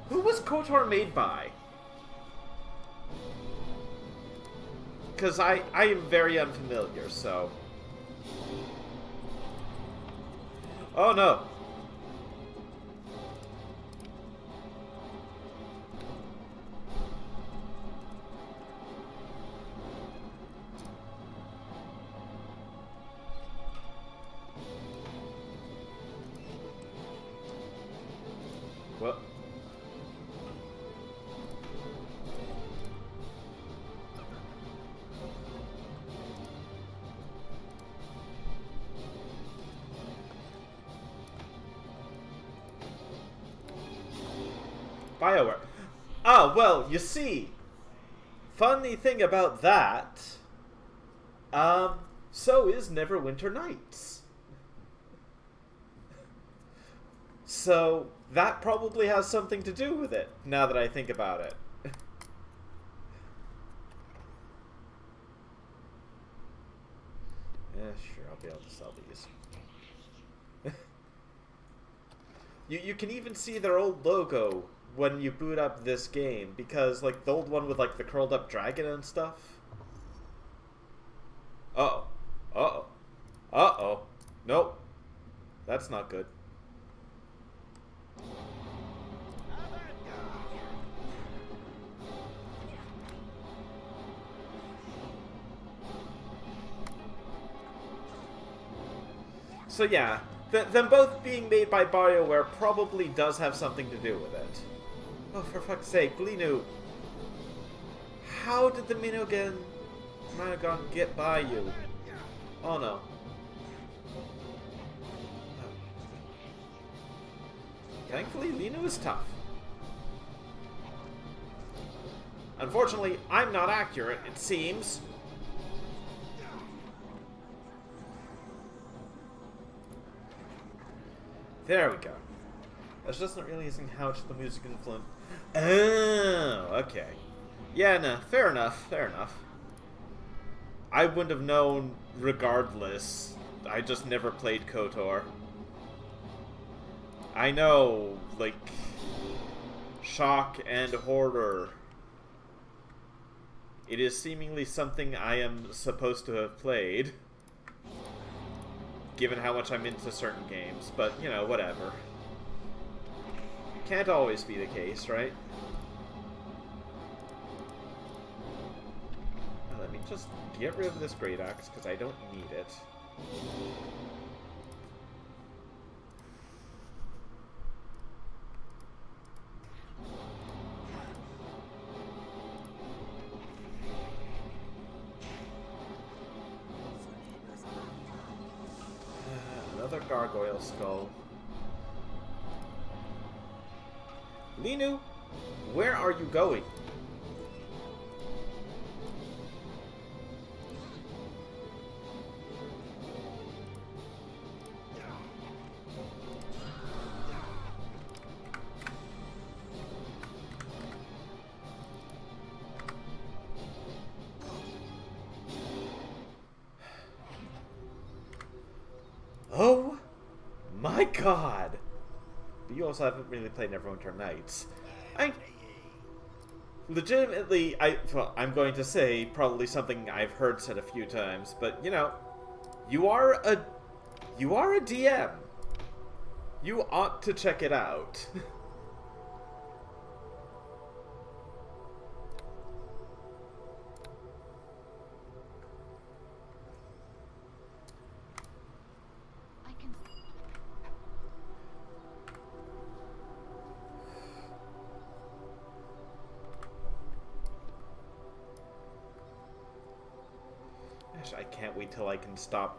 who was KOTOR made by? Because I am very unfamiliar, so... Oh no! Well... BioWare. Ah, well, you see, funny thing about that, so is Neverwinter Nights. So, that probably has something to do with it, now that I think about it. Yeah, sure, I'll be able to sell these. You can even see their old logo when you boot up this game, because, like, the old one with, like, the curled up dragon and stuff. Uh-oh. Uh-oh. Uh-oh. Nope. That's not good. So yeah, them both being made by BioWare probably does have something to do with it. Oh, for fuck's sake, Glinu! How did the Minogan get by you? Oh no. Thankfully, Linu is tough. Unfortunately, I'm not accurate, it seems. There we go. I was just not realizing how much the music influenced. Oh, okay. Yeah, no, fair enough, fair enough. I wouldn't have known regardless. I just never played KOTOR. I know, like, shock and horror. It is seemingly something I am supposed to have played, given how much I'm into certain games, but, you know, whatever. Can't always be the case, right? Let me just get rid of this great axe, because I don't need it. Another gargoyle skull. Linu, where are you going? Oh my god! But you also haven't really played Neverwinter Nights. Legitimately, I'm going to say probably something I've heard said a few times, but you know, you are a DM. You ought to check it out. I can. Gosh, I can't wait till I can stop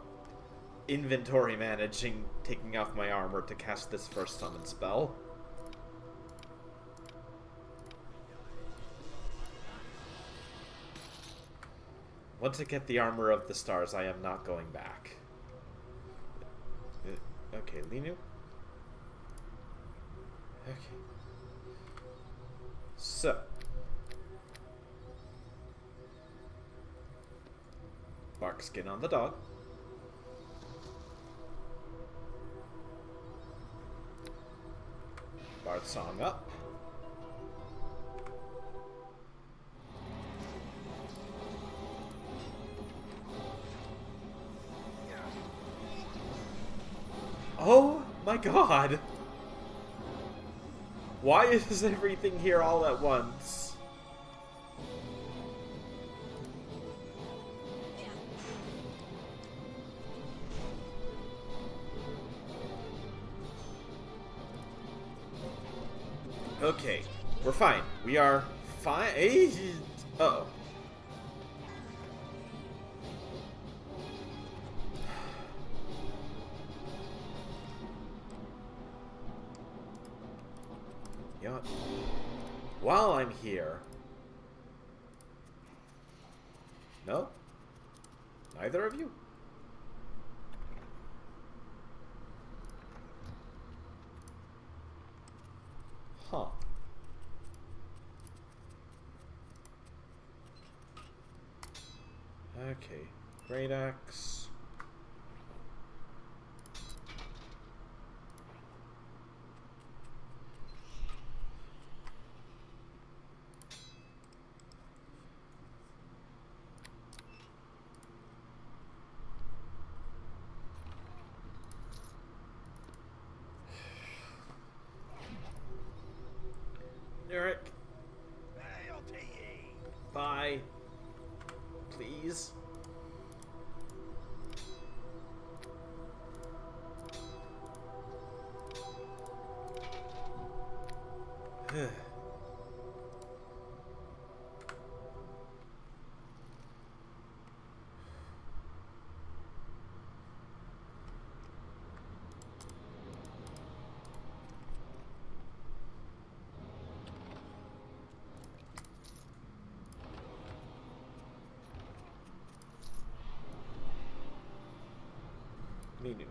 inventory managing, taking off my armor to cast this first summon spell. Once I get the armor of the stars, I am not going back. Okay, Linu. Okay. So. Bark skin on the dog. Bard song up. Oh my god! Why is everything here all at once? Okay, we're fine. We are fine. Uh-oh. You know what? While I'm here... No? Neither of you? Huh. Okay. Great axe. Eric. Bye. Please. Menu.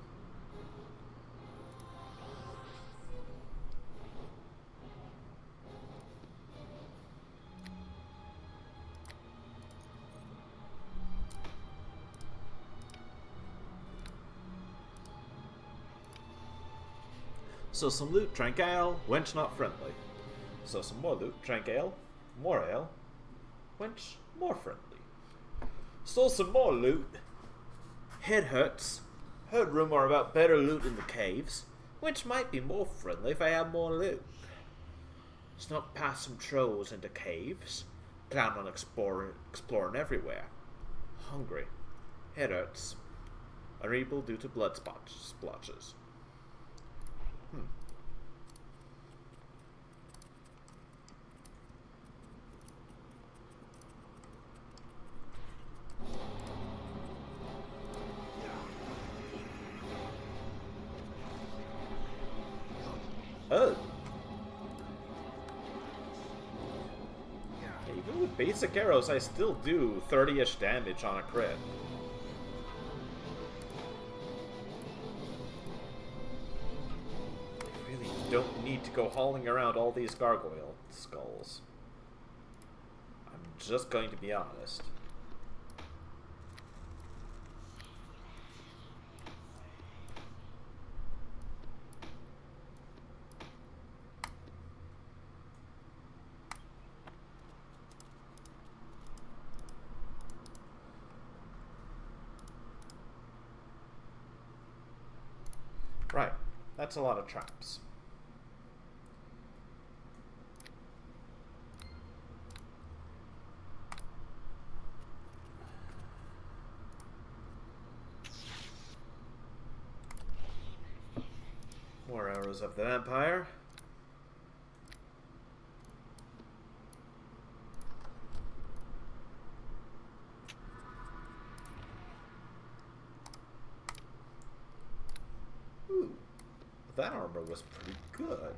So some loot, drank ale, wench not friendly. So some more loot, drank ale, more ale, wench more friendly. Stole some more loot, head hurts, heard rumor about better loot in the caves, which might be more friendly if I had more loot. Snuck past some trolls into caves, plan on exploring everywhere. Hungry, head hurts, unable due to blood splotches. Oh. Yeah, even with basic arrows, I still do 30-ish damage on a crit. I really don't need to go hauling around all these gargoyle skulls. I'm just going to be honest. Right, that's a lot of traps. More arrows of the vampire. Ooh, that armor was pretty good.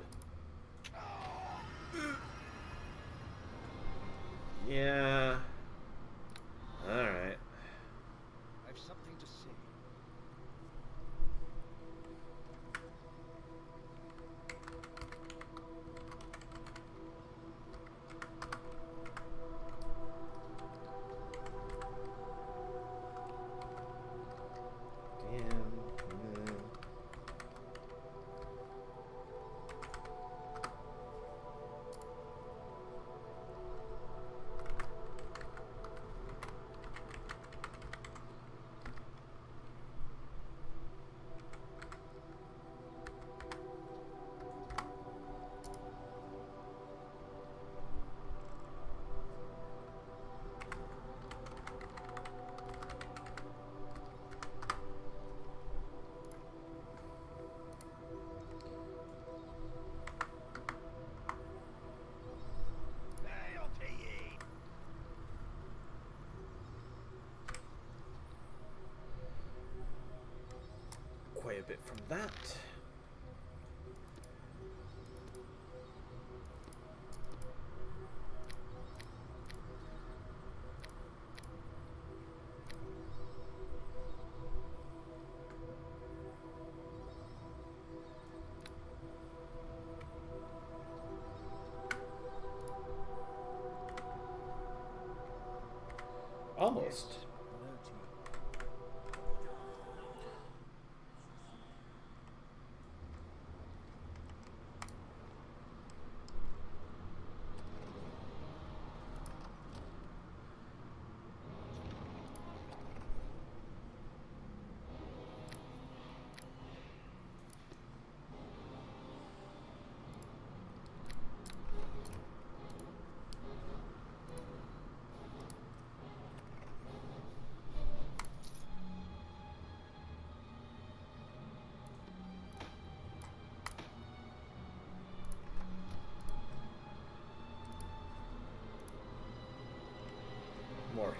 Yeah. Alright. I've something to say. Damn. Quite a bit from that. Almost. Hello to you. More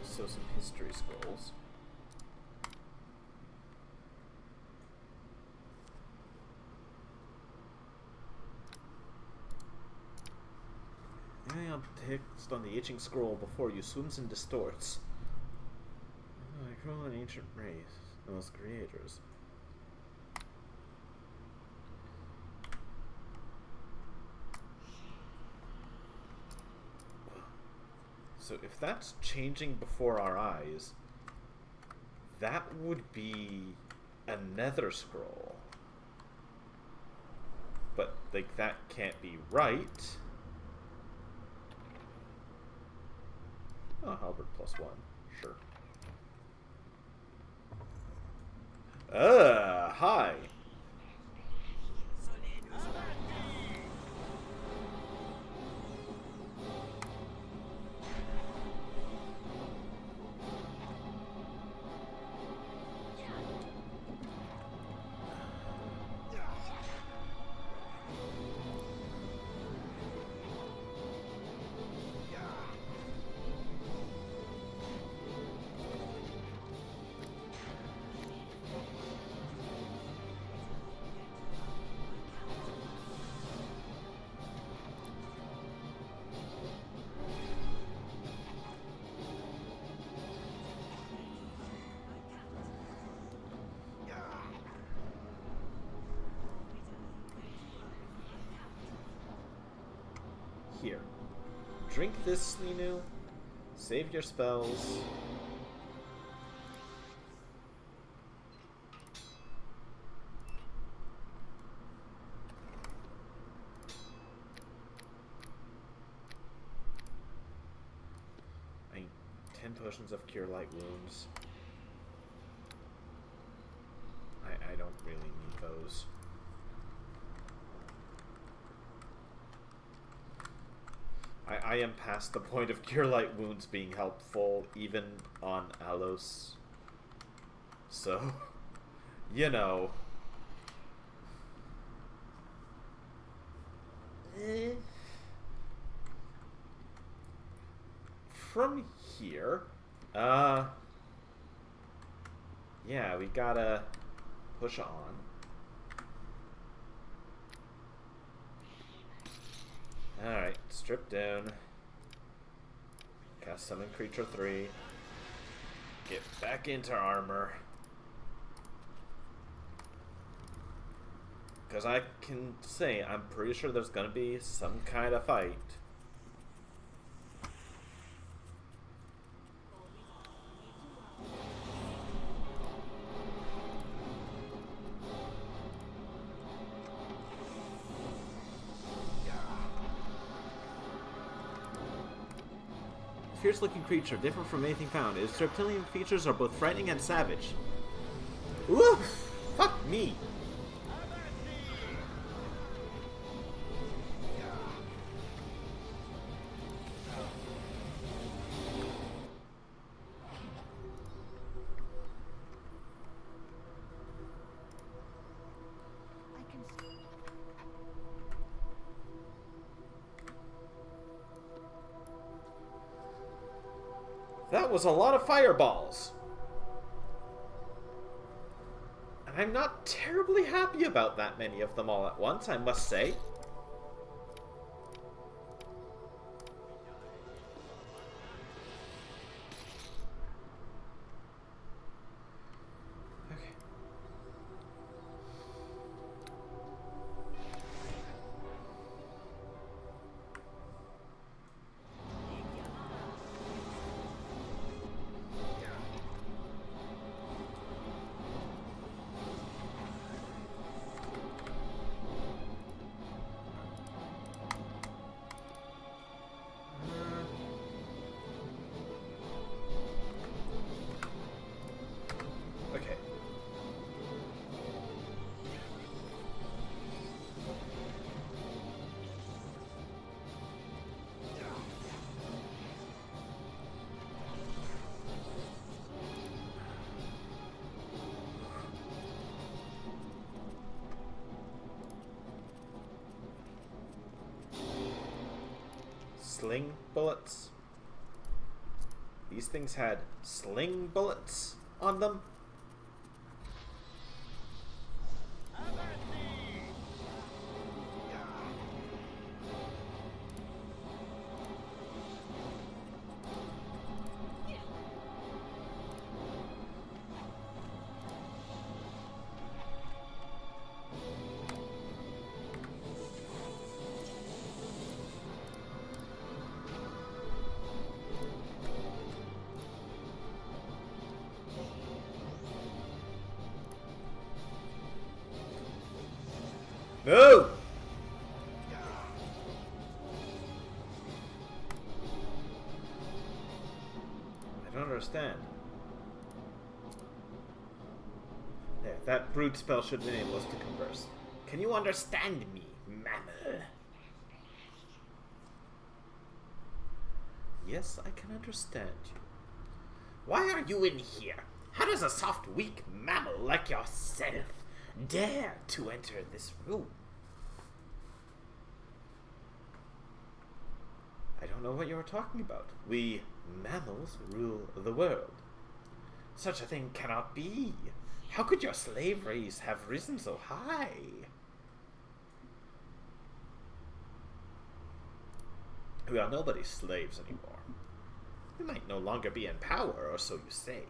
some history scrolls. Hang on text on the itching scroll before you swims and distorts. I grow an ancient race, those creators. So if that's changing before our eyes, that would be a nether scroll. But, like, that can't be right. Oh, halberd +1. Sure. Hi! Here. Drink this, Slinu. Save your spells. I need 10 potions of Cure Light Wounds. I don't really need those. I am past the point of Cure Light Wounds being helpful, even on Alos. So, you know. From here, yeah, we gotta push on. Alright, strip down. Cast Summon Creature 3. Get back into armor. Because I can say, I'm pretty sure there's gonna be some kind of fight. Fierce-looking creature, different from anything found. Its reptilian features are both frightening and savage. Woof! Fuck me! That was a lot of fireballs. And I'm not terribly happy about that many of them all at once, I must say. Sling bullets. These things had sling bullets on them. No! I don't understand. There, that brood spell should enable us to converse. Can you understand me, mammal? Yes, I can understand you. Why are you in here? How does a soft, weak mammal like yourself dare to enter this room? I don't know what you are talking about. We mammals rule the world. Such a thing cannot be. How could your slave race have risen so high? We are nobody's slaves anymore. We might no longer be in power, or so you say.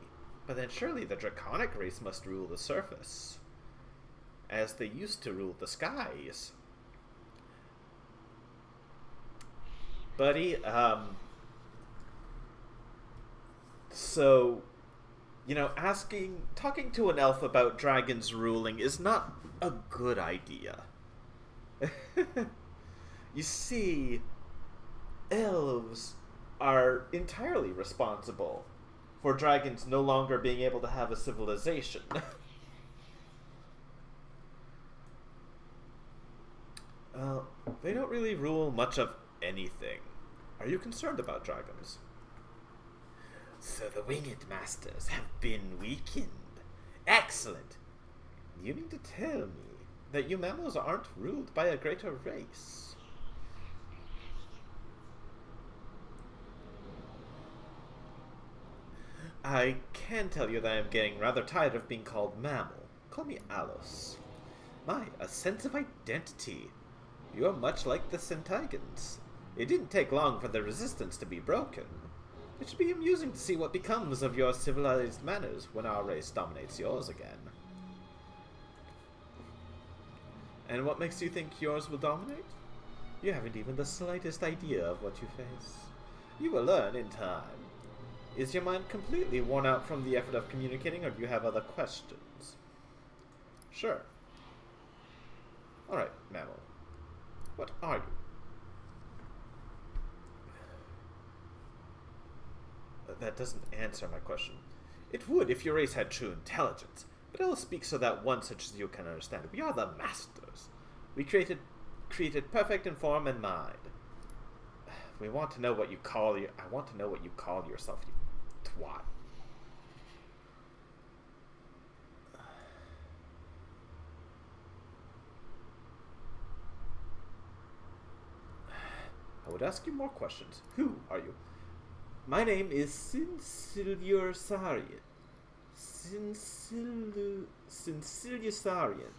But then surely the draconic race must rule the surface, as they used to rule the skies. Buddy, so, you know, talking to an elf about dragons ruling is not a good idea. You see, elves are entirely responsible for dragons no longer being able to have a civilization. They don't really rule much of anything. Are you concerned about dragons? So the winged masters have been weakened. Excellent. You mean to tell me that you mammals aren't ruled by a greater race? I can tell you that I am getting rather tired of being called mammal. Call me Alos. A sense of identity. You are much like the Centigans. It didn't take long for the resistance to be broken. It should be amusing to see what becomes of your civilized manners when our race dominates yours again. And what makes you think yours will dominate? You haven't even the slightest idea of what you face. You will learn in time. Is your mind completely worn out from the effort of communicating, or do you have other questions? Sure. Alright, mammal. What are you? That doesn't answer my question. It would if your race had true intelligence, but I will speak so that one such as you can understand. We are the masters. We created perfect in form and mind. We want to know what you call your. I want to know what you call yourself, you twat. I would ask you more questions. Who are you? My name is Sinciliusarian. Sinciliusarian.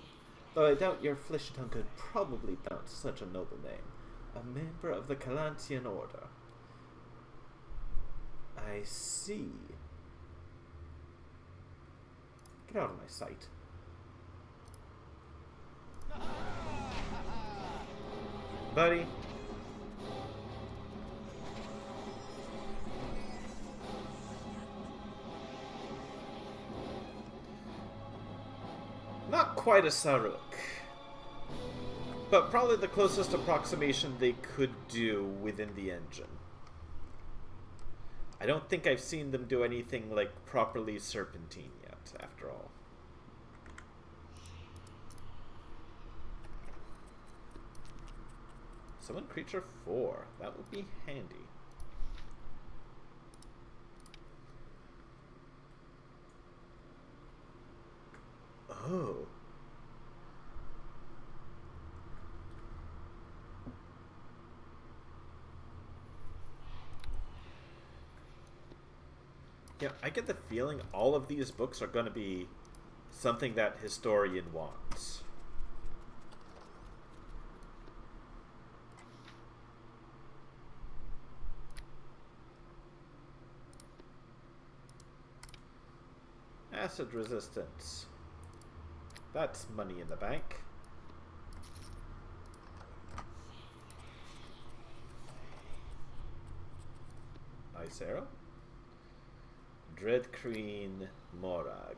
Though I doubt your flesh tongue could probably pronounce such a noble name. A member of the Calantian Order. I see. Get out of my sight. Buddy. Not quite a Saruk, but probably the closest approximation they could do within the engine. I don't think I've seen them do anything like properly serpentine yet, after all. Summon creature 4. That would be handy. Oh. Yeah, I get the feeling all of these books are going to be something that historian wants. Acid resistance. That's money in the bank. Ice arrow. Dread Queen Morag.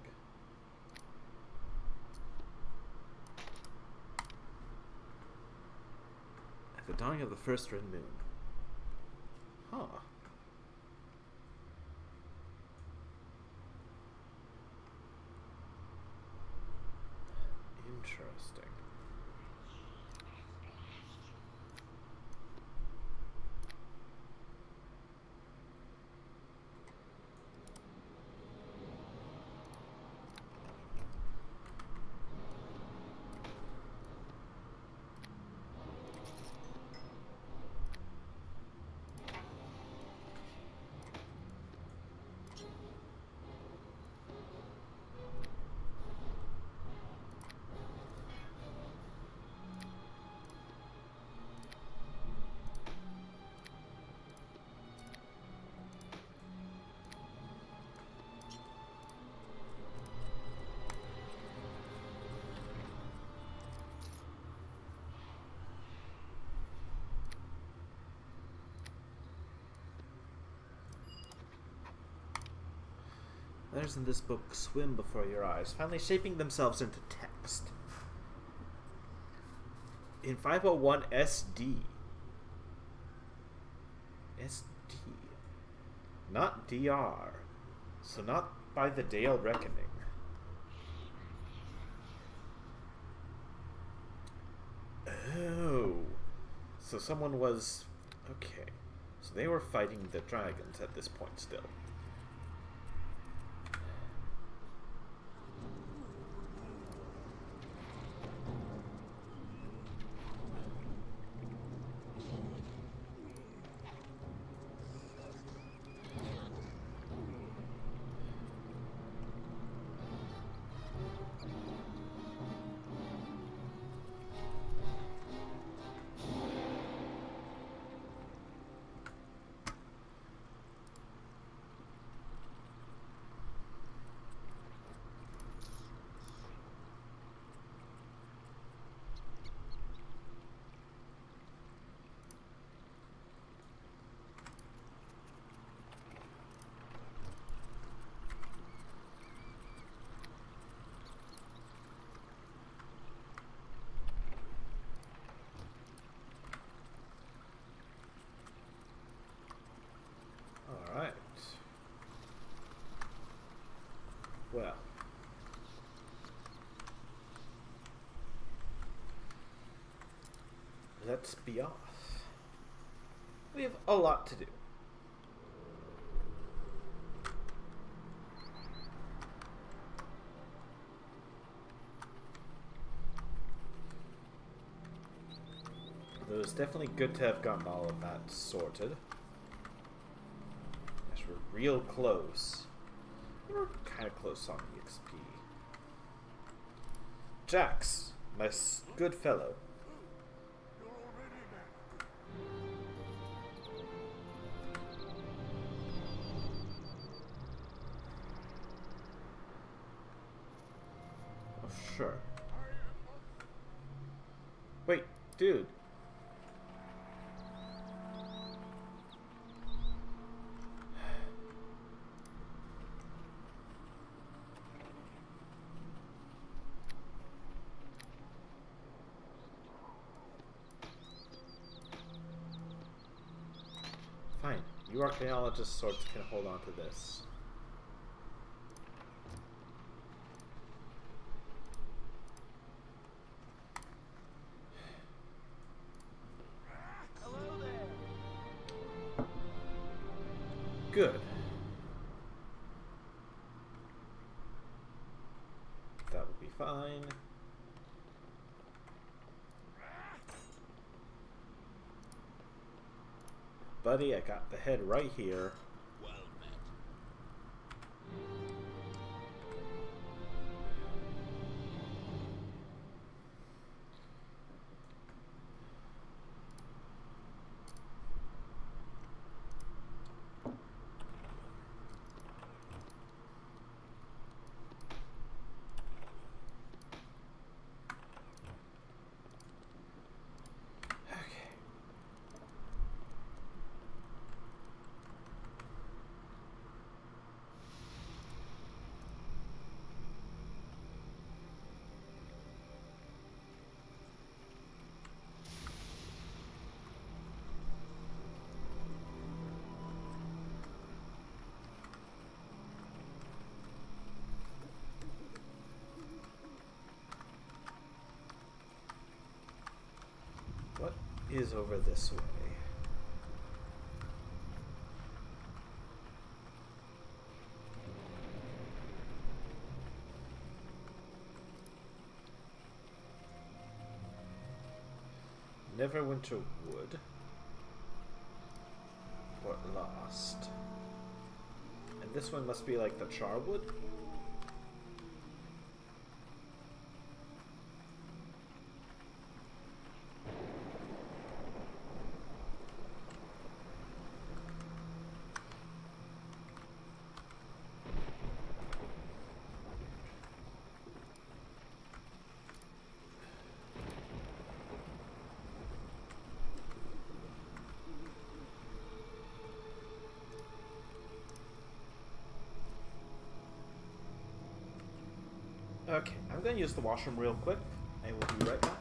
At the dawning of the first red moon. Huh. Interesting. Letters in this book swim before your eyes, finally shaping themselves into text. In 501 SD. SD. Not DR. So not by the Dale reckoning. Oh. So someone was... Okay. So they were fighting the dragons at this point still. Alright. Well. Let's be off. We have a lot to do. It was definitely good to have gotten all of that sorted. Yes, we're real close. We're kind of close on the XP. Jax, my good fellow. Oh, sure. Wait, dude. Fine. You archaeologist sorts can hold on to this. Hello there. Good. That would be fine. Buddy, I got the head right here. Well met. Okay. What is over this way? Neverwinter Wood. Port Llast. And this one must be like the Charwood? I'm going to use the washroom real quick. I will be right back.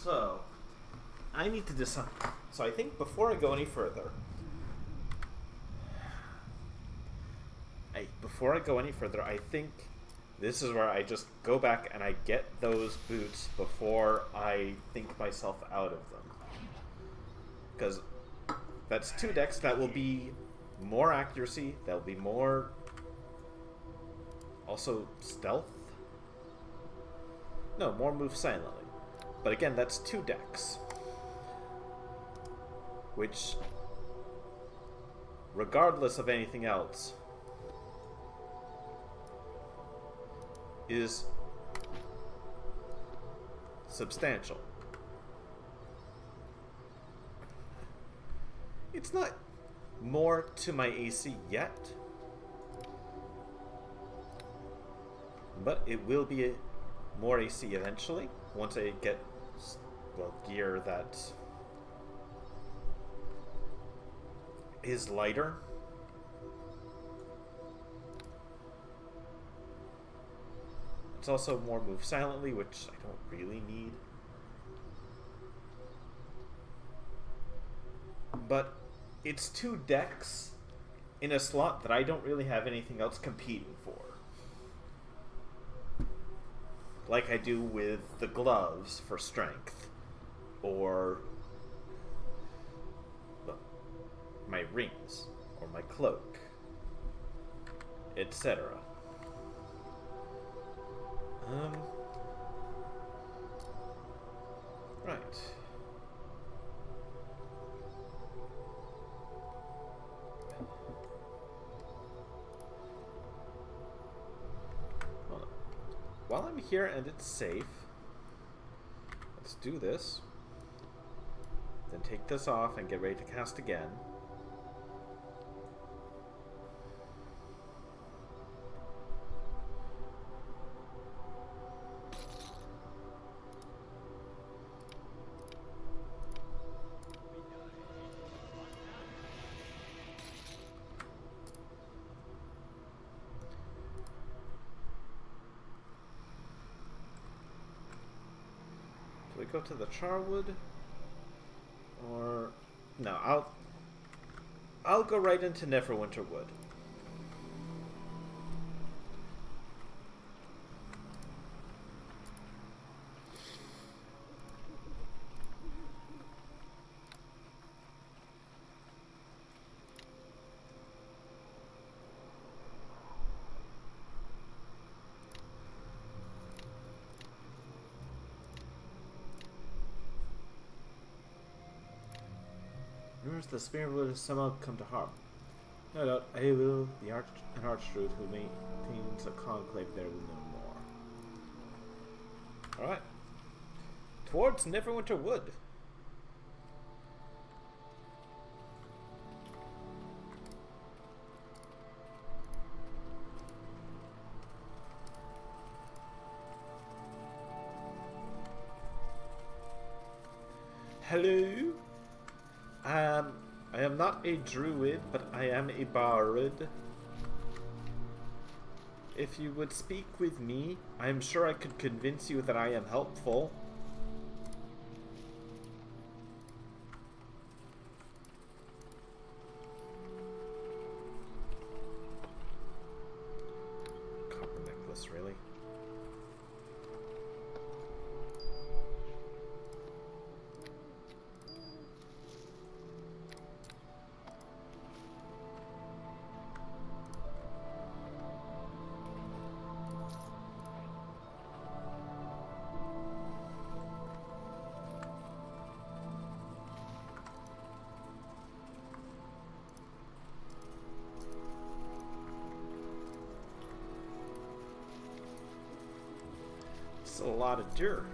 So, I need to decide. So I think before I go any further, I think this is where I just go back and I get those boots before I think myself out of them. Because that's 2 decks that will be more accuracy, that'll be more also stealth. No, more move silently. But again, that's 2 decks. Which, regardless of anything else, is substantial. It's not more to my AC yet, but it will be more AC eventually once I get, well, gear that is lighter. It's also more move silently, which I don't really need. But it's 2 decks in a slot that I don't really have anything else competing for. Like I do with the gloves for strength, or my rings, or my cloak, etc. Right. Hold on. While I'm here and it's safe, let's do this. Then take this off and get ready to cast again. Do we go to the Charwood? Or no, I'll go right into Neverwinter Wood. The spear will somehow come to harm. No doubt, I will, an archdruid who maintains a conclave there will know more. Alright. Towards Neverwinter Wood. Hello? I am not a druid, but I am a bard. if you would speak with me, I am sure I could convince you that I am helpful. Copper necklace, really? A lot of dirt.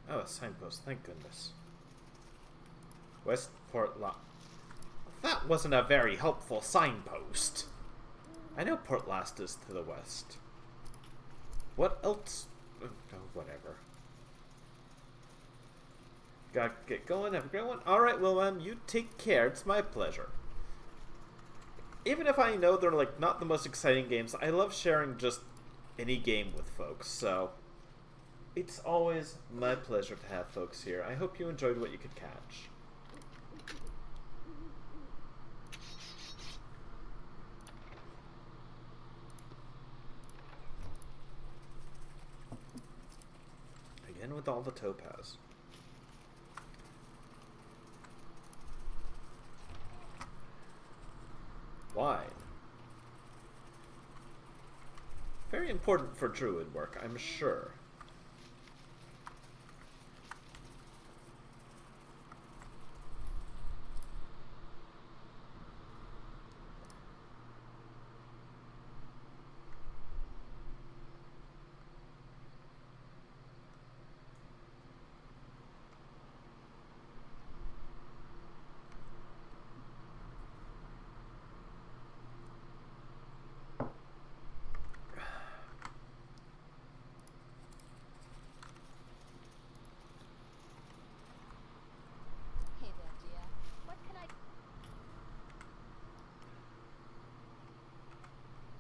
Oh, a signpost, thank goodness. West Port Llast. That wasn't a very helpful signpost. I know Port Llast is to the west. What else? Oh, whatever. Gotta get going. Have a great one. Alright, well, you take care. It's my pleasure. Even if I know they're, like, not the most exciting games, I love sharing just any game with folks, so it's always my pleasure to have folks here. I hope you enjoyed what you could catch. With all the topaz. Wine. Very important for druid work, I'm sure.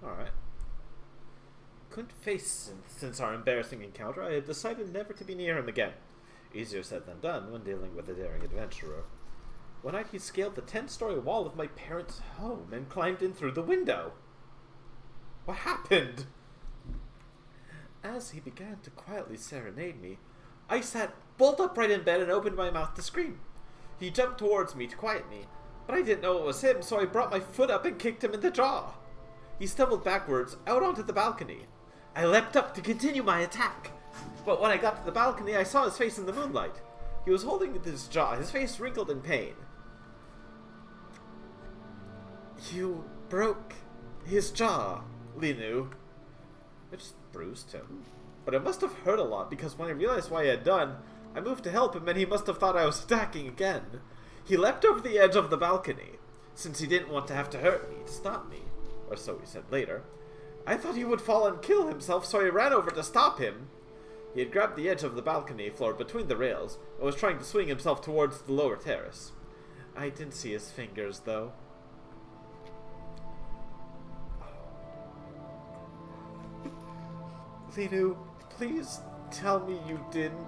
Alright. Couldn't face him since our embarrassing encounter. I had decided never to be near him again. Easier said than done when dealing with a daring adventurer. One night he scaled the 10-story wall of my parents' home and climbed in through the window. What happened? As he began to quietly serenade me, I sat bolt upright in bed and opened my mouth to scream. He jumped towards me to quiet me, but I didn't know it was him, so I brought my foot up and kicked him in the jaw. He stumbled backwards, out onto the balcony. I leapt up to continue my attack, but when I got to the balcony, I saw his face in the moonlight. He was holding his jaw, his face wrinkled in pain. You broke his jaw, Linu. I just bruised him. But it must have hurt a lot, because when I realized what I had done, I moved to help him and he must have thought I was attacking again. He leapt over the edge of the balcony, since he didn't want to have to hurt me to stop me. Or so he said later. I thought he would fall and kill himself, so I ran over to stop him. He had grabbed the edge of the balcony floor between the rails, and was trying to swing himself towards the lower terrace. I didn't see his fingers, though. Linu, please tell me you didn't.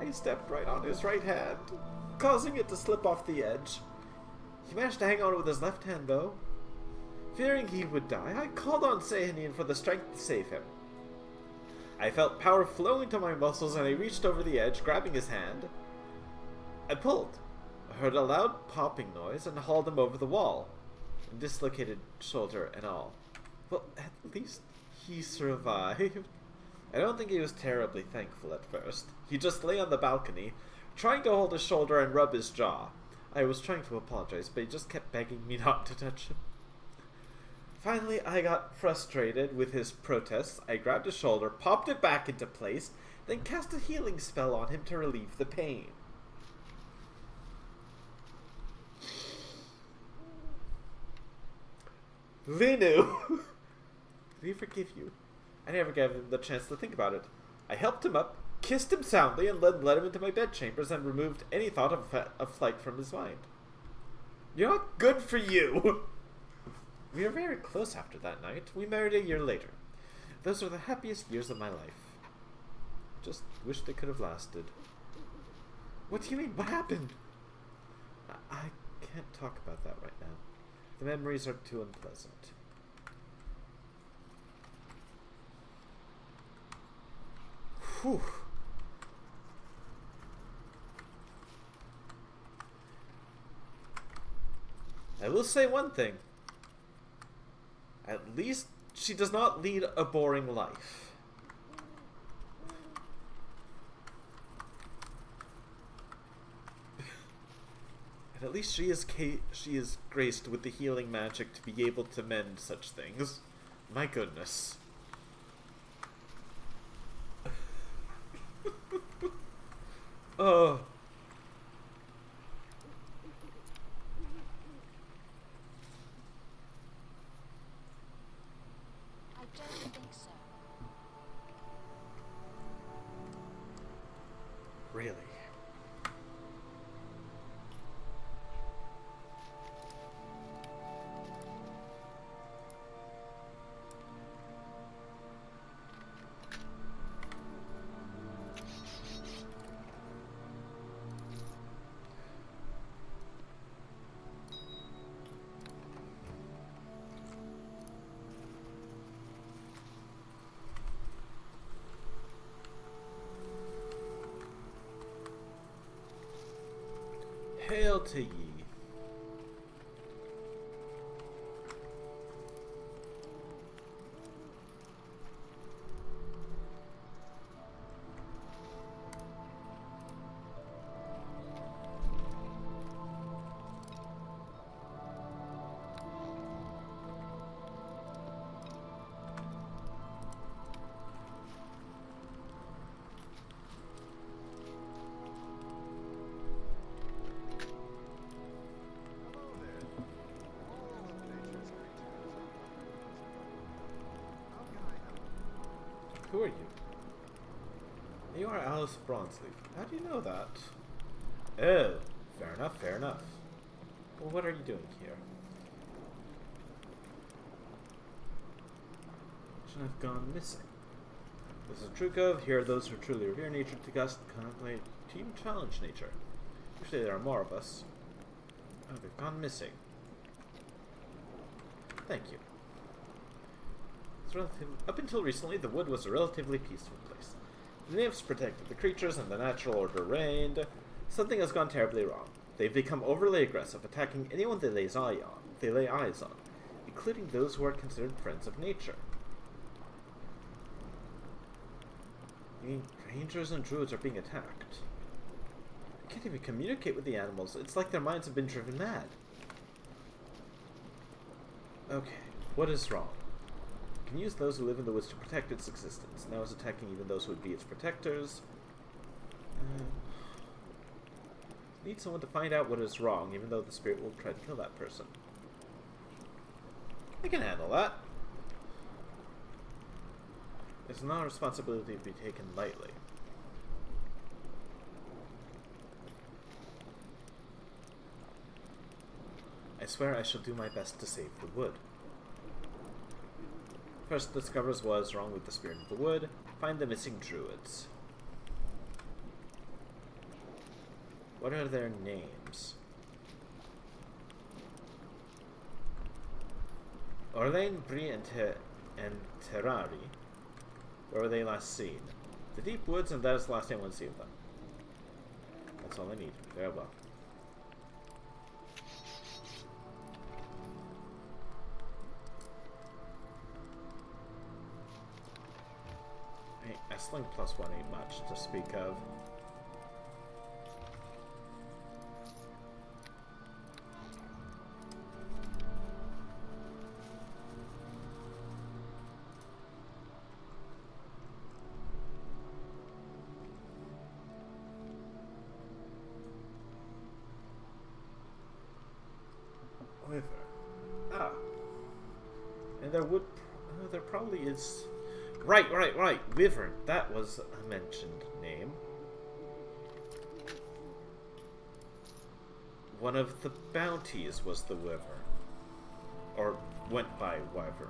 I stepped right on his right hand, causing it to slip off the edge. He managed to hang on with his left hand, though. Fearing he would die, I called on Sehanine for the strength to save him. I felt power flow into my muscles and I reached over the edge, grabbing his hand. I pulled. I heard a loud popping noise and hauled him over the wall. Dislocated shoulder and all. Well, at least he survived. I don't think he was terribly thankful at first. He just lay on the balcony, trying to hold his shoulder and rub his jaw. I was trying to apologize, but he just kept begging me not to touch him. Finally, I got frustrated with his protests. I grabbed his shoulder, popped it back into place, then cast a healing spell on him to relieve the pain. Linu! Did he forgive you? I never gave him the chance to think about it. I helped him up, kissed him soundly, and led him into my bedchambers and removed any thought of flight from his mind. You're not good for you! We were very close after that night. We married a year later. Those are the happiest years of my life. Just wish they could have lasted. What do you mean? What happened? I can't talk about that right now. The memories are too unpleasant. Whew. I will say one thing. At least she does not lead a boring life. And at least she is graced with the healing magic to be able to mend such things. My goodness. Oh. I don't think so. Really? Hail to ye. Who are you? You are Alice Bronzeleaf. How do you know that? Oh, fair enough, fair enough. Well, what are you doing here? Should have gone missing. This is TROOOOOOll. Here are those who truly revere nature to contemplate to even challenge nature. Usually there are more of us. Oh, they've gone missing. Thank you. Up until recently, the wood was a relatively peaceful place. The nymphs protected the creatures and the natural order reigned. Something has gone terribly wrong. They've become overly aggressive, attacking anyone they lay eyes on, including those who are considered friends of nature. I mean, rangers and druids are being attacked. I can't even communicate with the animals. It's like their minds have been driven mad. Okay, what is wrong? It can use those who live in the woods to protect its existence. Now it's attacking even those who would be its protectors. Need someone to find out what is wrong, even though the spirit will try to kill that person. I can handle that. It's not a responsibility to be taken lightly. I swear I shall do my best to save the wood. First, discovers what is wrong with the spirit of the wood. Find the missing druids. What are their names? Orlain, Bree, and Terrari. Where were they last seen? The deep woods, and that is the last anyone see of them. That's all I need. Very well. Sling plus 1 ain't much to speak of. However, and there probably actually is... Right. Wyvern. That was a mentioned name. One of the bounties was the Wyvern. Or went by Wyvern.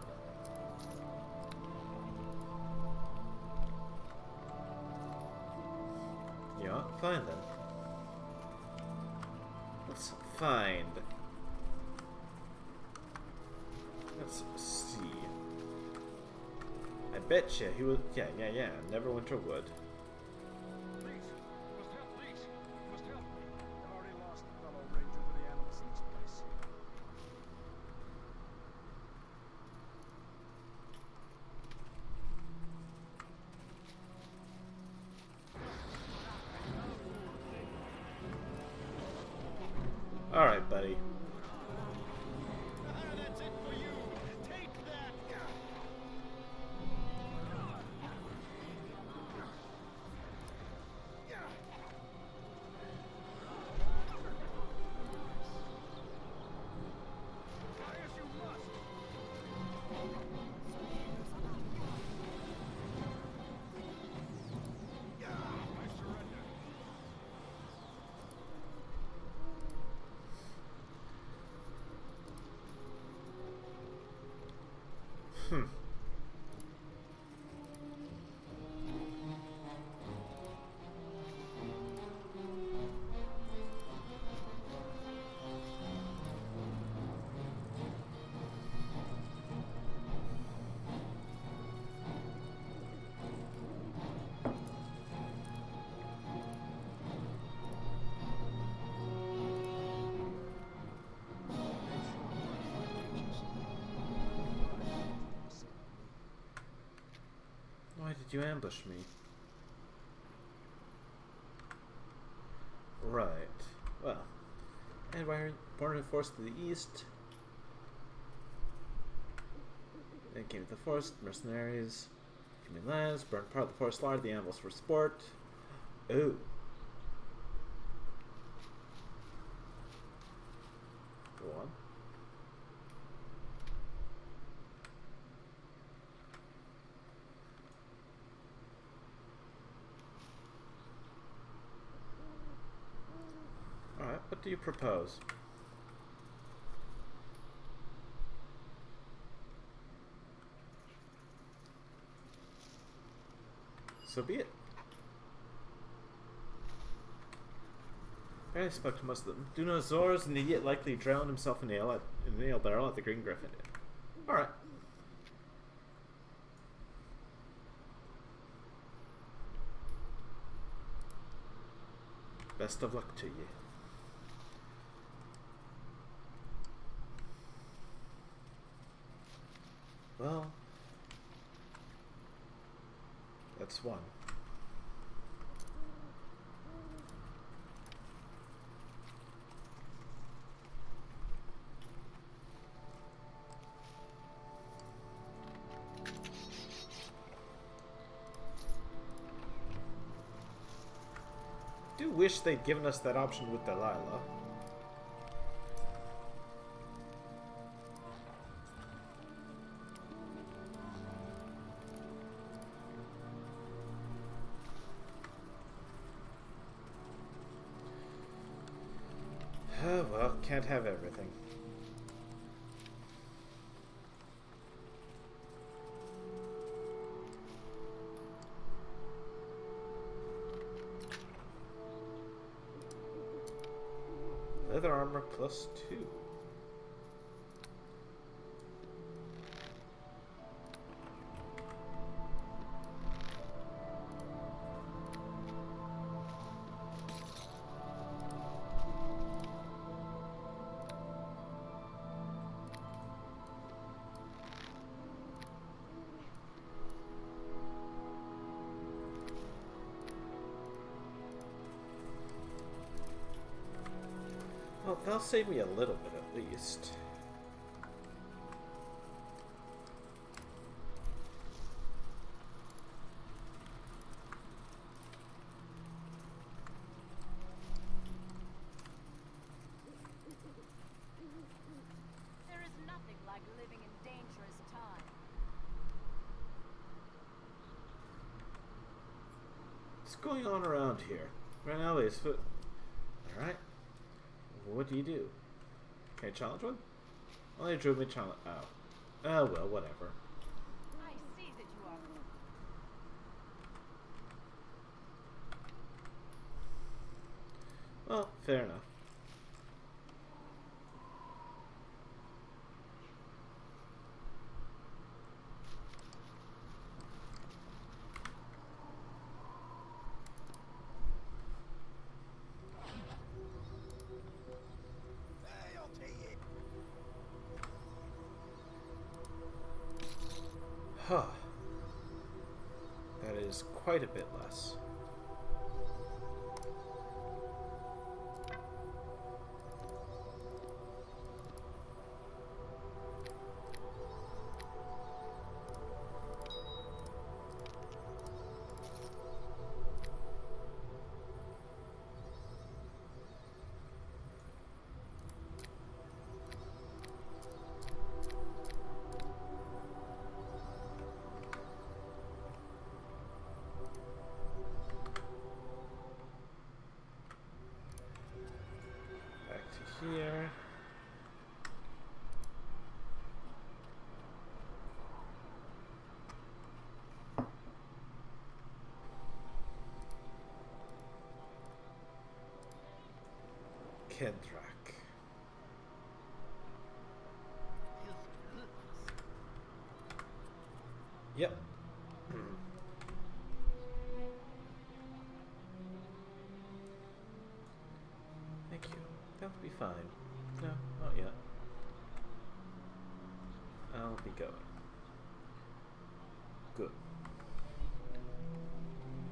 Yeah, fine then. Let's find... Let's see. I bet you he was... Yeah. Neverwinter would. Please, you must help, please. You must help. I've already lost a fellow ranger to the animals in this place. Alright, buddy. That's it for you. Take that. Try as you must. I surrender. Why did you ambush me? Right. Well. And why border force to the east? Then came to the forest, mercenaries, human lands, burned part of the forest large, the animals for sport. Ooh. Go on. Alright, what do you propose? So be it. I spoke to most of them. Do know Zor's an idiot likely drowned himself in a nail barrel at the Green Griffin. Alright. Best of luck to you. Well, that's one. I do wish they'd given us that option with Delilah. Oh well, can't have everything. Leather armor +2. Well, they'll save me a little bit at least. There is nothing like living in dangerous time. What's going on around here? Right now, it's foot. Alright. What do you do? Can I challenge one? Only drew me challenge. Oh. Oh, well, whatever. I see that you are. Well, fair enough. Huh. That is quite a bit less. Here. Kendrak. Yep. Thank you. That would be fine. No, not yet. I'll be going. Good.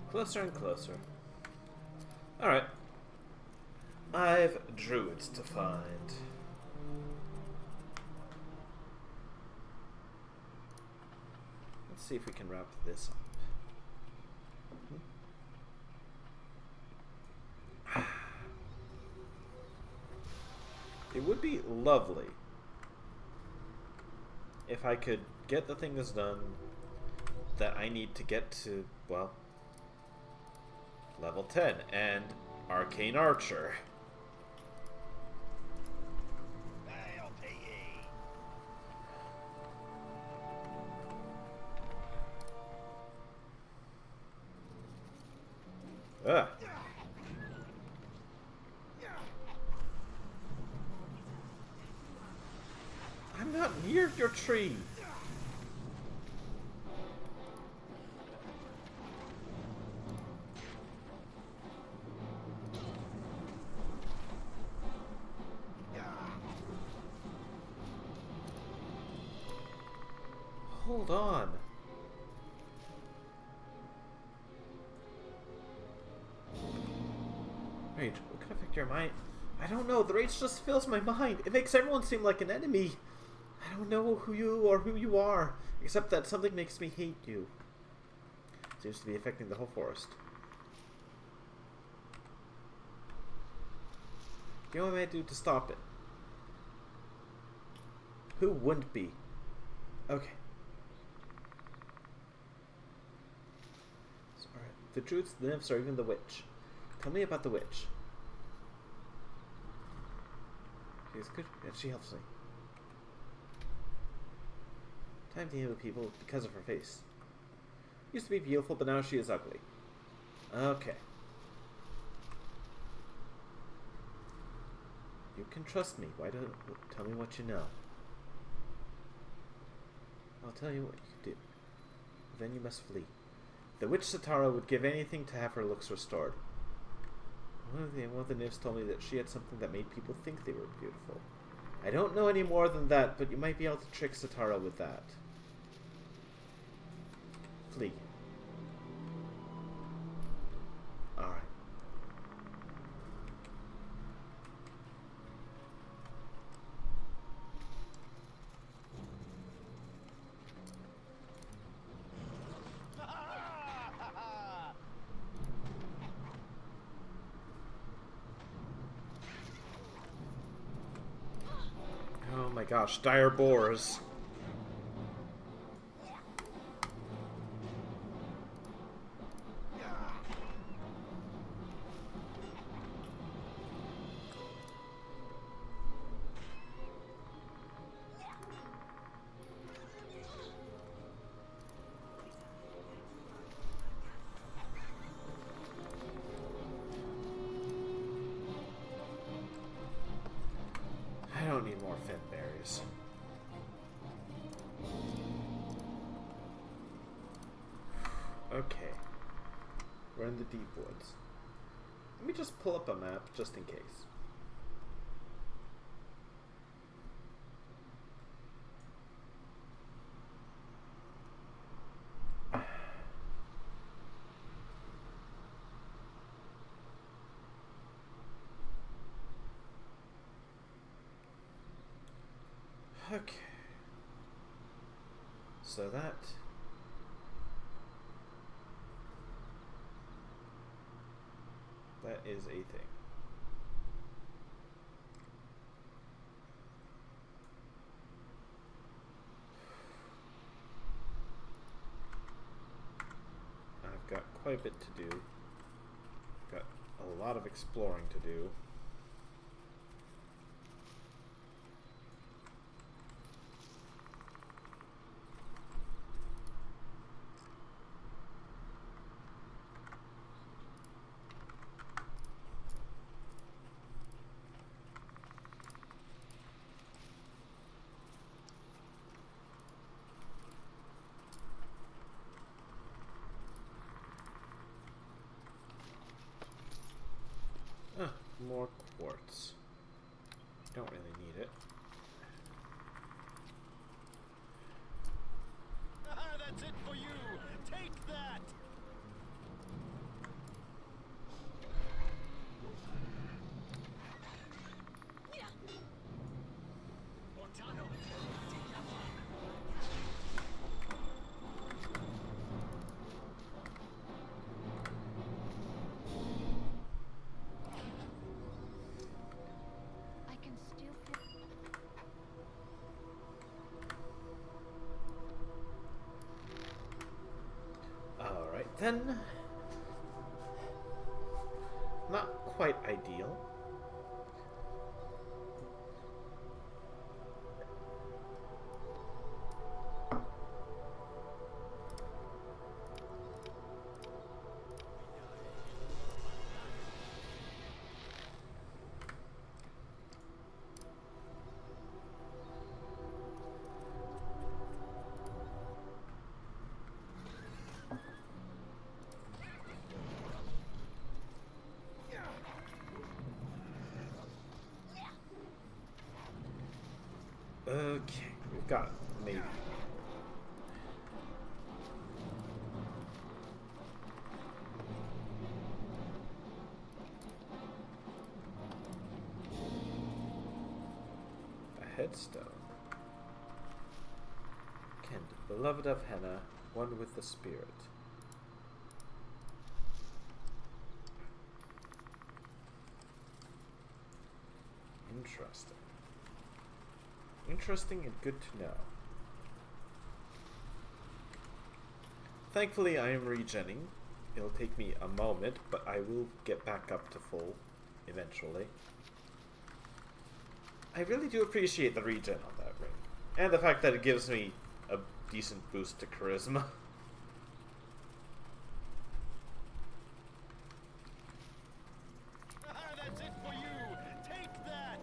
Closer and closer. Alright. I've druids to find. Let's see if we can wrap this up. It would be lovely if I could get the things done that I need to get to, well, level 10 and Arcane Archer. Ugh. I'm not near your tree. Hold on. Rage, what could affect your mind? I don't know. The rage just fills my mind. It makes everyone seem like an enemy. I don't know who you are, except that something makes me hate you. Seems to be affecting the whole forest. You know what I do to stop it? Who wouldn't be? Okay. So, alright. The druids, the nymphs, or even the witch. Tell me about the witch. She's good, and she helps me. Time to heal people because of her face. Used to be beautiful, but now she is ugly. Okay. You can trust me. Why don't tell me what you know? I'll tell you what you can do. Then you must flee. The witch Satara would give anything to have her looks restored. One of the nymphs told me that she had something that made people think they were beautiful. I don't know any more than that, but you might be able to trick Satara with that. Flee. Alright. Oh my gosh, dire boars. more fin berries. Okay. We're in the deep woods. Let me just pull up a map just in case. Okay. So that is a thing. I've got quite a bit to do. Got a lot of exploring to do. More quartz. Don't really need it. That's it for you! Take that! I can still feel. Alright then. Not quite ideal. Okay, we've got maybe. A headstone. Kent, beloved of Henna, one with the spirit. Interesting. Interesting and good to know. Thankfully, I am regenning. It'll take me a moment, but I will get back up to full eventually. I really do appreciate the regen on that ring. And the fact that it gives me a decent boost to charisma. That's it for you! Take that!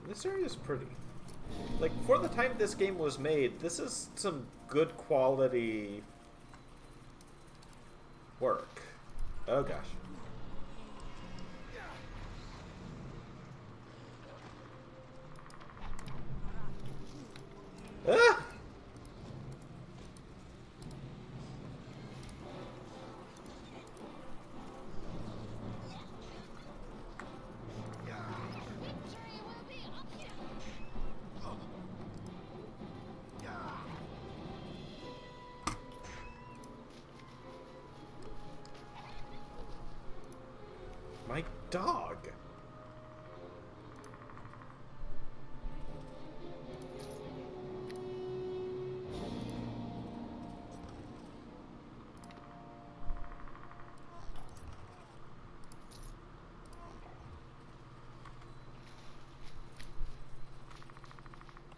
This area is pretty. Like, for the time this game was made, this is some good quality work. Oh gosh. Ah! Victory will be up here. My dog.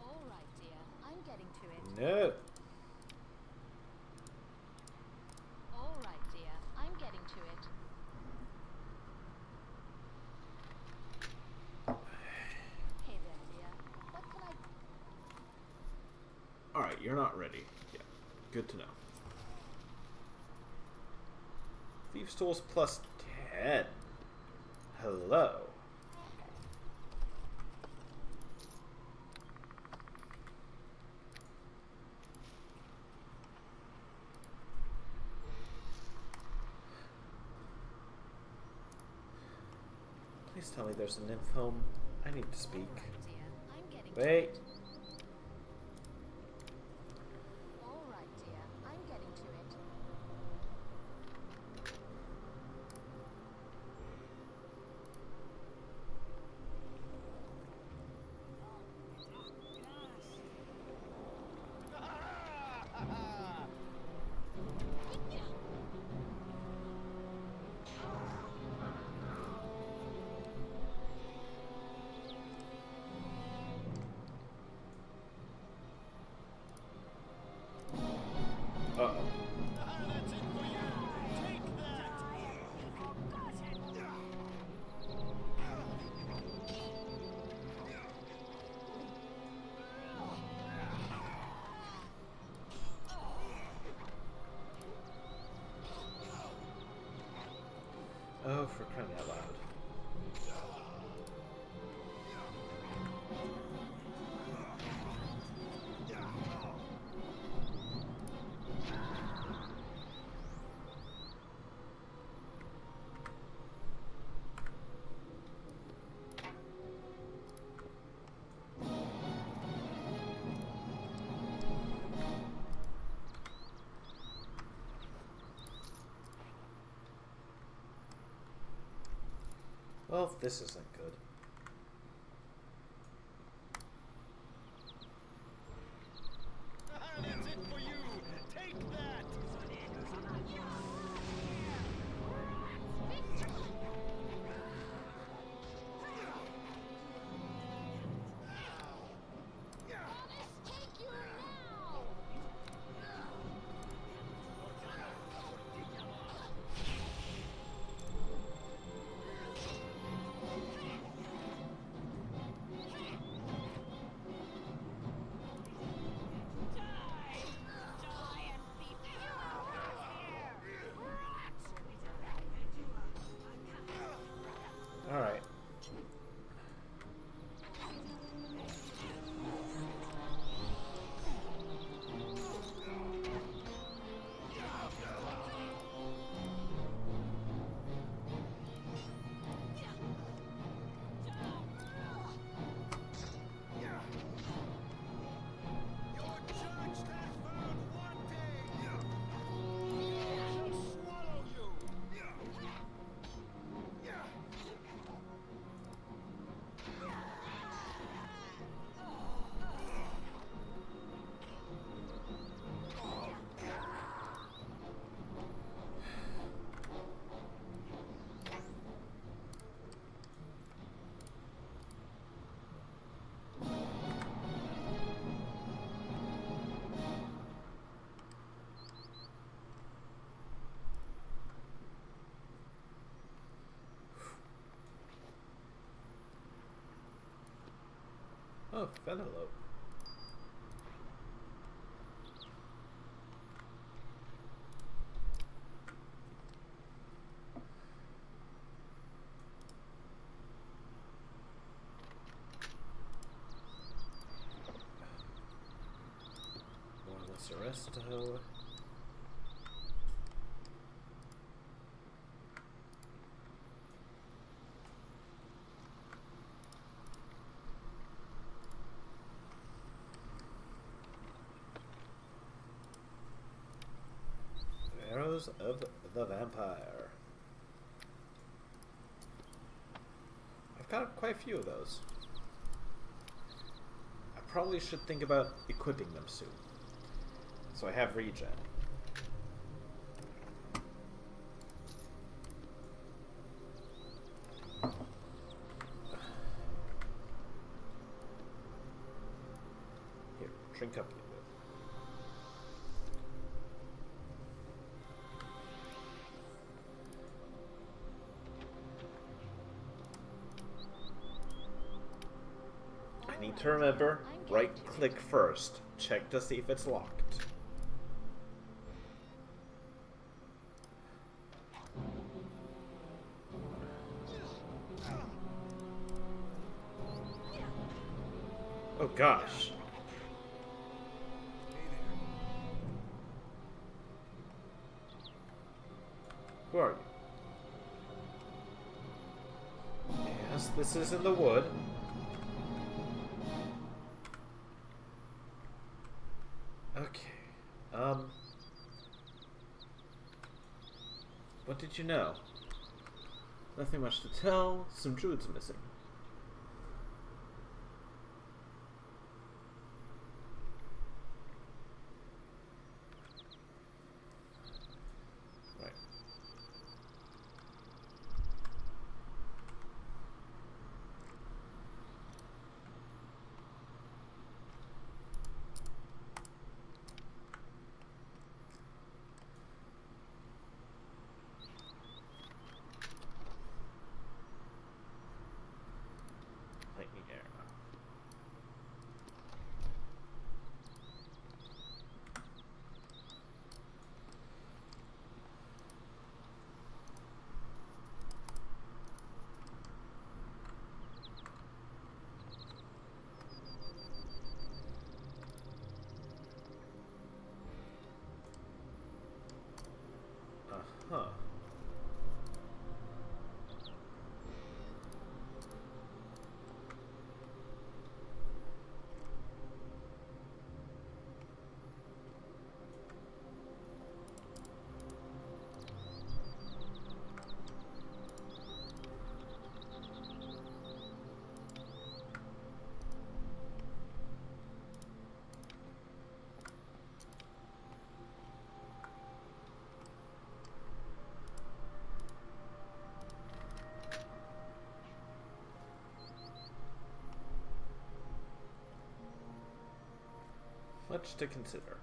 All right, dear. I'm getting to it. No. All right, dear. I'm getting to it. you're not ready. Yeah, good to know. Thieves' Tools plus 10. Hello. Please tell me there's a nymph home. I need to speak. All right, dear. I'm getting Wait. to it. All right, dear. I'm getting to it. Uh-oh. That's it for you. Take that. Oh, for crying out loud. Well, this isn't good. That's it for you. Take that. Take you now! Alright. You're judged as found wanting. She'll swallow you. Oh, Penelope. More or less Arresto. Arrows of the Vampire. I've got quite a few of those. I probably should think about equipping them soon. So I have regen. Here, drink up. I need to remember, right click first check to see if it's locked. Oh gosh. Who are you? Yes, this is in the wood. Okay. What did you know? Nothing much to tell. Some druids missing. Right. Lightning arrow. Uh-huh. Much to consider.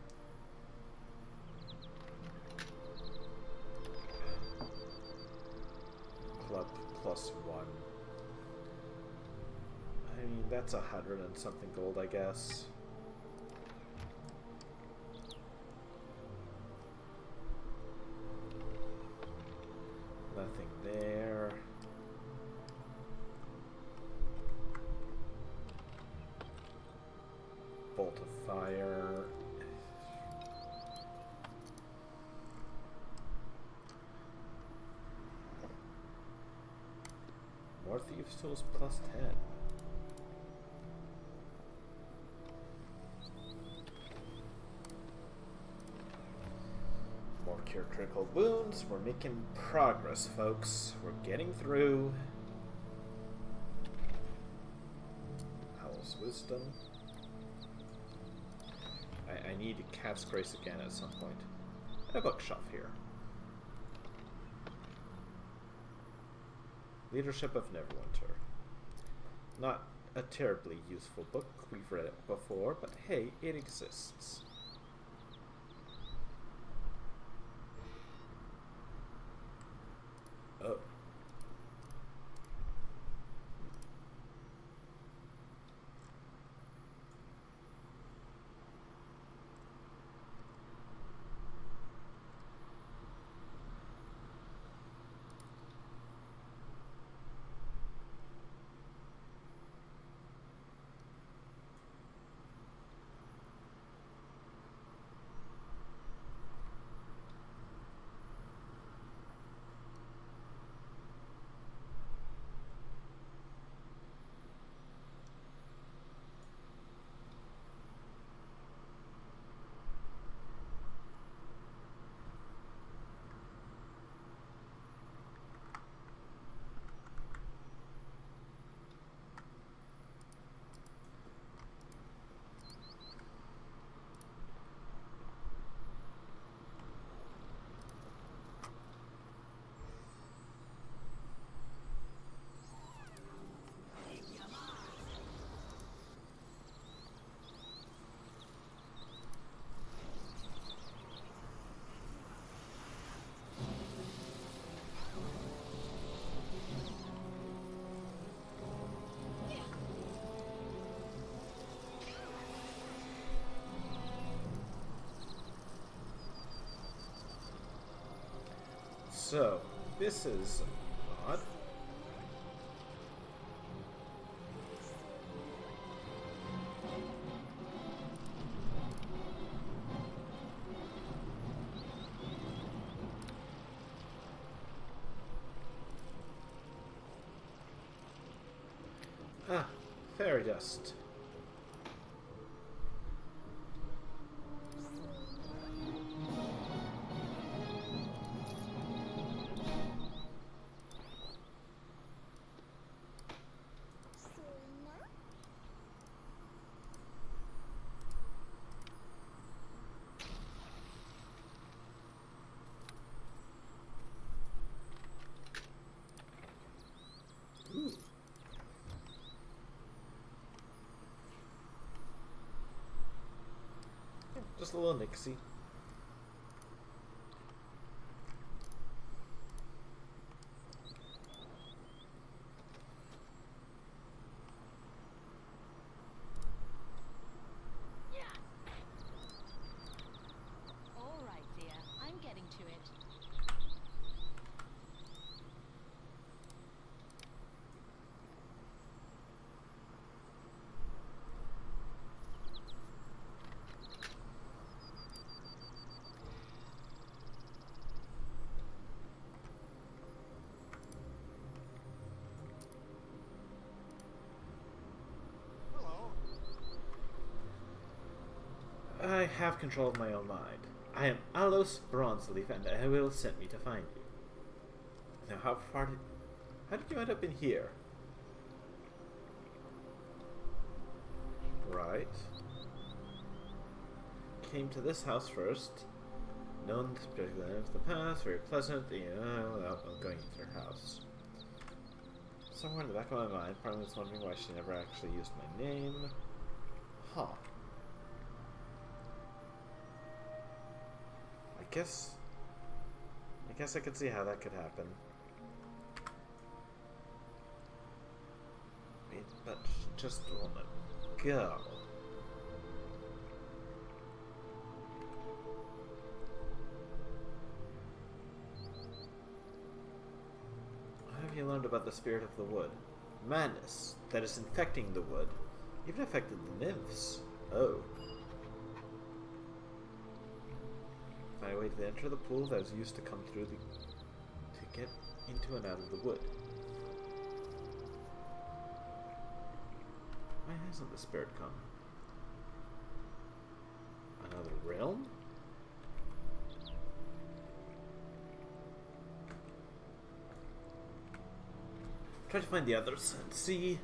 Club +1. I mean, that's 100 and something gold, I guess. Nothing there. Bolt of fire. More thieves tools +10. More cure critical wounds. We're making progress, folks. We're getting through. Owl's wisdom. I need Cat's Grace again at some point. And a bookshelf here. Leadership of Neverwinter. Not a terribly useful book. We've read it before, but hey, it exists. Oh. So, this is odd. Ah, fairy dust. Ooh. Just a little Nixie. All right, dear. I'm getting to it. Hello. I have control of my own mind. I am Alos Bronzeleaf, and I will send me to find you. Now, how did you end up in here? Right. Came to this house first. Known this particular end of the past, very pleasant, without going into her house. Somewhere in the back of my mind, part of me was wondering why she never actually used my name. Huh. I guess I could see how that could happen. I mean, but she just won't let go. What have you learned about the spirit of the wood? Madness that is infecting the wood, even affected the nymphs. Oh. Find a way to enter the pool that was used to come through to get into and out of the wood. Why hasn't the spirit come? Another realm? Try to find the others and see.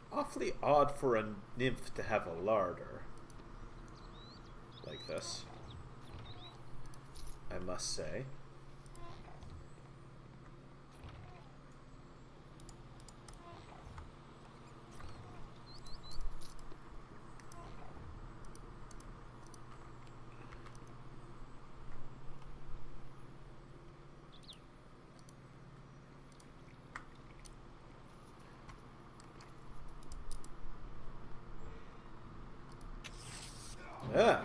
Awfully odd for a nymph to have a larder like this, I must say. Ah.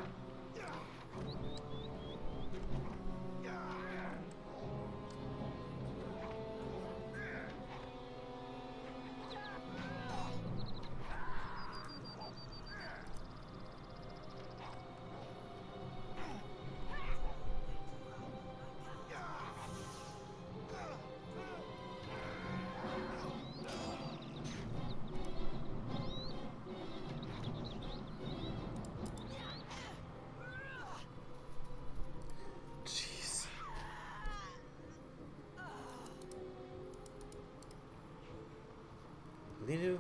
Jeez. Linu,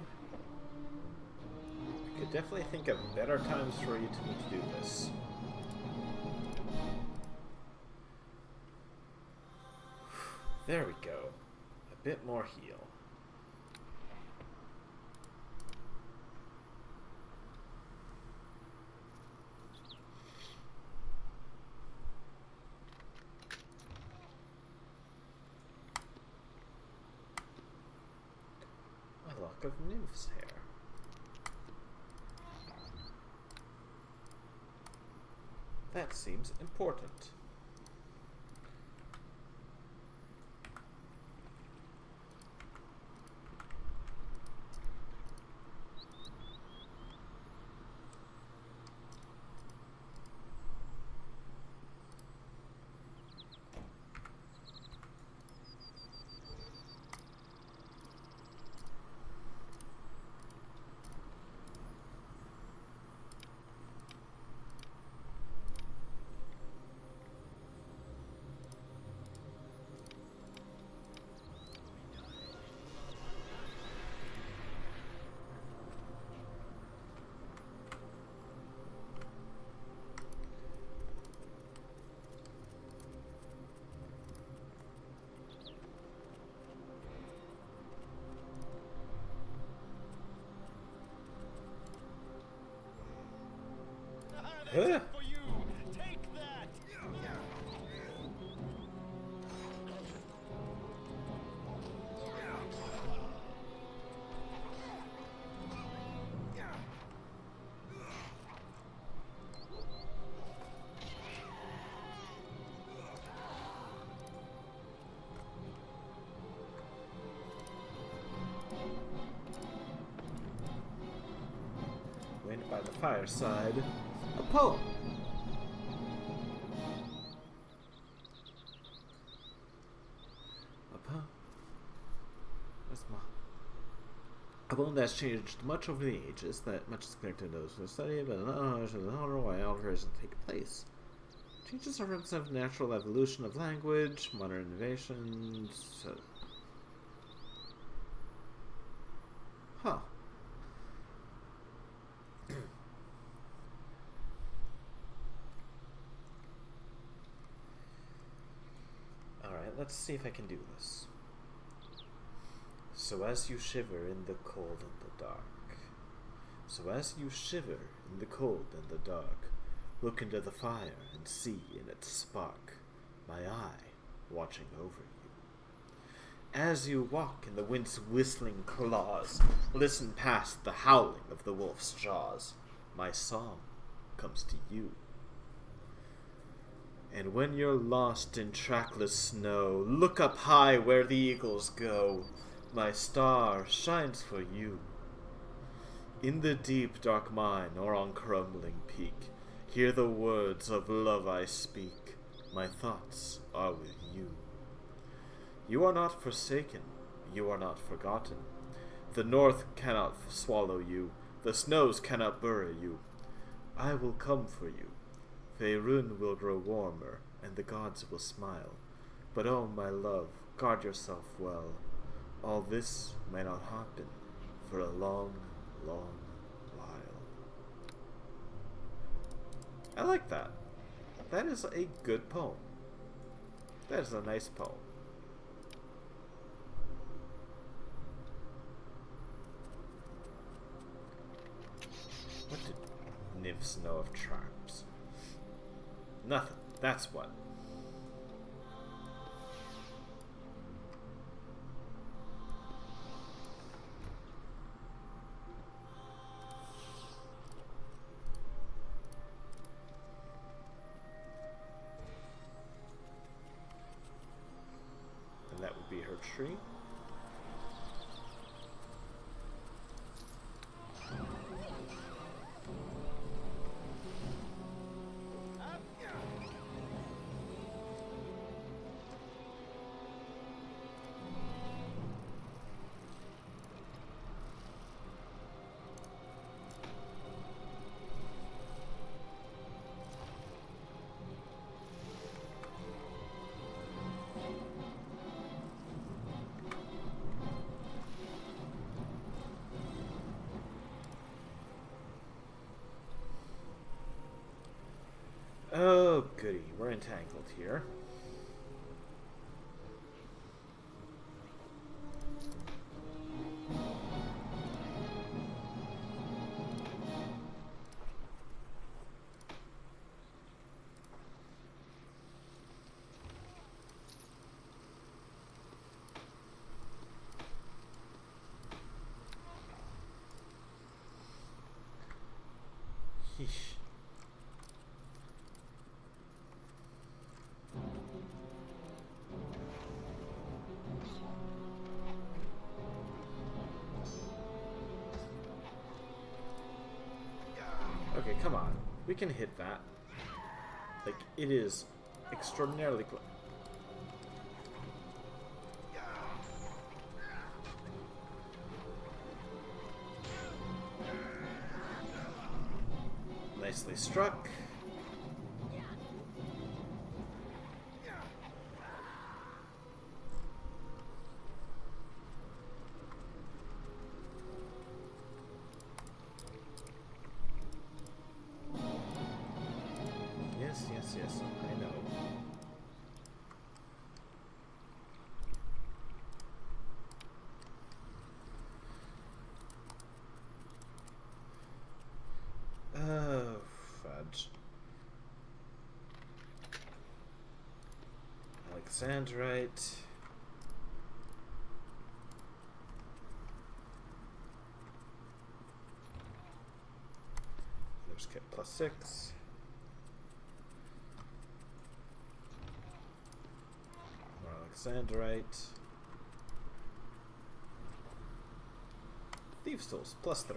I could definitely think of better times for you to do this. There we go. bit more heal. A lock of nymph's hair. That seems important. Huh? For you, take that. Waiting by the fireside. A poem. A poem. That's my. A poem that's changed much over the ages, that much is connected to those who study, but not knowledge of the order why alterations take place. Changes are representative of natural evolution of language, modern innovations. Huh. Alright, let's see if I can do this. So as you shiver in the cold and the dark, so as you shiver in the cold and the dark, look into the fire and see in its spark my eye watching over you. As you walk in the wind's whistling claws, listen past the howling of the wolf's jaws, my song comes to you. And when you're lost in trackless snow, look up high where the eagles go, my star shines for you. In the deep dark mine or on crumbling peak, hear the words of love I speak, my thoughts are with you. You are not forsaken, you are not forgotten. The north cannot swallow you, the snows cannot bury you. I will come for you. Faerun will grow warmer, and the gods will smile. But oh, my love, guard yourself well. All this may not happen for a long, long while. I like that. That is a good poem. That is a nice poem. What did nymphs know of traps? Nothing. That's what. And that would be her tree. Oh, goody. We're entangled here. We can hit that. Like, it is extraordinarily close. Nicely struck. Yes, I know. Oh, fudge. Alexandrite. There's kit +6. Alexandrite. Thieves' tools, +3.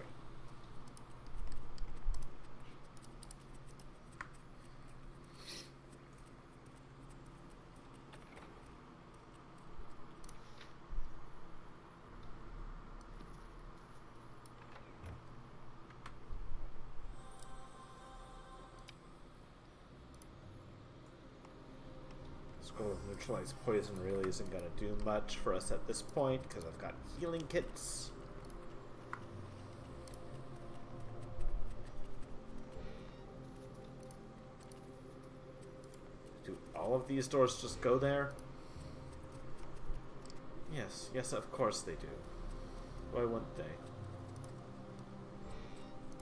Scroll of neutralize poison really isn't going to do much for us at this point because I've got healing kits. Do all of these doors just go there? Yes, of course they do. Why wouldn't they?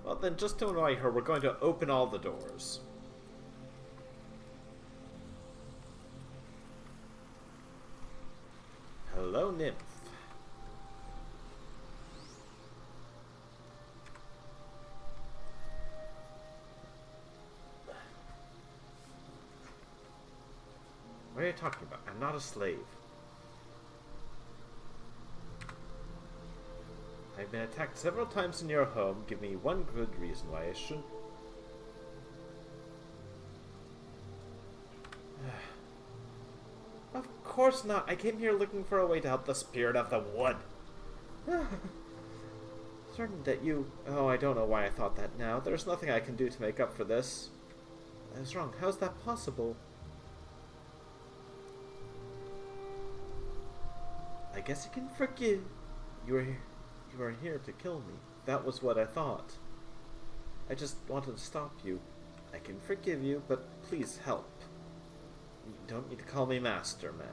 Well then, just to annoy her, we're going to open all the doors. Hello, nymph. What are you talking about? I'm not a slave. I've been attacked several times in your home. Give me one good reason why I shouldn't. Of course not. I came here looking for a way to help the spirit of the wood. Certain that you... Oh, I don't know why I thought that now. There's nothing I can do to make up for this. I was wrong. How's that possible? I guess you can forgive. You were here to kill me. That was what I thought. I just wanted to stop you. I can forgive you, but please help. You don't need to call me master, man.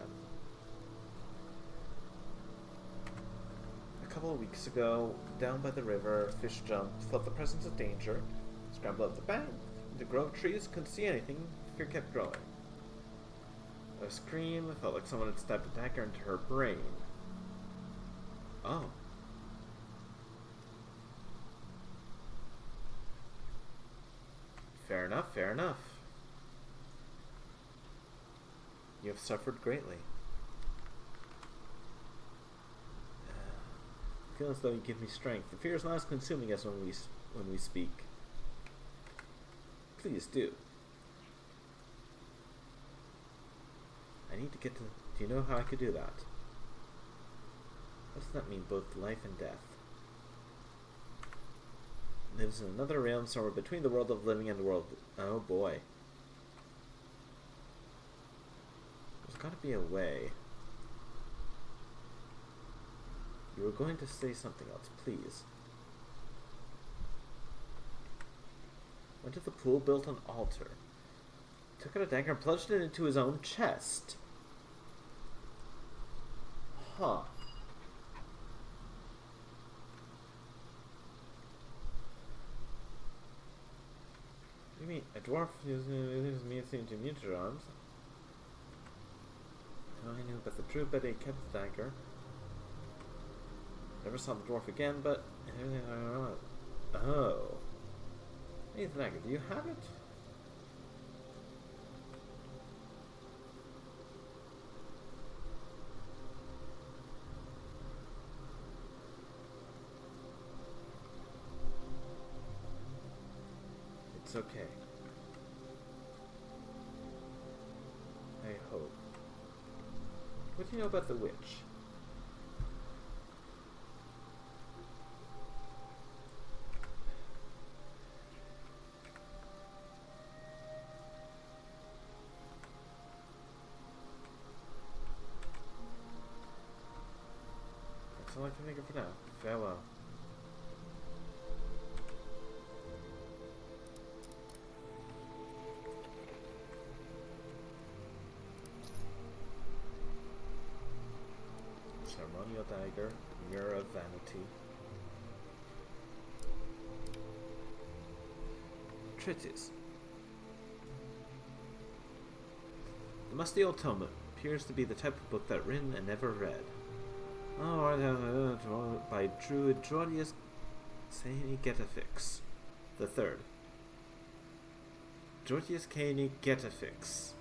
A couple of weeks ago, down by the river, a fish jumped, felt the presence of danger, scrambled up the bank. The grove of trees, couldn't see anything, fear kept growing. I screamed, I felt like someone had stabbed a dagger into her brain. Oh. Fair enough, fair enough. You have suffered greatly. I feel as though you give me strength. The fear is not as consuming as when we speak. Please do. I need to get to... Do you know how I could do that? What does that mean, both life and death? Lives in another realm somewhere between the world of living and the world... Oh boy. There's gotta be a way. You were going to say something else, please. Went to the pool, built an altar. Took out a dagger and plunged it into his own chest. Huh. You mean a dwarf uses me into mutant arms? I knew about the truth, but he kept the dagger. Never saw the dwarf again, but oh. Hey, the dagger, do you have it? It's okay. hope. What do you know about the witch? That's all I can think of for now. Farewell. Ceremonial dagger, mirror of vanity. Treatise. The musty old tome appears to be the type of book that Rin and never read. Oh, by Druidrodius Caini Getafix the Third. Druidrodius Caini Getafix.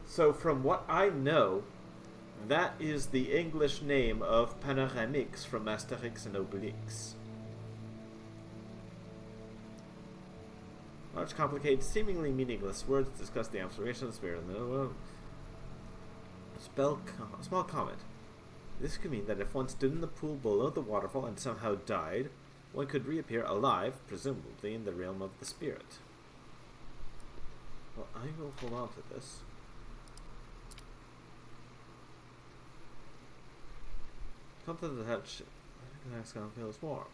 So from what I know, that is the English name of Panoramix from Asterix and Obelix. Large, complicated, seemingly meaningless words discuss the observation of the spirit in the world. Small comment. This could mean that if one stood in the pool below the waterfall and somehow died, one could reappear alive, presumably in the realm of the spirit. Well, I will hold on to this. Come to the touch. I think the next gonna feel warm.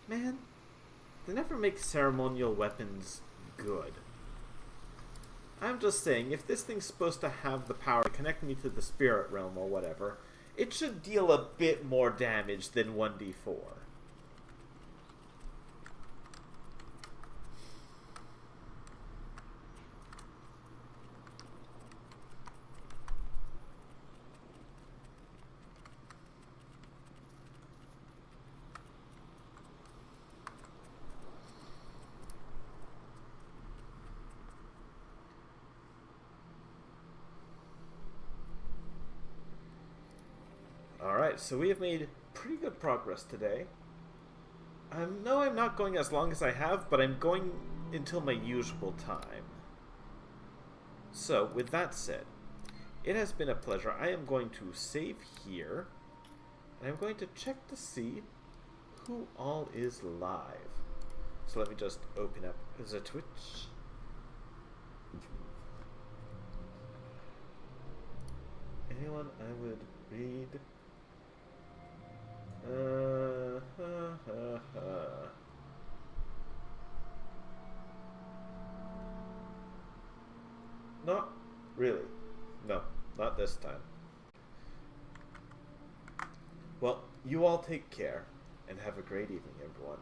Man, they never make ceremonial weapons good. I'm just saying, if this thing's supposed to have the power to connect me to the spirit realm or whatever, it should deal a bit more damage than 1d4. Alright, so we have made pretty good progress today. No, I'm not going as long as I have, but I'm going until my usual time. So, with that said, it has been a pleasure. I am going to save here, and I'm going to check to see who all is live. So let me just open up the Twitch. Anyone I would read? Not really. No, not this time. Well, you all take care, and have a great evening, everyone.